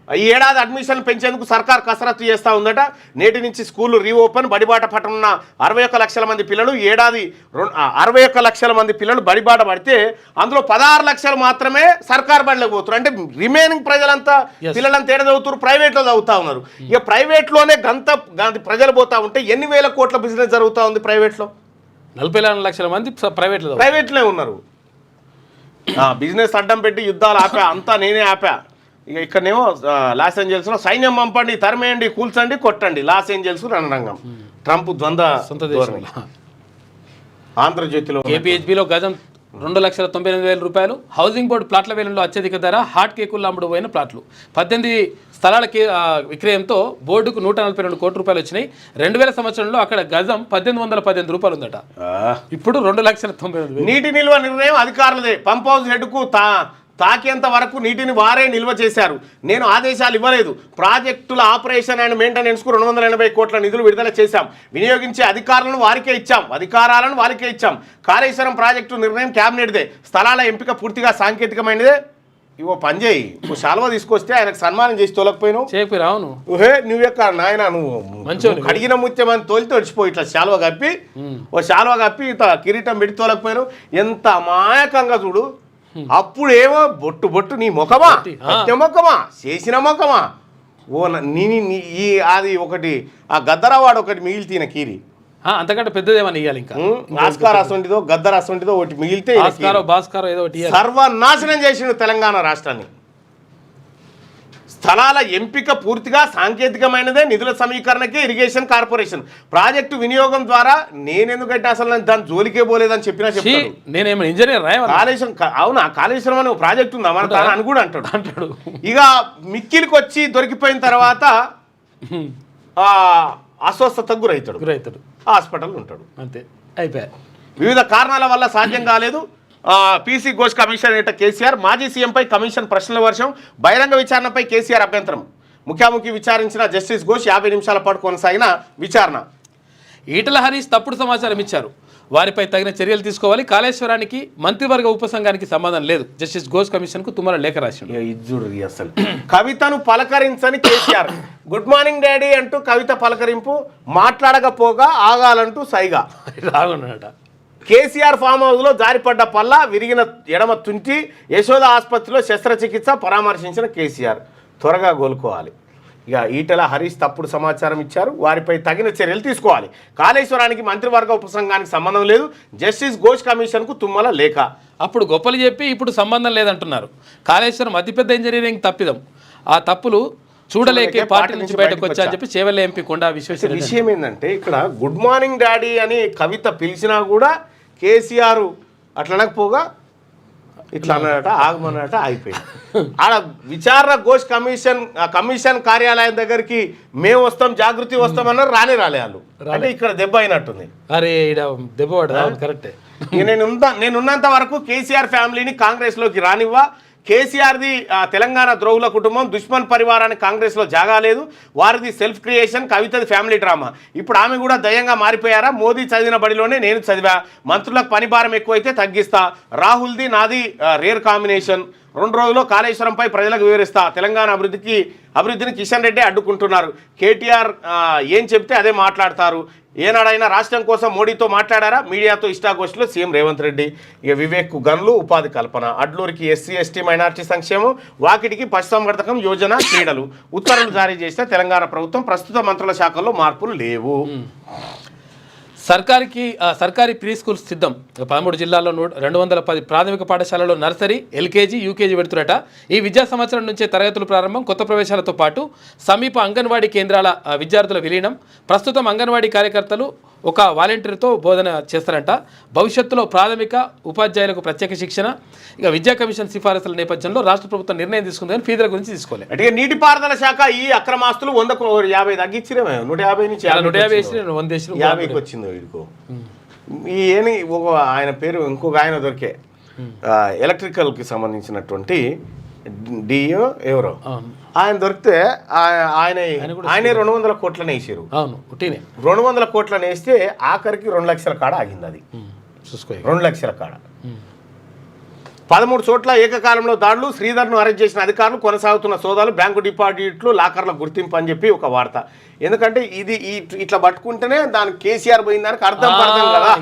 ఈ ఏడాది అడ్మిషన్లు పెంచేందుకు సర్కార్ కసరత్తు చేస్తూ ఉందట. నేటి నుంచి స్కూళ్లు రీఓపెన్. బడిబాట పట్టనున్న 61 లక్షల మంది పిల్లలు. ఏడాది 61 లక్షల మంది పిల్లలు బడిబాట పడితే అందులో 16 లక్షలు మాత్రమే సర్కార్ బడిలోకి పోతున్నారు. అంటే రిమైనింగ్ ప్రజలంతా పిల్లలంతా ఏడ చదువుతారు, ప్రైవేట్లో చదువుతూ ఉన్నారు. ఇక ప్రైవేట్లోనే గంత ప్రజలు పోతా ఉంటే ఎన్ని వేల కోట్ల బిజినెస్ జరుగుతూ ఉంది ప్రైవేట్లో? 44 లక్షల మంది ప్రైవేట్లోనే ఉన్నారు. బిజినెస్ అడ్డం పెట్టి యుద్ధాలు ఆపా, అంతా నేనే ఆపా. ఇక ఇక్కడనేమో లాస్ ఏంజల్స్లో సైన్యం పంపండి, తరిమేయండి, కూల్చండి, కొట్టండి. లాస్ ఏంజల్స్ రణరంగం. ట్రంప్ ద్వంద్వ ధోరణి. ఆంధ్రజ్యోతిలో ఏపీహెచ్బిలో గజం 2,98,000 రూపాయలు. హౌసింగ్ బోర్డు ప్లాట్ల వేలంలో అత్యధిక ధర. హాట్ కేకుల్లో అమ్ముడు పోయిన ప్లాట్లు. 18 స్థలాల విక్రయంతో బోర్డుకు 142 కోట్ల రూపాయలు వచ్చినాయి. 2000 సంవత్సరంలో అక్కడ గజం 1818 రూపాయలు ఉందట. ఇప్పుడు 2,90,000. నీటి నిల్వ నిర్ణయం అధికారులదే. పంప్ హౌస్ హెడ్కు తాకేంత వరకు నీటిని వారే నిల్వ చేశారు. నేను ఆదేశాలు ఇవ్వలేదు. ప్రాజెక్టుల ఆపరేషన్ అండ్ మెయింటెనెన్స్కు 280 కోట్ల నిధులు విడుదల చేశాం. వినియోగించే అధికారాలను వారికే ఇచ్చాం. కాళేశ్వరం ప్రాజెక్టు నిర్ణయం క్యాబినెట్దే. స్థలాల ఎంపిక పూర్తిగా సాంకేతికమైనదే. ఇవో పని చేయి, నువ్వు శాలువా తీసుకొస్తే ఆయనకు సన్మానం చేసి తోలకపోయినావు. చెప్పి రావును నువ్వు యొక్క నాయన, నువ్వు కడిగిన ముత్యమని తోలితే వచ్చిపోయి ఇట్లా శాలువా కప్పి కిరీటం పెట్టి తోలకపోయినావు. ఎంత అమాయకంగా చూడు. అప్పుడేమో బొట్టు నీ ముఖమా, ముఖమా, చేసిన ముఖమా. అది ఒకటి ఆ గద్దరవాడు ఒకటి మిగిలితేన కీరి అంతకంటే పెద్దదేమని ఇవ్వాలి. ఇంకా ఆస్కార్ అసొంటిదో గద్దర్ అసొంటిదో ఒకటి మిగిలితే భాస్కర్ ఏదో ఒకటి సర్వనాశనం చేసిండు తెలంగాణ రాష్ట్రాన్ని. స్థలాల ఎంపిక పూర్తిగా సాంకేతికమైనదే. నిధుల సమీకరణకే ఇరిగేషన్ కార్పొరేషన్. ప్రాజెక్టు వినియోగం ద్వారా నేనెందుకంటే అసలు దాని జోలికే పోలేదని చెప్పినా చెప్తాను. నేనేమో ఇంజనీర్ కాళేశ్వరం. అవునా, కాళేశ్వరం అని ప్రాజెక్ట్ ఉందా మన తాను అని కూడా అంటాడు. ఇక మిక్కిలికి వచ్చి దొరికిపోయిన తర్వాత అస్వస్థతకు గురవుతాడు, హాస్పిటల్ ఉంటాడు, అంతే అయిపోయా. వివిధ కారణాల వల్ల సాధ్యం కాలేదు. పీసీ ఘోష్ కమిషన్ ఏట కేసీఆర్. మాజీ సీఎంపై కమిషన్ ప్రశ్నల వర్షం. బహిరంగ విచారణపై కేసీఆర్ అభ్యంతరం. ముఖాముఖి విచారించిన జస్టిస్ ఘోష్. 50 నిమిషాల పాటు కొనసాగిన విచారణ. ఈటల హరీష్ తప్పుడు సమాచారం ఇచ్చారు, వారిపై తగిన చర్యలు తీసుకోవాలి. కాళేశ్వరానికి మంత్రివర్గ ఉపసంఘానికి సంబంధం లేదు. జస్టిస్ ఘోష్ కమిషన్కు తుమ్మల లేఖ రాసిండు. అసలు కవితను పలకరించని కేసీఆర్. గుడ్ మార్నింగ్ డాడీ అంటూ కవిత పలకరింపు. మాట్లాడకపోగా ఆగాలంటూ సైగా రాగున్నట. కేసీఆర్ ఫామ్ హౌస్లో జారిపడ్డ పల్ల, విరిగిన ఎడమ తుంటి. యశోద ఆసుపత్రిలో శస్త్రచికిత్స. పరామర్శించిన కేసీఆర్. త్వరగా కోలుకోవాలి. ఇక ఈటల హరీష్ తప్పుడు సమాచారం ఇచ్చారు, వారిపై తగిన చర్యలు తీసుకోవాలి. కాళేశ్వరానికి మంత్రివర్గ ఉపసంఘానికి సంబంధం లేదు. జస్టిస్ ఘోష్ కమిషన్కు తుమ్మల లేఖ. అప్పుడు గొప్పలు చెప్పి ఇప్పుడు సంబంధం లేదంటున్నారు. కాళేశ్వరం అతిపెద్ద ఇంజనీరింగ్ తప్పిదం. ఆ తప్పులు చూడలేకే పార్టీ నుంచి బయటకు వచ్చా అని చెప్పి చేవెళ్ళ ఎంపీ కొండా విశ్వేశ్వర. విషయం ఏంటంటే ఇక్కడ గుడ్ మార్నింగ్ డాడీ అని కవిత పిలిచినా కూడా కేసీఆర్ అట్లా అనకపోగా ఇట్లా అన్నాడట, ఆగమన్నట, ఆగిపోయింది. ఆడ విచారణ ఘోష్ కమిషన్ కార్యాలయం దగ్గరికి మేము వస్తాం, జాగృతి వస్తామన్నారు, రాలే వాళ్ళు. అంటే ఇక్కడ దెబ్బ అయినట్టుంది. అరే దెబ్బ పడదా? కరెక్టే. నేనున్నంత వరకు కేసీఆర్ ఫ్యామిలీని కాంగ్రెస్లోకి రానివ్వా. కేసీఆర్ది తెలంగాణ ద్రోహుల కుటుంబం, దుష్మన్ పరివారానికి కాంగ్రెస్లో జాగా లేదు. వారిది సెల్ఫ్ క్రియేషన్, కవితది ఫ్యామిలీ డ్రామా. ఇప్పుడు ఆమె కూడా దయంగా మారిపోయారా? మోదీ చదివిన బడిలోనే నేను చదివా. మంత్రులకు పని భారం ఎక్కువైతే తగ్గిస్తా. రాహుల్ది నాది రేర్ కాంబినేషన్. 2 రోజుల్లో కాళేశ్వరంపై ప్రజలకు వివరిస్తా. తెలంగాణ అభివృద్ధిని కిషన్ రెడ్డి అడ్డుకుంటున్నారు. కేటీఆర్ ఏం చెప్తే అదే మాట్లాడతారు. ఏనాడైనా రాష్ట్రం కోసం మోడీతో మాట్లాడారా? మీడియాతో ఇష్టాగోష్ఠిలో సీఎం రేవంత్ రెడ్డి. ఇక వివేక్ గన్లు, ఉపాధి కల్పన, అడ్లూరికి ఎస్సీ ఎస్టీ మైనార్టీ సంక్షేమం, వాకిటికి పశుసంవర్ధకం యోజన, క్రీడలు. ఉత్తర్వులు జారీ చేసిన తెలంగాణ ప్రభుత్వం. ప్రస్తుత మంత్రుల శాఖల్లో మార్పులు లేవు. సర్కారీ ప్రీ స్కూల్స్ సిద్ధం. 13 జిల్లాల్లో 210 ప్రాథమిక పాఠశాలలో నర్సరీ, ఎల్కేజీ, యూకేజీ పెడుతున్నట. ఈ విద్యా సంవత్సరం నుంచే తరగతులు ప్రారంభం. కొత్త ప్రవేశాలతో పాటు సమీప అంగన్వాడీ కేంద్రాల విద్యార్థుల విలీనం. ప్రస్తుతం అంగన్వాడీ కార్యకర్తలు ఒక వాలంటీర్తో బోధన చేస్తారంట. భవిష్యత్తులో ప్రాథమిక ఉపాధ్యాయులకు ప్రత్యేక శిక్షణ. ఇక విద్యా కమిషన్ సిఫారసుల నేపథ్యంలో రాష్ట్ర ప్రభుత్వం నిర్ణయం తీసుకుంది కానీ ఫీజుల గురించి తీసుకోలేదు. అంటే నీటిపారుదల శాఖ ఈ అక్రమాస్తులు 150 తగ్గించిరేమే. 150 నుంచి 50కి వచ్చింది వీడికో. ఆయన పేరు ఇంకొక ఆయన దొరికే, ఎలక్ట్రికల్కి సంబంధించినటువంటి డిఓ ఎవరో ఆయన దొరికితే ఆయనే 200 కోట్లనే వేసారు. అవును, 200 కోట్లని వేస్తే ఆఖరికి 2 లక్షల కాడ ఆగింది. అది చూసుకో, 2 లక్షల కాడ 13 చోట్ల ఏకకాలంలో దాడులు. శ్రీధర్ను అరెస్ట్ చేసిన అధికారులు. కొనసాగుతున్న సోదాలు. బ్యాంకు డిపాజిట్లు, లాకర్ల గుర్తింపు అని చెప్పి ఒక వార్త. ఎందుకంటే ఇది ఇట్లా పట్టుకుంటేనే దానికి కేసీఆర్ పోయిందానికి అర్థం కదా.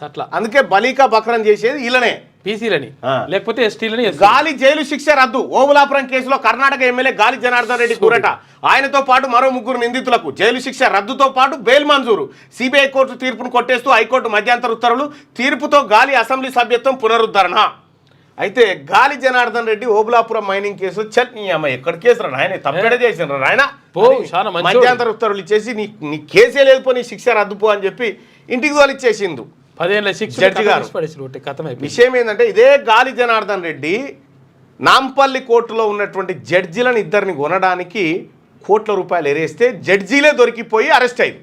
అట్లా అందుకే బలీకా బక్రం చేసేది వీళ్ళనే, పీసీలని లేకపోతే ఎస్టీలని. గాలి జైలు శిక్ష రద్దు. ఓబులాపురం కేసులో కర్ణాటక ఎమ్మెల్యే గాలి జనార్దన్ రెడ్డి కూరట. ఆయనతో పాటు మరో 3 నిందితులకు జైలు శిక్ష రద్దుతో పాటు బెయిల్ మంజూరు. సిబిఐ కోర్టు తీర్పును కొట్టేస్తూ హైకోర్టు మధ్యంతర ఉత్తర్వులు. తీర్పుతో గాలి అసెంబ్లీ సభ్యత్వం పునరుద్ధరణ. అయితే గాలి జనార్దన్ రెడ్డి ఓబులాపురం మైనింగ్ కేసు ఎక్కడ కేసు రా ఆయన తప్పేడ చేసిన ఆయన మధ్యంతర ఉత్తర్వులు ఇచ్చేసి నీ కేసే లేదు పో, నీ శిక్ష రద్దుపో అని చెప్పి ఇంటికి తోలిచ్చేసిండు 10 ఏళ్ల శిక్ష జడ్జి గారు. విషయం ఏంటంటే ఇదే గాలి జనార్దన్ రెడ్డి నాంపల్లి కోర్టులో ఉన్నటువంటి జడ్జిలను 2 కొనడానికి కోట్ల రూపాయలు ఎరేస్తే జడ్జీలే దొరికిపోయి అరెస్ట్ అయ్యారు.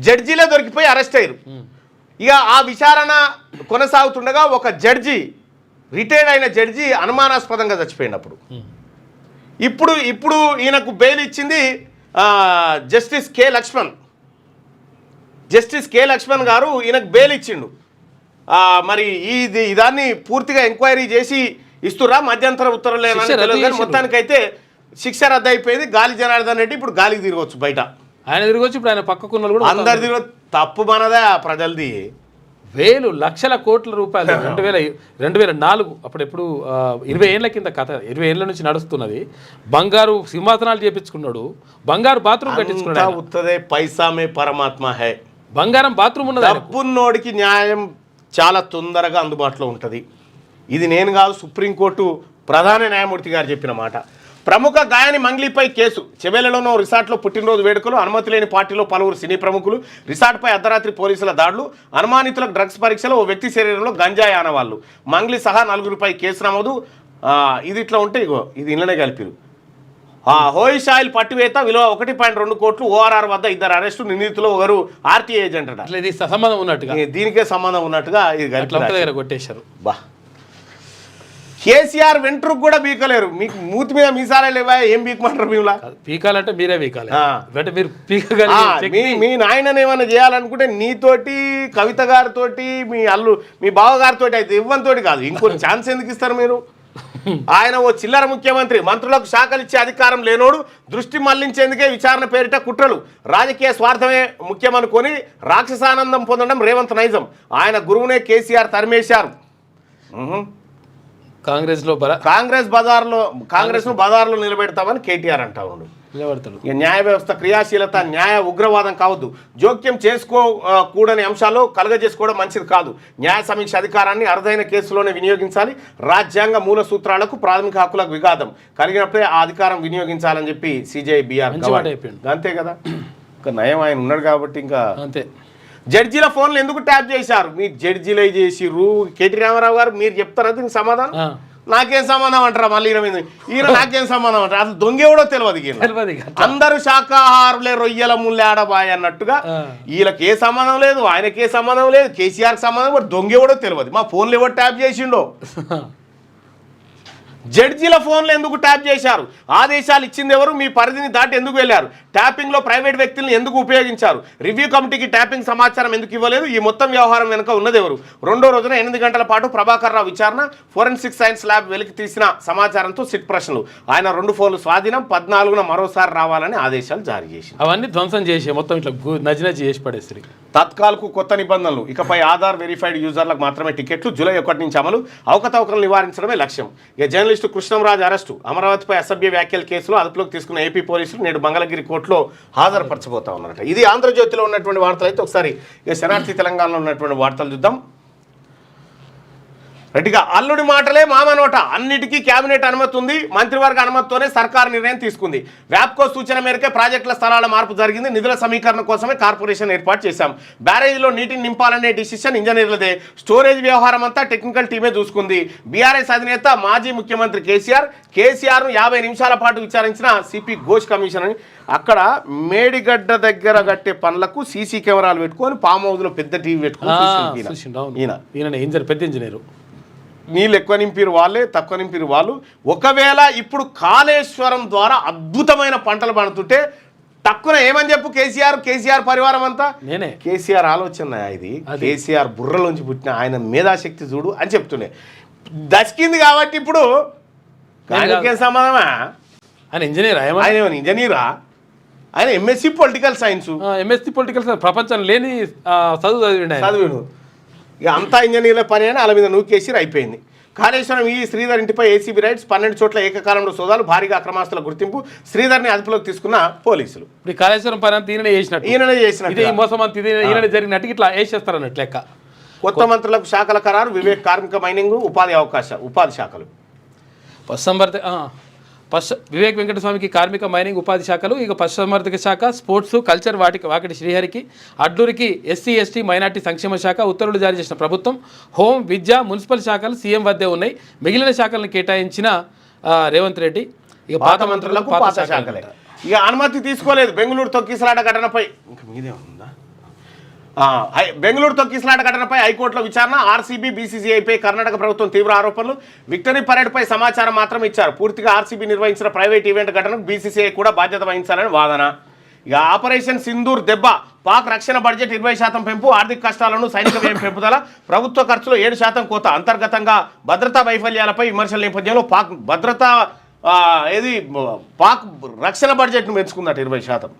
జడ్జీలే దొరికిపోయి అరెస్ట్ అయ్యారు. ఇక ఆ విచారణ కొనసాగుతుండగా ఒక జడ్జి, రిటైర్డ్ అయిన జడ్జి అనుమానాస్పదంగా చచ్చిపోయినప్పుడు ఇప్పుడు ఈయనకు బెయిల్ ఇచ్చింది జస్టిస్ కె లక్ష్మణ్ గారు. ఈయనకు బెయిల్ ఇచ్చిండు. మరి దాన్ని పూర్తిగా ఎంక్వైరీ చేసి ఇస్తురా మధ్యంతర ఉత్తర్వులు తెలియదు. మొత్తానికైతే శిక్ష రద్దు అయిపోయింది. గాలి జనార్దన్ రెడ్డి ఇప్పుడు గాలికి తిరగవచ్చు, బయట ఆయన తిరగచ్చు. ఇప్పుడు ఆయన పక్కకున్న కూడా అందరు తిరగచ్చు. తప్పు మనదే ప్రజలది. లక్షల కోట్ల రూపాయలు 2004 అప్పుడు ఎప్పుడు 20 ఏళ్ల కింద కథ, 20 ఏళ్ల నుంచి నడుస్తున్నది. బంగారు సింహాసనాలు చేపించుకున్నాడు, బంగారు బాత్రూమ్ కట్టించుకున్నాడు. ఉత్తదే పైసామే పరమాత్మ హై. బంగారం బాత్రూమ్ ఉన్నది. డబ్బున్నోడికి న్యాయం చాలా తొందరగా అందుబాటులో ఉంటుంది. ఇది నేను కాదు, సుప్రీంకోర్టు ప్రధాన న్యాయమూర్తి గారు చెప్పిన మాట. ప్రముఖ గాయని మంగ్లీపై కేసు. చెవెళ్లలోనో రిసార్ట్లో పుట్టినరోజు వేడుకలు. అనుమతి లేని పార్టీలో పలువురు సినీ ప్రముఖులు. రిసార్ట్పై అర్ధరాత్రి పోలీసుల దాడులు. అనుమానితులకు డ్రగ్స్ పరీక్షలో ఓ వ్యక్తి శరీరంలో గంజాయి ఆనవాళ్లు. మంగ్లీ సహా 4గురిపై కేసు నమోదు. ఇది ఇట్లా ఉంటే ఇది ఇళ్ళనే కలిపిరు. హోయిష్ ఆయిల్ పట్టివేత విలువ 1.2 కోట్లు. ఓఆర్ఆర్ వద్ద 2 అరెస్టు. నిందితులు ఒకరు ఆర్టీఐ ఏజెంట్ అట. సంబంధం ఉన్నట్టుగా, దీనికే సంబంధం ఉన్నట్టుగా ఇది కొట్టేశారు. బా, కేసీఆర్ వెంట్రుకు కూడా బీకలేరు. మీకు మూతి మీద మీసాలే లేవా? ఏం బీకమంటారు? మీలా పీకాలంటే మీరే పీకాలి. మీరు మీ నాయనని ఏమైనా చేయాలనుకుంటే నీతోటి, కవిత గారితోటి, మీ బావగారితో అయితే ఇవ్వనితోటి కాదు. ఇంకొన్ని ఛాన్స్ ఎందుకు ఇస్తారు మీరు? ఆయన ఓ చిల్లర ముఖ్యమంత్రి. మంత్రులకు శాఖలు ఇచ్చే అధికారం లేనోడు. దృష్టి మళ్లించేందుకే విచారణ పేరిట కుట్రలు. రాజకీయ స్వార్థమే ముఖ్యమనుకొని రాక్షసానందం పొందడం రేవంత్ నైజం. ఆయన గురువునే కేసీఆర్ తరిమేశారు. కాంగ్రెస్ ను బజార్లో నిలబెడతామని కేటీఆర్ అంటా ఉండు. న్యాయ వ్యవస్థ క్రియాశీలత, న్యాయ ఉగ్రవాదం కావద్దు. జోక్యం చేసుకోకూడని అంశాల్లో కలగజేసుకోవడం మంచిది కాదు. న్యాయ సమీక్ష అధికారాన్ని అరుదైన కేసులోనే వినియోగించాలి. రాజ్యాంగ మూల సూత్రాలకు, ప్రాథమిక హక్కులకు విఘాతం కలిగినప్పుడే ఆ అధికారం వినియోగించాలని చెప్పి సిజే బిఆర్ అంతే కదా. ఇంకా నయం ఆయన ఉన్నాడు కాబట్టి ఇంకా అంతే. జడ్జీల ఫోన్లు ఎందుకు ట్యాప్ చేశారు? మీరు జడ్జీలే చేసిర్రు. కేటీ రామారావు గారు మీరు చెప్తారా దీనికి సమాధానం? నాకేం సంబంధం అంటారా? మళ్ళీ ఈయన నాకేం సంబంధం అంటారా? అసలు దొంగెవడో తెలియదు. అందరూ శాకాహారులే, రొయ్యల ముళ్ళాడబాయ్ అన్నట్టుగా వీళ్ళకి ఏ సంబంధం లేదు, ఆయనకి ఏ సంబంధం లేదు, కేసీఆర్కి సంబంధం కూడా. దొంగెవడో తెలియదు. మా ఫోన్లు ఎవరు ట్యాప్ చేసిండో? జడ్జీల ఫోన్లు ఎందుకు ట్యాప్ చేశారు? ఆదేశాలు ఇచ్చింది ఎవరు? మీ పరిధిని దాటి ఎందుకు వెళ్ళారు? ట్యాపింగ్లో ప్రైవేట్ వ్యక్తులను ఎందుకు ఉపయోగించారు, రివ్యూ కమిటీకి ట్యాపింగ్ సమాచారం ఎందుకు ఇవ్వలేదు, ఈ మొత్తం వ్యవహారం వెనుక ఉన్నదెవరు? రెండో రోజున 8 గంటల పాటు ప్రభాకర్ రావు విచారణ, ఫోరెన్సిక్ సైన్స్ ల్యాబ్ వెలికి తీసిన సమాచారంతో సిట్ ప్రశ్నలు. ఆయన 2 ఫోన్లు స్వాధీనం, 14న మరోసారి రావాలని ఆదేశాలు జారీ చేసింది. అవన్నీ ధ్వంసం చేసే మొత్తం ఇట్లా నచ్చి చేసి పడేస్తారు. తత్కాల్కు కొత్త నిబంధనలు. ఇకపై ఆధార్ వెరిఫైడ్ యూజర్లకు మాత్రమే టికెట్లు. జూలై 1 నుంచి అమలు. అవకతవకలు నివారించడమే లక్ష్యం. ఇక జర్నలిస్టు కృష్ణంరాజు అరెస్టు. అమరావతిపై అసభ్య వ్యాఖ్యల కేసులో అదుపులోకి తీసుకున్న ఏపీ పోలీసులు నేడు మంగళగిరి కోర్టులో హాజరుపరచబోతా ఉన్నారట. ఇది ఆంధ్రజ్యోతిలో ఉన్నటువంటి వార్తలు. అయితే ఒకసారి ఇక శనార్థి తెలంగాణలో ఉన్నటువంటి వార్తలు చూద్దాం. రెడ్డిగా అల్లుడి మాటలే మామ నోట. అన్నిటికీ కేబినెట్ అనుమతి ఉంది. మంత్రివర్గ అనుమతితోనే సర్కారు నిర్ణయం తీసుకుంది. వ్యాప్కో సూచన మేరకే ప్రాజెక్టుల స్థలాల మార్పు జరిగింది. నిధుల సమీకరణ కోసమే కార్పొరేషన్ ఏర్పాటు చేశాం. బ్యారేజీలో నీటిని నింపాలనే డిసిషన్ ఇంజనీర్లదే. స్టోరేజ్ వ్యవహారం అంతా టెక్నికల్ టీమే చూసుకుంది. బీఆర్ఎస్ అధినేత మాజీ ముఖ్యమంత్రి కేసీఆర్ను 50 నిమిషాల పాటు విచారించిన సిపి ఘోష్ కమిషన్ అని. అక్కడ మేడిగడ్డ దగ్గర కట్టే పనులకు సీసీ కెమెరాలు పెట్టుకొని ఫామ్ హౌస్లో పెద్ద టీవీ పెట్టుకొని ఈయన పెద్ద ఇంజనీరు. నీళ్ళు ఎక్కువ నింపిరు వాళ్ళే, తక్కువ నింపిరు వాళ్ళు. ఒకవేళ ఇప్పుడు కాళేశ్వరం ద్వారా అద్భుతమైన పంటలు పండుతుంటే తక్కువ ఏమని చెప్పు కేసీఆర్ పరివారం అంతా నేనే. కేసీఆర్ ఆలోచన ఇది. కేసీఆర్ బుర్రలోంచి పుట్టిన ఆయన మేధాశక్తి చూడు అని చెప్తుండే. దశకింది కాబట్టి ఇప్పుడు ఆయనకేం సమాధానమా? ఆయన ఇంజనీర్, ఆయన ఇంజనీరా? ఆయన ఎంఎస్సి పొలిటికల్ సైన్స్. ప్రపంచం లేని చదివిడు. ఇక అంతా ఇంజనీర్ల పని అని వాళ్ళ మీద నూకేసి అయిపోయింది. కాళేశ్వరం శ్రీధర్ ఇంటిపై ఏసీబీ రైడ్స్. 12 చోట్ల ఏకకాలంలో సోదాలు. భారీగా అక్రమాస్తుల గుర్తింపు. శ్రీధర్ని అదుపులోకి తీసుకున్న పోలీసులు. ఇప్పుడు కాళేశ్వరం పని అంతా ఈయననే చేసినట్టు మోసం అంత ఈయన జరిగినట్టు ఇట్లా వేసేస్తారన్నట్టు లెక్క. కొత్త మంత్రులకు శాఖల ఖరారు. వివేక్ కార్మిక మైనింగ్ ఉపాధి శాఖలు. వివేక్ వెంకటస్వామికి కార్మిక మైనింగ్ ఉపాధి శాఖలు. ఇక పశుసంవర్ధక శాఖ, స్పోర్ట్స్ కల్చర్ వాకిటి శ్రీహరికి, అడ్లూరికి ఎస్సీ ఎస్టీ మైనార్టీ సంక్షేమ శాఖ ఉత్తర్వులు జారీ చేసిన ప్రభుత్వం. హోం, విద్య, మున్సిపల్ శాఖలు సీఎం వద్దే ఉన్నాయి. మిగిలిన శాఖలను కేటాయించిన రేవంత్ రెడ్డి. ఇక పాత మంత్రులకు పాత శాఖలే. ఇక అనుమతి తీసుకోలేదు. బెంగళూరు తొక్కిసలాట ఘటనపై ఇంకా మీదే ఉందా? బెంగళూరు తొక్కిసలాట ఘటనపై హైకోర్టులో విచారణ. ఆర్సీబీ, బీసీసీఐపై కర్ణాటక ప్రభుత్వం తీవ్ర ఆరోపణలు. విక్టరీ పరేడ్పై సమాచారం మాత్రం ఇచ్చారు. పూర్తిగా ఆర్సీబీ నిర్వహించిన ప్రైవేట్ ఈవెంట్ ఘటనకు బీసీసీఐ కూడా బాధ్యత వహించాలని వాదన. ఇక ఆపరేషన్ సింధూర్ దెబ్బ. పాక్ రక్షణ బడ్జెట్ 20% పెంపు. ఆర్థిక కష్టాలను సైనిక వ్యయం పెంపుదల. ప్రభుత్వ ఖర్చులో 7% కోత. అంతర్గతంగా భద్రతా వైఫల్యాలపై విమర్శల నేపథ్యంలో పాక్ పాక్ రక్షణ బడ్జెట్ను పెంచుకుందట 20%.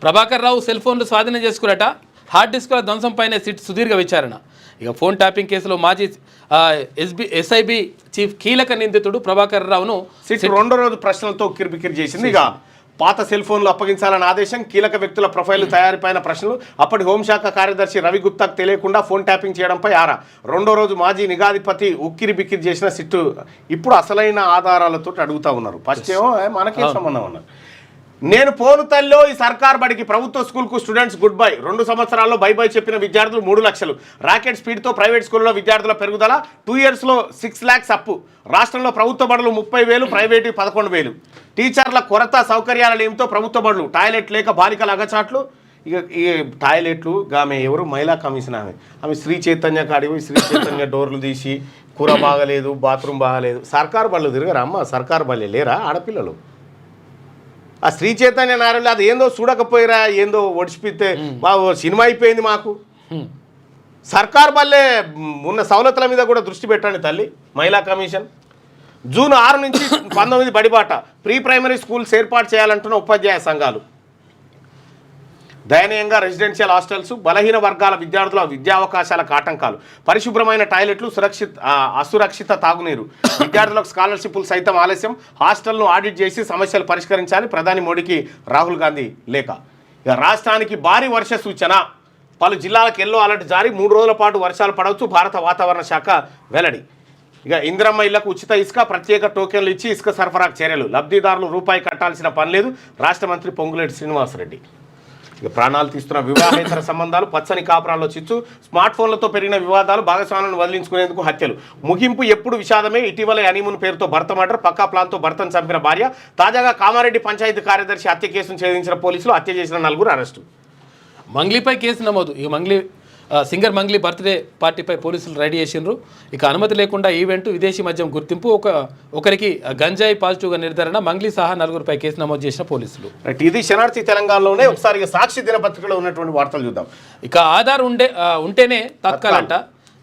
ప్రభాకర్ రావు సెల్ ఫోన్లు స్వాధీనం చేసుకున్నట. హార్డ్ డిస్కుల ధ్వంసంపైనే సిట్ సుదీర్ఘ విచారణ. ఇక ఫోన్ ట్యాపింగ్ కేసులో మాజీ ఎస్ఐబి చీఫ్ కీలక నిందితుడు ప్రభాకర్ రావును సిట్ 2వ రోజు ప్రశ్నలతో ఉక్కిరిబిక్కిరి చేసింది. ఇక పాత సెల్ ఫోన్లు అప్పగించాలని ఆదేశం. కీలక వ్యక్తుల ప్రొఫైల్ తయారీపైన ప్రశ్నలు. అప్పటి హోంశాఖ కార్యదర్శి రవి గుప్తాకు తెలియకుండా ఫోన్ ట్యాపింగ్ చేయడంపై ఆరా. 2వ రోజు మాజీ నిఘాధిపతి ఉక్కిరిబిక్కిరి చేసిన సిట్టు ఇప్పుడు అసలైన ఆధారాలతో అడుగుతా ఉన్నారు. ఫస్ట్ ఏమో మనకే సంబంధం ఉన్నారు. నేను పోను తల్లో ఈ సర్కార్ బడికి. ప్రభుత్వ స్కూల్కు స్టూడెంట్స్ గుడ్ బై. 2 సంవత్సరాల్లో బై చెప్పిన విద్యార్థులు 3 లక్షలు. రాకెట్ స్పీడ్తో ప్రైవేట్ స్కూల్లో విద్యార్థుల పెరుగుదల. 2 ఇయర్స్లో 6 lakhs అప్పు. రాష్ట్రంలో ప్రభుత్వ బడులు 30,000, ప్రైవేటు 11,000. టీచర్ల కొరత, సౌకర్యాల లేమితో ప్రభుత్వ బడులు. టాయిలెట్ లేక బాలికల అగచాట్లు. ఇక ఈ టాయిలెట్లు ఆమె ఎవరు మహిళా కమిషన్ ఆమె శ్రీ చైతన్య కాడి పోయి శ్రీ చైతన్య డోర్లు తీసి కూర బాగలేదు, బాత్రూమ్ బాగలేదు. సర్కారు బళ్ళు తిరగరా అమ్మ? సర్కారు బళ్ళే లేరా ఆడపిల్లలు? ఆ శ్రీ చైతన్య నారాయణ అది ఏందో చూడకపోయిరా, ఏందో ఒడిచిపితే మా సినిమా అయిపోయింది మాకు. సర్కార్ బల్లే ఉన్న సవలతుల మీద కూడా దృష్టి పెట్టండి తల్లి. మహిళా కమిషన్. జూన్ 6 నుంచి 19 బడిబాట. ప్రీ ప్రైమరీ స్కూల్స్ ఏర్పాటు చేయాలంటున్న ఉపాధ్యాయ సంఘాలు. దయనీయంగా రెసిడెన్షియల్ హాస్టల్స్. బలహీన వర్గాల విద్యార్థుల విద్యావకాశాలకు ఆటంకాలు. పరిశుభ్రమైన టాయిలెట్లు, అసురక్షిత తాగునీరు. విద్యార్థులకు స్కాలర్షిప్లు సైతం ఆలస్యం. హాస్టల్ను ఆడిట్ చేసి సమస్యలు పరిష్కరించాలి. ప్రధాని మోడీకి రాహుల్ గాంధీ లేఖ. ఇక రాష్ట్రానికి భారీ వర్ష సూచన. పలు జిల్లాలకు ఎల్లో అలర్ట్ జారీ. 3 రోజుల పాటు వర్షాలు పడవచ్చు. భారత వాతావరణ శాఖ వెల్లడి. ఇక ఇందిరమ్మ ఇళ్లకు ఉచిత ఇసుక. ప్రత్యేక టోకెన్లు ఇచ్చి ఇసుక సరఫరాకు చర్యలు. లబ్ధిదారులు రూపాయి కట్టాల్సిన పని లేదు. రాష్ట్ర మంత్రి పొంగులేటి శ్రీనివాసరెడ్డి. ఇక ప్రాణాలు తీస్తున్న వివాహేతర సంబంధాలు. పచ్చని కాపురాల్లో చిచ్చు. స్మార్ట్ ఫోన్లతో పెరిగిన వివాదాలు. భాగస్వాములను వదిలించుకునేందుకు హత్యలు. ముగింపు ఎప్పుడు విషాదమే. ఇటీవల హనీమూన్ పేరుతో భర్త మర్డర్. పక్కా ప్లాన్తో భర్తను చంపిన భార్య. తాజాగా కామారెడ్డి పంచాయతీ కార్యదర్శి హత్య కేసును ఛేదించిన పోలీసులు. హత్య చేసిన 4 అరెస్టు. మంగ్లీపై కేసు నమోదు. ఇక మంగ్లీ సింగర్ మంగ్లీ బర్త్డే పార్టీపై పోలీసులు రైడ్ చేసిండ్రు. ఇక అనుమతి లేకుండా ఈవెంట్, విదేశీ మద్యం గుర్తింపు, ఒకరికి గంజాయి పాజిటివ్గా నిర్ధారణ, మంగ్లీ సహా 4గురిపై కేసు నమోదు చేసిన పోలీసులు. ఇది శనార్థి తెలంగాణలోనే. ఒకసారి సాక్షి దినపత్రికలో ఉన్నటువంటి వార్తలు చూద్దాం. ఇక ఆధార్ ఉంటేనే తత్కాలంట.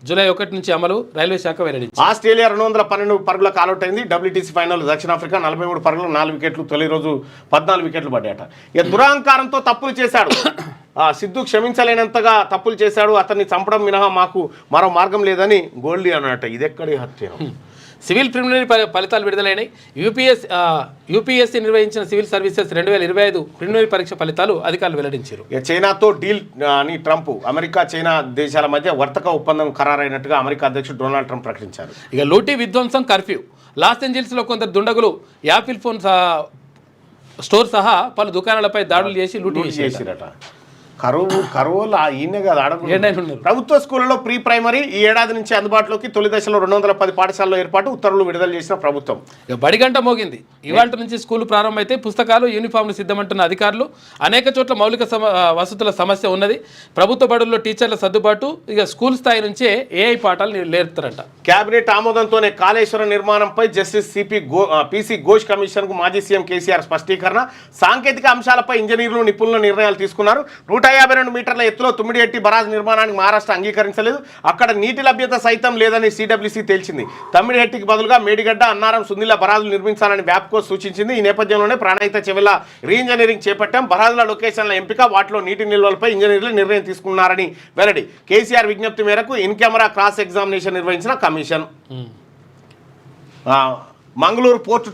జూలై 1 నుంచి అమలు, రైల్వే శాఖ వెల్లడించింది. ఆస్ట్రేలియా 212 పరుగులకు ఆల్అౌట్ అయింది. WTC ఫైనల్ దక్షిణాఫ్రికా 43 పరుగులు 4 వికెట్లు. తొలి రోజు 14 వికెట్లు పడ్డాయట. ఇక దురహంకారంతో తప్పులు చేశాడు సిద్ధు, క్షమించలేనంతగా తప్పులు చేశాడు, అతన్ని చంపడం మినహా మాకు మరో మార్గం లేదని గోల్డీ అన్నట్టు. ఇది ఎక్కడి హత్య? సివిల్ ప్రిలిమినరీ ఫలితాలు విడుదలైనాయి. యూపీఎస్సీ నిర్వహించిన సివిల్ సర్వీసెస్ 2025 ప్రిలిమినరీ పరీక్ష ఫలితాలు అధికారులు వెల్లడించారు. ఇక చైనాతో డీల్ అని ట్రంప్, అమెరికా చైనా దేశాల మధ్య వర్తక ఒప్పందం ఖరారైనట్టుగా అమెరికా అధ్యక్షుడు డొనాల్డ్ ట్రంప్ ప్రకటించారు. ఇక లూటీ విధ్వంసం, కర్ఫ్యూ. లాస్ ఏంజల్స్లో కొందరు దుండగులు యాపిల్ ఫోన్ స్టోర్ సహా పలు దుకాణాలపై దాడులు చేసి లూటీ చేసిరట. కరువులు ఈయనే కాదు ఆడకుండా. ప్రభుత్వ స్కూళ్లలో ప్రీ ప్రైమరీ ఈ ఏడాది నుంచి అందుబాటులోకి. తొలి దశలో 210 పాఠశాలలో ఏర్పాటు, ఉత్తర్వులు విడుదల చేసిన ప్రభుత్వం. ఇక బడిగంట మోగింది. ఇవాళ నుంచి స్కూలు ప్రారంభమైతే పుస్తకాలు, యూనిఫామ్లు సిద్ధమంటున్న అధికారులు. అనేక చోట్ల మౌలిక వసతుల సమస్య ఉన్నది. ప్రభుత్వ బడుల్లో టీచర్ల సర్దుబాటు. ఇక స్కూల్ స్థాయి నుంచే AI పాఠాలు నేర్పుతారంట. కేబినెట్ ఆమోదంతోనే కాళేశ్వరం నిర్మాణంపై జస్టిస్ PC ఘోష్ కమిషన్కు మాజీ సీఎం కేసీఆర్ స్పష్టీకరణ. సాంకేతిక అంశాలపై ఇంజనీర్లు, నిపుణుల నిర్ణయాలు తీసుకున్నారు. 152 మీటర్ల ఎత్తులో తుమ్మిడిఎట్టి బరాజ్ నిర్మాణానికి మహారాష్ట్ర అంగీకరించలేదు. అక్కడ నీటి లభ్యత సైతం లేదని CWC తేల్చింది. తమ్మిడిహెట్టికి బదులుగా మేడిగడ్డ, అన్నారం, సుందిల్ల బరాజులు నిర్మించాలని వ్యాప్కో సూచించింది. ఈ నేపథ్యంలోనే ప్రాణహిత చెవిల రీఇంజనీరింగ్ చేపట్టాం. బరాజుల లొకేషన్ల ఎంపిక, వాటిలో నీటి నిల్వలపై ఇంజనీర్లు నిర్ణయం తీసుకున్నారని వెల్లడి. కేసీఆర్ విజ్ఞప్తి మేరకు ఇన్ కెమెరా క్రాస్ ఎగ్జామినేషన్ నిర్వహించిన కమిషన్. మంగళూరు పోర్టు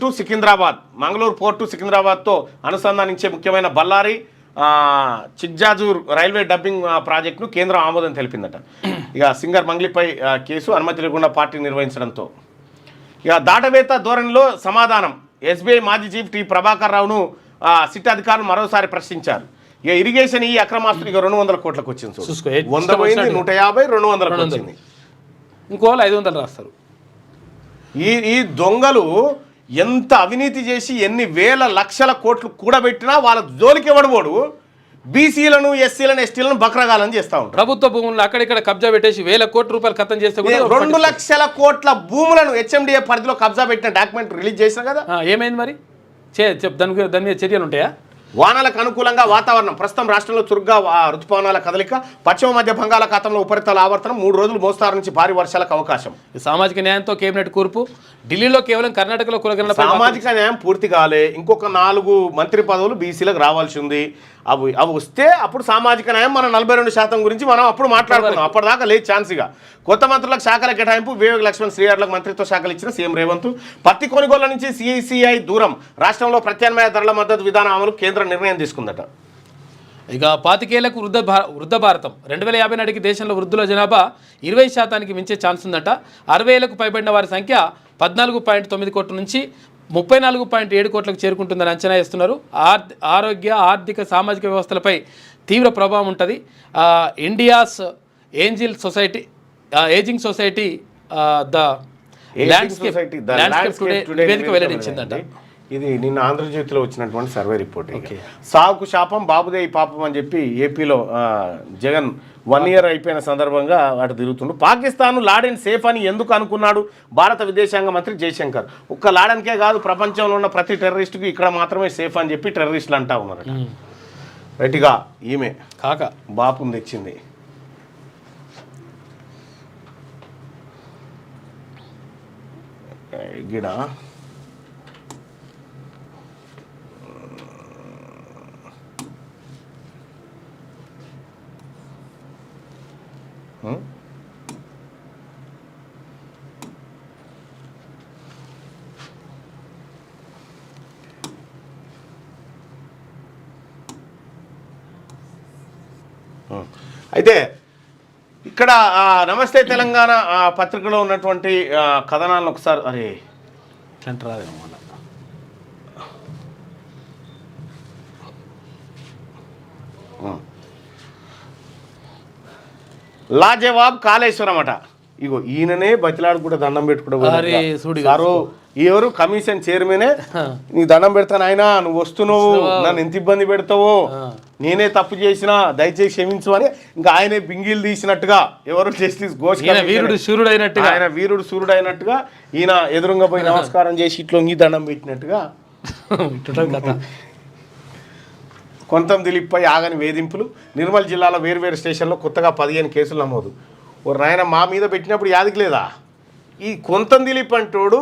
టు సికింద్రాబాద్తో అనుసంధానించే ముఖ్యమైన బళ్ళారి చిక్జాజూర్ రైల్వే డబ్బింగ్ ప్రాజెక్టును కేంద్రం ఆమోదం తెలిపిందట. ఇక సింగర్ మంగ్లీపై కేసు, అనుమతి లేకుండా పార్టీ నిర్వహించడంతో. ఇక దాటవేత ధోరణిలో సమాధానం. SBI మాజీ చీఫ్ T ప్రభాకర్ రావును సిట్ అధికారులు మరోసారి ప్రశ్నించారు. ఇక ఇరిగేషన్ ఈ అక్రమాస్తులు ఇక 200 కోట్లకు వచ్చింది. 100 పోయింది, 150, 200 వచ్చింది. ఇంకోళ్ళు 500 రాస్తారు. ఈ దొంగలు ఎంత అవినీతి చేసి ఎన్ని వేల లక్షల కోట్లు కూడబెట్టినా వాళ్ళ జోలికి ఎవడబోడు. బీసీలను, ఎస్సీలను, ఎస్టీలను బక్రగాలని చేస్తూ ఉంటారు. ప్రభుత్వ భూములను అక్కడిక్కడ కబ్జా పెట్టేసి వేల కోట్ల రూపాయలు ఖతం చేస్తే 2 లక్షల కోట్ల భూములను HMDA పరిధిలో కబ్జా పెట్టిన డాక్యుమెంట్ రిలీజ్ చేసిన కదా. ఏమైంది మరి? దాని మీద చర్యలు ఉంటాయా? వానలకు అనుకూలంగా వాతావరణం. ప్రస్తుతం రాష్ట్రంలో చురుగ్గా రుతుపవనాల కదలిక. పశ్చిమ మధ్య బంగాళాఖాతంలో ఉపరితల ఆవర్తనం. 3 రోజులు మోస్తారు నుంచి భారీ వర్షాలకు అవకాశం. సామాజిక న్యాయంతో కేబినెట్ కూర్పు. ఢిల్లీలో కేవలం కర్ణాటకలో కులగణన. సామాజిక న్యాయం పూర్తి కాలే. ఇంకొక 4 మంత్రి పదవులు బీసీలకు రావాల్సి ఉంది. అవి వస్తే అప్పుడు సామాజిక న్యాయం మనం 42% గురించి మనం అప్పుడు మాట్లాడుకున్నాం. అప్పటిదాకా లేదు ఛాన్స్గా. కొత్త మంత్రులకు శాఖల కేటాయింపు. వివేక్ లక్ష్మణ్ శ్రీహర్లకు మంత్రిత్వ శాఖలు ఇచ్చిన సీఎం రేవంత్. పత్తి కొనుగోళ్ల నుంచి CCI దూరం. రాష్ట్రంలో ప్రత్యామ్నాయ ధరల మద్దతు విధానం అమలు కేంద్రం నిర్ణయం తీసుకుందట. ఇక 25 ఏళ్లకు వృద్ధ భారతం. 2050 నాటికి దేశంలో వృద్ధుల జనాభా 20% మించే ఛాన్స్ ఉందట. 60 ఏళ్లకు పైబడిన వారి సంఖ్య 14.9 కోట్ల నుంచి 34.7 కోట్లకు చేరుకుంటుందని అంచనా వేస్తున్నారు. ఆరోగ్య, ఆర్థిక, సామాజిక వ్యవస్థలపై తీవ్ర ప్రభావం ఉంటుంది. India's ageing society the landscape today నివేదిక వెల్లడించిందంట. ఇది నిన్న ఆంధ్రజ్యోతిలో వచ్చినటువంటి సర్వే రిపోర్ట్. సాగుకు శాపం, బాబుదే ఈ పాపం అని చెప్పి ఏపీలో జగన్ 1 ఇయర్ అయిపోయిన సందర్భంగా అటు తిరుగుతుండు. పాకిస్తాన్ లాడెన్ సేఫ్ అని ఎందుకు అనుకున్నాడు భారత విదేశాంగ మంత్రి జయశంకర్. ఒక్క లాడెన్కే కాదు, ప్రపంచంలో ఉన్న ప్రతి టెర్రరిస్టుకు ఇక్కడ మాత్రమే సేఫ్ అని చెప్పి టెర్రరిస్టులు అంటా ఉన్నారు. రైట్గా ఈమె కాక బాపుని తెచ్చింది. గిడ అయితే ఇక్కడ నమస్తే తెలంగాణ పత్రికలో ఉన్నటువంటి కథనాలను ఒకసారి అరే రాదేమో లాజవాబ్ కాళేశ్వరం అట. ఇగో ఈయననే బతిలాడు కూడా దండం పెట్టుకుంటూ ఎవరు కమిషన్ చైర్మనే నీ దండం పెడతాను ఆయన నువ్వు వస్తున్నావు నన్ను ఎంత ఇబ్బంది పెడతావో నేనే తప్పు చేసినా దయచేసి క్షమించు అని ఇంకా ఆయనే బింగిల్ తీసినట్టుగా ఎవరు జస్టిస్ ఘోష్ వీరుడు శూరుడు అయినట్టుగా ఆయన వీరుడు సూర్యుడు అయినట్టుగా ఈయన ఎదురుగా పోయి నమస్కారం చేసి ఇట్లా ఈ దండం పెట్టినట్టుగా కథ. కొంతం దిలీప్పై ఆగని వేధింపులు. నిర్మల్ జిల్లాలో వేర్వేరు స్టేషన్లో కొత్తగా 15 కేసులు నమోదు. ఓ నాయన మా మీద పెట్టినప్పుడు యాదికి లేదా? ఈ కొంతం దిలీప్ అంటోడు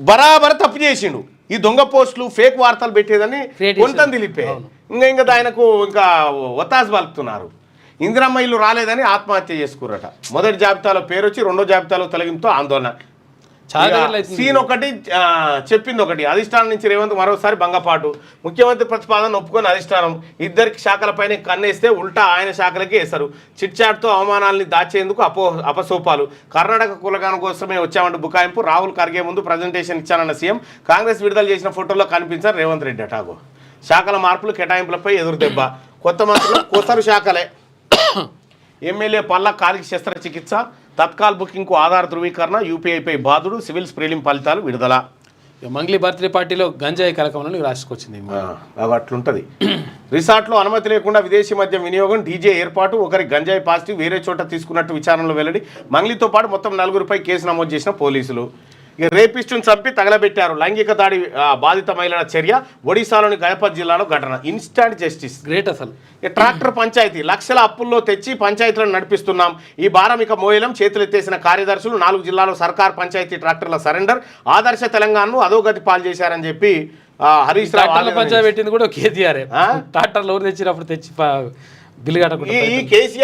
బరాబర్ తప్పు చేసిండు. ఈ దొంగ పోస్టులు ఫేక్ వార్తలు పెట్టేదని కొంతం దిలీపే ఇంకా ఆయనకు ఇంకా ఒత్తాసు పలుకుతున్నారు. ఇందిరమ్మ ఇల్లు రాలేదని ఆత్మహత్య చేసుకురట. మొదటి జాబితాలో పేరు వచ్చి రెండో జాబితాలో తొలగింపుతో ఆందోళన. సీన్ ఒకటి చెప్పింది ఒకటి. అధిష్టానం నుంచి రేవంత్ మరోసారి భంగపాటు. ముఖ్యమంత్రి ప్రతిపాదన ఒప్పుకొని అధిష్టానం ఇద్దరికి శాఖలపైన కన్నేస్తే ఉల్టా ఆయన శాఖలకి వేస్తారు. చిట్చాట్తో అవమానాల్ని దాచేందుకు అపసోపాలు. కర్ణాటక కులగానం కోసమే వచ్చామంటూ బుకాయింపు. రాహుల్ ఖర్గే ముందు ప్రజెంటేషన్ ఇచ్చానన్న సీఎం. కాంగ్రెస్ విడుదల చేసిన ఫోటోలో కనిపించారు రేవంత్ రెడ్డి అటాగో. శాఖల మార్పులు కేటాయింపులపై ఎదురు దెబ్బ. కొత్త మంత్రులు కొసరు శాఖలే. ఎమ్మెల్యే పల్లా కాలికి శస్త్రచికిత్స. తత్కాల్ బుకింగ్కు ఆధార్ ధృవీకరణ. యూపీఐపై బాధుడు. సివిల్స్ ప్రిలిమ్ ఫలితాలు విడుదల. మంగ్లీ బర్త్డే పార్టీలో గంజాయి కలకమని రాసుకొచ్చింది. అట్లుంటుంది. రిసార్ట్లో అనుమతి లేకుండా విదేశీ మద్యం వినియోగం. డీజే ఏర్పాటు. ఒకరి గంజాయి పాజిటివ్ వేరే చోట తీసుకున్నట్టు విచారణలో వెల్లడి. మంగ్లీతో పాటు మొత్తం 4గురిపై కేసు నమోదు చేసిన పోలీసులు. ఇక రేపిస్టును చంపి తగలబెట్టారు. లైంగిక దాడి బాధిత మహిళల చర్య. ఒడిశాలోని గజపత్ జిల్లాలో ఘటన. Instant justice. గ్రేట్ అసలు. ట్రాక్టర్ పంచాయతీ లక్షల అప్పుల్లో తెచ్చి పంచాయతీలను నడిపిస్తున్నాం. ఈ భారం ఇక మోయలం. చేతులెత్తేసిన కార్యదర్శులు. 4 జిల్లాలో సర్కార్ పంచాయతీ ట్రాక్టర్ల సరెండర్. ఆదర్శ తెలంగాణను అధోగతి పాలు చేశారని చెప్పి హరీష్ రావు పంచాయతీ పెట్టింది కూడా కేసీఆర్. ట్రాక్టర్లు ఎవరు తెచ్చినప్పుడు తెచ్చి బిల్లు కట్టకుండా ఈ కేసీఆర్